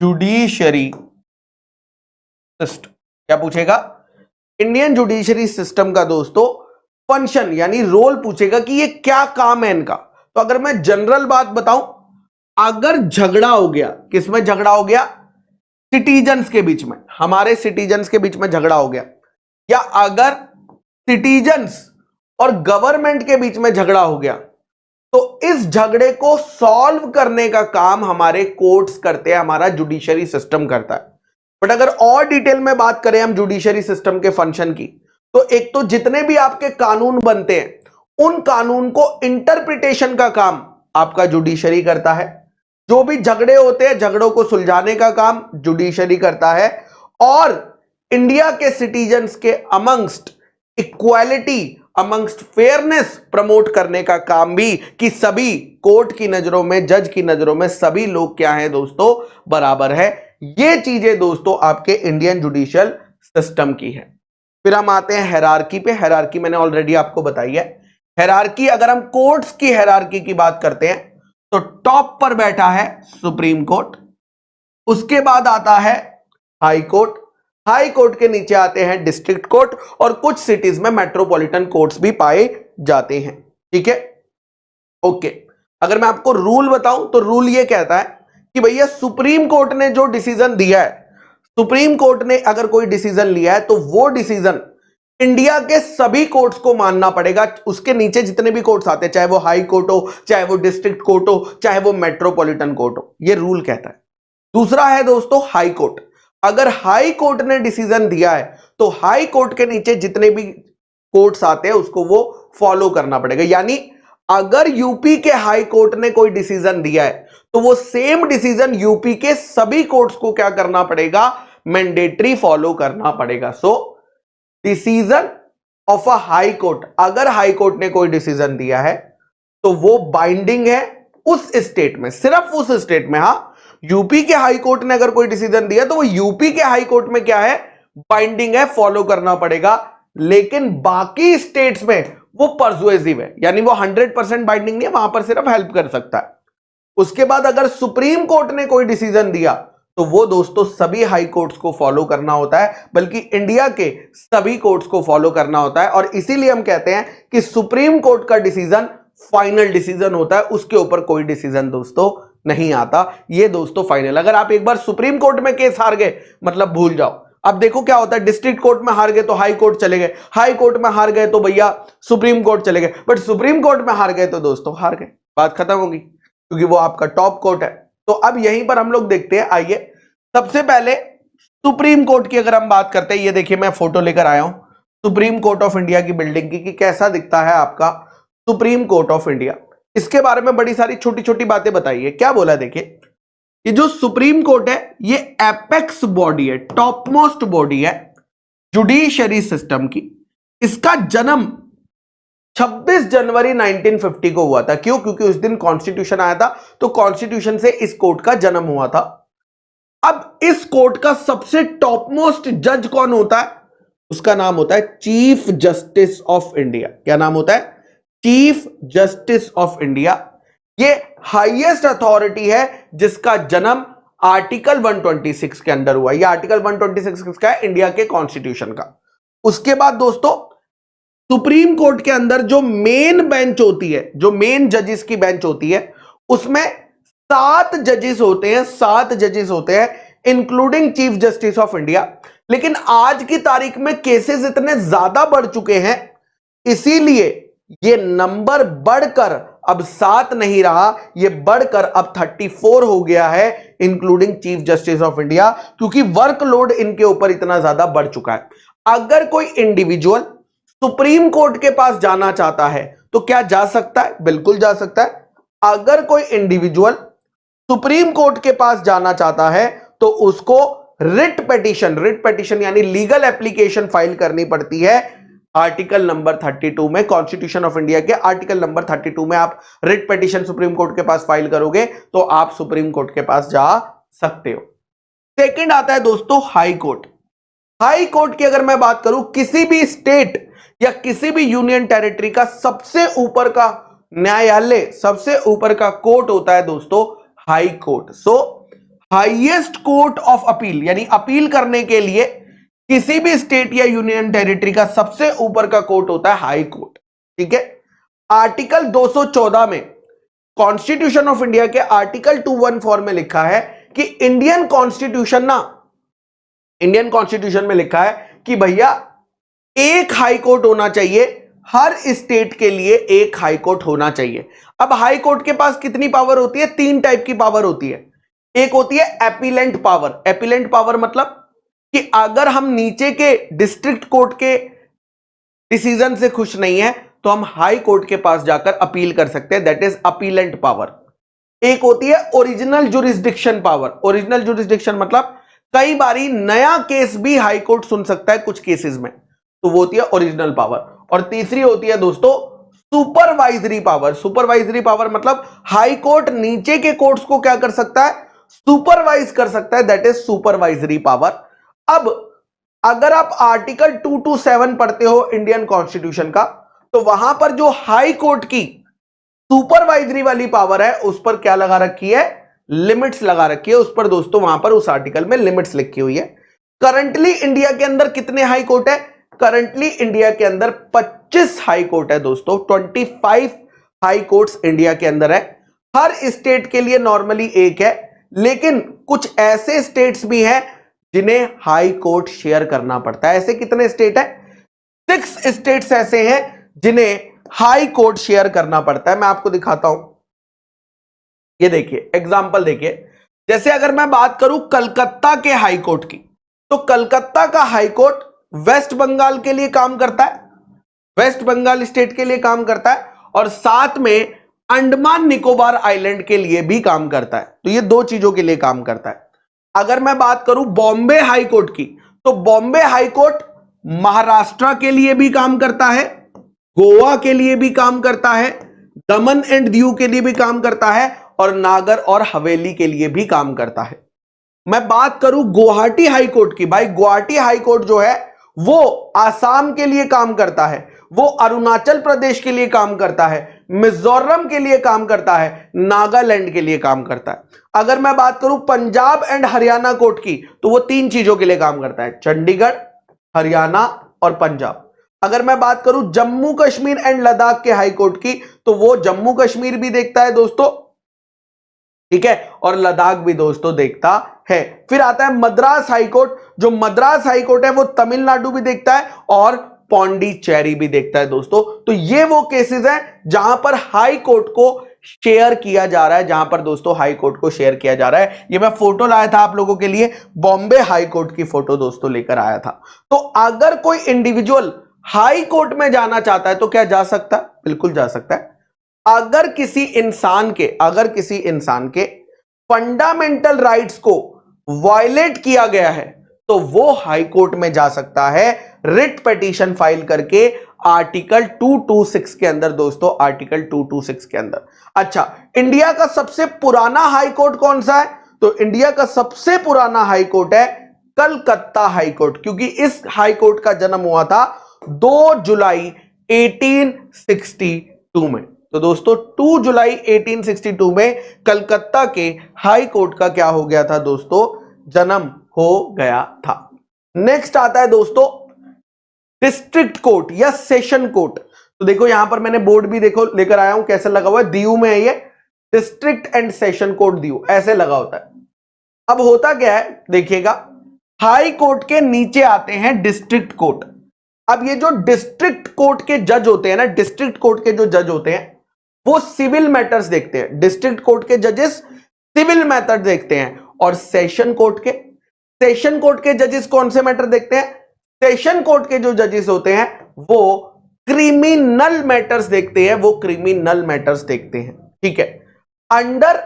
judiciary system. क्या पूछेगा? इंडियन जुडिशरी सिस्टम का दोस्तों फंक्शन यानी रोल पूछेगा कि ये क्या काम है इनका। तो अगर मैं जनरल बात बताऊं, अगर झगड़ा हो गया, किसमें झगड़ा हो गया? सिटीजन्स के बीच में, हमारे सिटीजन्स के बीच में झगड़ा हो गया, या अगर सिटीजन्स और गवर्नमेंट के बीच में झगड़ा हो गया, तो इस झगड़े को सॉल्व करने का काम हमारे कोर्ट्स करते हैं, हमारा जुडिशरी सिस्टम करता है। बट अगर और डिटेल में बात करें हम जुडिशरी सिस्टम के फंक्शन की, तो एक तो जितने भी आपके कानून बनते हैं उन कानून को इंटरप्रिटेशन का काम आपका जुडिशरी करता है। जो भी झगड़े होते हैं, झगड़ों को सुलझाने का काम जुडिशरी करता है। और इंडिया के सिटीजन्स के amongst equality, amongst fairness promote करने का काम भी, कि सभी कोर्ट की नजरों में, जज की नजरों में सभी लोग क्या हैं दोस्तों? बराबर है। ये चीजें दोस्तों आपके इंडियन जुडिशियल सिस्टम की है। फिर हम आते हैं हायरार्की पे। हायरार्की मैंने ऑलरेडी आपको बताई है। हायरार्की, अगर हम कोर्ट्स की हायरार्की की बात करते हैं तो टॉप पर बैठा है सुप्रीम कोर्ट, उसके बाद आता है हाई कोर्ट, हाई कोर्ट के नीचे आते हैं डिस्ट्रिक्ट कोर्ट, और कुछ सिटीज में मेट्रोपॉलिटन कोर्ट्स भी पाए जाते हैं, ठीक है। ओके, अगर मैं आपको रूल बताऊं तो रूल ये कहता है कि भैया सुप्रीम कोर्ट ने जो डिसीजन दिया है, सुप्रीम कोर्ट ने अगर कोई डिसीजन लिया है तो वो डिसीजन इंडिया के सभी कोर्ट्स को मानना पड़ेगा। उसके नीचे जितने भी कोर्ट्स आते हैं, चाहे वो हाई कोर्ट हो, चाहे वो डिस्ट्रिक्ट कोर्ट हो, चाहे वो मेट्रोपॉलिटन कोर्ट हो, ये रूल कहता है। दूसरा है दोस्तों हाई कोर्ट। अगर हाई कोर्ट ने डिसीजन दिया है तो हाई कोर्ट के नीचे जितने भी कोर्ट्स आते हैं उसको वो फॉलो करना पड़ेगा। यानी अगर यूपी के हाई कोर्ट ने कोई डिसीजन दिया है तो वो सेम डिसीजन यूपी के सभी कोर्ट्स को क्या करना पड़ेगा, मैंडेटरी फॉलो करना पड़ेगा। So decision of a high court, अगर हाई कोर्ट ने कोई डिसीजन दिया है तो वो बाइंडिंग है उस स्टेट में, सिर्फ उस स्टेट में। हां, यूपी के हाई कोर्ट ने अगर कोई डिसीजन दिया तो वो यूपी के हाई कोर्ट में क्या है, बाइंडिंग है, फॉलो करना पड़ेगा। लेकिन बाकी स्टेट्स में वो परसुएसिव है, यानी वो 100% बाइंडिंग नहीं है, वहां पर सिर्फ हेल्प कर सकता है। उसके बाद अगर सुप्रीम कोर्ट ने कोई डिसीजन दिया तो वो दोस्तों सभी हाई कोर्ट्स को फॉलो करना होता है, बल्कि इंडिया के सभी कोर्ट्स को फॉलो करना होता है। और इसीलिए हम कहते हैं कि सुप्रीम कोर्ट का डिसीजन फाइनल डिसीजन होता है, उसके ऊपर कोई डिसीजन दोस्तों नहीं आता। ये दोस्तों फाइनल, अगर आप एक बार सुप्रीम कोर्ट में केस हार गए मतलब भूल जाओ। अब देखो क्या होता है, डिस्ट्रिक्ट कोर्ट में हार गए तो हाई कोर्ट चले गए, हाई कोर्ट में हार गए तो भैया सुप्रीम कोर्ट चले गए, बट सुप्रीम कोर्ट में हार गए तो दोस्तों हार गए, बात खत्म होगी, क्योंकि वो आपका टॉप कोर्ट है। तो अब यहीं पर हम लोग देखते हैं, आइए सबसे पहले सुप्रीम कोर्ट की अगर हम बात करते हैं, ये देखिए मैं फोटो लेकर आया हूं सुप्रीम कोर्ट ऑफ इंडिया की बिल्डिंग की, कि कैसा दिखता है आपका सुप्रीम कोर्ट ऑफ इंडिया। इसके बारे में बड़ी सारी छोटी छोटी बातें बताइए। क्या बोला, देखिए ये जो सुप्रीम कोर्ट है ये एपेक्स बॉडी है, टॉप मोस्ट बॉडी है जुडिशरी सिस्टम की। इसका जन्म 26 जनवरी 1950 को हुआ था। क्यों? क्योंकि उस दिन कॉन्स्टिट्यूशन आया था, तो कॉन्स्टिट्यूशन से इस कोर्ट का जन्म हुआ था। अब इस कोर्ट का सबसे टॉप मोस्ट जज कौन होता है? उसका नाम होता है चीफ जस्टिस ऑफ इंडिया। क्या नाम होता है? Chief justice of India. ये हाईएस्ट अथॉरिटी है जिसका जन्म आर्टिकल 126 के अंदर हुआ। ये आर्टिकल 126 किसका है? इंडिया के कॉन्स्टिट्यूशन का। उसके बाद दोस्तों सुप्रीम कोर्ट के अंदर जो मेन बेंच होती है, जो मेन जजेस की बेंच होती है, उसमें 7 जजेस होते हैं, 7 जजेस होते हैं including chief justice of India. लेकिन आज की तारीख में केसेस इतने ज्यादा बढ़ चुके हैं, इसीलिए ये नंबर बढ़कर अब 7 नहीं रहा, ये बढ़कर अब 34 हो गया है including chief justice of India, क्योंकि वर्कलोड इनके ऊपर इतना ज्यादा बढ़ चुका है। अगर कोई इंडिविजुअल सुप्रीम कोर्ट के पास जाना चाहता है तो क्या जा सकता है? बिल्कुल जा सकता है। अगर कोई इंडिविजुअल सुप्रीम कोर्ट के पास जाना चाहता है तो उसको रिट पिटीशन यानी लीगल एप्लीकेशन फाइल करनी पड़ती है। आर्टिकल नंबर 32 में, कॉन्स्टिट्यूशन ऑफ इंडिया के आर्टिकल नंबर 32 में आप रिट पिटीशन सुप्रीम कोर्ट के पास फाइल करोगे तो आप सुप्रीम कोर्ट के पास जा सकते हो। सेकंड आता है दोस्तों हाई कोर्ट। हाई कोर्ट की अगर मैं बात करूं, किसी भी स्टेट या किसी भी यूनियन टेरिटरी का सबसे ऊपर का न्यायालय, सबसे ऊपर का कोर्ट होता है दोस्तों high court. So highest court of appeal, यानी अपील करने के लिए किसी भी स्टेट या यूनियन टेरिटरी का सबसे ऊपर का कोर्ट होता है हाई कोर्ट। ठीक है। आर्टिकल 214 में कॉन्स्टिट्यूशन ऑफ इंडिया के आर्टिकल 214 में लिखा है कि इंडियन कॉन्स्टिट्यूशन में लिखा है कि भैया एक हाई कोर्ट होना चाहिए, हर स्टेट के लिए एक हाई कोर्ट होना चाहिए। अब हाई कोर्ट के पास कितनी पावर होती है? 3 टाइप की पावर होती है। एक होती है अपीलेंट पावर। अपीलेंट पावर मतलब कि अगर हम नीचे के डिस्ट्रिक्ट कोर्ट के डिसीजन से खुश नहीं है तो हम हाई कोर्ट के पास जाकर अपील कर सकते हैं, दैट इज अपीलेंट पावर। एक होती है original jurisdiction power. Original jurisdiction मतलब कई बारी नया केस भी हाई कोर्ट सुन सकता है कुछ केसेस में, तो वो होती है ओरिजिनल पावर। और तीसरी होती है दोस्तों सुपरवाइजरी पावर। सुपरवाइजरी पावर मतलब हाई कोर्ट नीचे के कोर्ट्स को क्या कर सकता है? सुपरवाइज कर सकता है, दैट इज सुपरवाइजरी पावर। अब अगर आप आर्टिकल 227 पढ़ते हो इंडियन कॉन्स्टिट्यूशन का, तो वहां पर जो हाई कोर्ट की सुपरवाइजरी वाली पावर है उस पर क्या लगा रखी है? लिमिट्स लगा रखी है उस पर दोस्तों, वहां पर उस आर्टिकल में लिमिट्स लिखी हुई है। करंटली इंडिया के अंदर कितने हाई कोर्ट है? करंटली इंडिया के अंदर 25 हाई कोर्ट है दोस्तों। 25 हाई कोर्ट्स इंडिया के अंदर है। हर स्टेट के लिए नॉर्मली एक है, लेकिन कुछ ऐसे स्टेट्स भी हैं जिन्हें हाई कोर्ट शेयर करना पड़ता है। ऐसे कितने स्टेट है? 6 स्टेट्स ऐसे हैं जिन्हें हाई कोर्ट शेयर करना पड़ता है। मैं आपको दिखाता हूं, ये देखिए एग्जांपल देखिए। जैसे अगर मैं बात करूं कलकत्ता के हाई कोर्ट की, तो कलकत्ता का हाई कोर्ट वेस्ट बंगाल के लिए काम करता है, वेस्ट बंगाल स्टेट के लिए काम करता है, और साथ में अंडमान निकोबार आइलैंड के लिए भी काम करता है। तो ये दो चीजों के लिए काम करता है। अगर मैं बात करूं बॉम्बे हाई कोर्ट की, तो बॉम्बे हाई कोर्ट महाराष्ट्र के लिए भी काम करता है, गोवा के लिए भी काम करता है, दमन एंड दीव के लिए भी काम करता है, और नागर और हवेली के लिए भी काम करता है। मैं बात करूं गुवाहाटी हाई कोर्ट की, भाई गुवाहाटी हाई कोर्ट जो है वो आसाम के लिए काम करता है, वो अरुणाचल प्रदेश के लिए काम करता है, मिजोरम के लिए काम करता है, नागालैंड के लिए काम करता है। अगर मैं बात करूं पंजाब एंड हरियाणा कोर्ट की, तो वो तीन चीजों के लिए काम करता है, चंडीगढ़, हरियाणा और पंजाब। अगर मैं बात करूं जम्मू कश्मीर एंड लद्दाख के हाई कोर्ट की, तो वो जम्मू कश्मीर भी देखता है दोस्तों, ठीक है, और लद्दाख भी दोस्तों देखता है। फिर आता है मद्रास हाई कोर्ट, जो मद्रास हाई कोर्ट है वो तमिलनाडु भी देखता है और पौंडीचेरी भी देखता है दोस्तों। तो ये वो केसेस हैं जहां पर हाई कोर्ट को शेयर किया जा रहा है, जहां पर दोस्तों हाई कोर्ट को शेयर किया जा रहा है। ये मैं फोटो लाया था आप लोगों के लिए, बॉम्बे हाई कोर्ट की फोटो दोस्तों लेकर आया था। तो अगर कोई इंडिविजुअल हाई कोर्ट में जाना चाहता है तो क्या जा सकता है? बिल्कुल जा सकता है। अगर किसी इंसान के फंडामेंटल राइट्स को वायलेट किया गया है तो वो हाई कोर्ट में जा सकता है रिट पिटीशन फाइल करके आर्टिकल 226 के अंदर दोस्तों, आर्टिकल 226 के अंदर। अच्छा, इंडिया का सबसे पुराना हाई कोर्ट कौन सा है? तो इंडिया का सबसे पुराना हाई कोर्ट है कलकत्ता हाई कोर्ट, क्योंकि इस हाई कोर्ट का जन्म हुआ था 2 जुलाई 1862 में। तो दोस्तों 2 जुलाई 1862 में कलकत्ता के हाई कोर्ट का क्या हो गया था दोस्तों? जन्म हो गया था। नेक्स्ट आता है दोस्तों डिस्ट्रिक्ट कोर्ट या सेशन कोर्ट। तो देखो यहां पर मैंने बोर्ड भी देखो लेकर आया हूं, कैसे लगा हुआ है, दीव में है ये, district and session court Diu, ऐसे लगा होता है। अब होता क्या है देखिएगा, हाई कोर्ट के नीचे आते हैं डिस्ट्रिक्ट कोर्ट। अब ये जो डिस्ट्रिक्ट कोर्ट के जज होते हैं ना, डिस्ट्रिक्ट कोर्ट के जो जज होते हैं वो सिविल मैटर्स देखते हैं, डिस्ट्रिक्ट कोर्ट के जजेस सिविल मैटर देखते हैं, और सेशन कोर्ट के जजेस कौन से मैटर देखते हैं? सेशन कोर्ट के जो जजेस होते हैं वो क्रिमिनल मैटर्स देखते हैं, वो क्रिमिनल मैटर्स देखते हैं, ठीक है। अंडर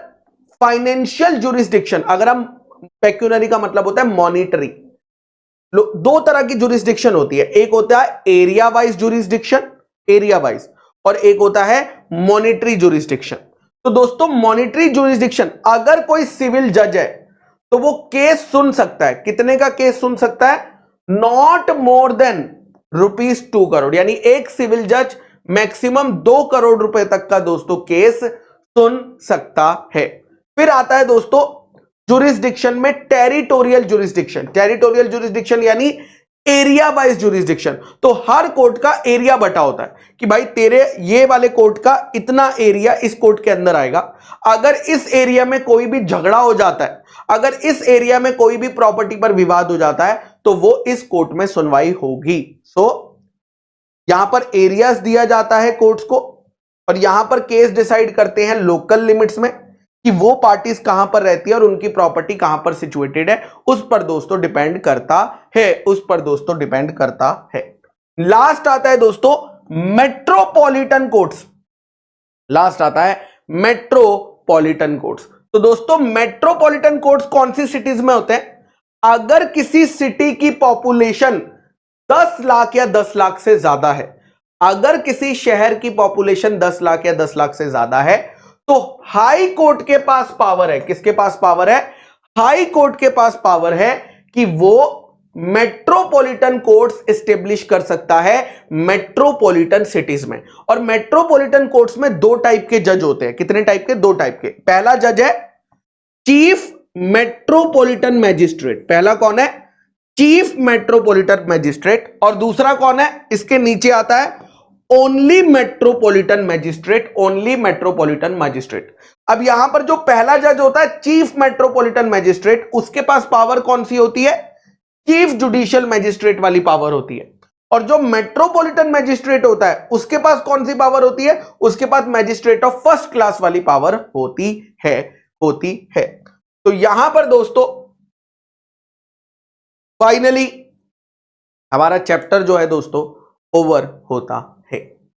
फाइनेंशियल जुरिस्डिक्शन, अगर हम पेक्यूनरी का मतलब होता है मॉनिटरी, दो तरह की जुरिस्डिक्शन होती है, एक होता है area wise jurisdiction, area wise, और एक होता है मॉनिटरी जुरिस्डिक्शन। तो दोस्तों मॉनिटरी जुरिस्डिक्शन, अगर कोई सिविल जज है तो वो केस सुन सकता है, कितने का केस सुन सकता है? नॉट मोर देन ₹2 करोड़, यानी एक सिविल जज मैक्सिमम 2 करोड़ रुपए तक का दोस्तों केस सुन सकता है। फिर आता है दोस्तों जुरिस्डिक्शन में टेरिटोरियल जुरिस्डिक्शन यानी एरिया वाइज जुरिस्डिक्शन। तो हर कोर्ट का एरिया बटा होता है कि भाई तेरे ये वाले कोर्ट का इतना एरिया इस कोर्ट के अंदर आएगा। अगर इस एरिया में कोई भी झगड़ा हो जाता है, अगर इस एरिया में कोई भी प्रॉपर्टी पर विवाद हो जाता है तो वो इस कोर्ट में सुनवाई होगी। सो यहां पर एरियाज दिया जाता है कोर्ट्स को, और यहां पर केस डिसाइड करते हैं लोकल लिमिट्स में कि वो पार्टीज कहां पर रहती है और उनकी प्रॉपर्टी कहां पर सिचुएटेड है, उस पर दोस्तों डिपेंड करता है, लास्ट आता है दोस्तों मेट्रोपॉलिटन कोर्ट्स, तो दोस्तों मेट्रोपॉलिटन कोर्ट्स कौन सी सिटीज में होते हैं? अगर किसी सिटी की पॉपुलेशन 10 लाख या 10 लाख से ज्यादा है, अगर किसी शहर की पॉपुलेशन 10 लाख या 10 लाख से ज्यादा है, तो हाई कोर्ट के पास पावर है, किसके पास पावर है? हाई कोर्ट के पास पावर है कि वो मेट्रोपॉलिटन कोर्ट्स एस्टेब्लिश कर सकता है मेट्रोपॉलिटन सिटीज में। और मेट्रोपॉलिटन कोर्ट्स में 2 टाइप के जज होते हैं, कितने टाइप के? 2 टाइप के। पहला जज है चीफ मेट्रोपॉलिटन मैजिस्ट्रेट, पहला कौन है? चीफ मेट्रोपॉलिटन मैजिस्ट्रेट, और दूसरा कौन है? इसके नीचे आता है ओनली मेट्रोपॉलिटन मैजिस्ट्रेट। अब यहां पर जो पहला जज होता है चीफ मेट्रोपॉलिटन मैजिस्ट्रेट, उसके पास पावर कौन सी होती है? चीफ जुडिशियल मैजिस्ट्रेट वाली पावर होती है। और जो मेट्रोपॉलिटन मैजिस्ट्रेट होता है उसके पास कौन सी पावर होती है? उसके पास मैजिस्ट्रेट ऑफ फर्स्ट क्लास वाली पावर होती है। तो यहां पर दोस्तों फाइनली हमारा चैप्टर जो है दोस्तों ओवर होता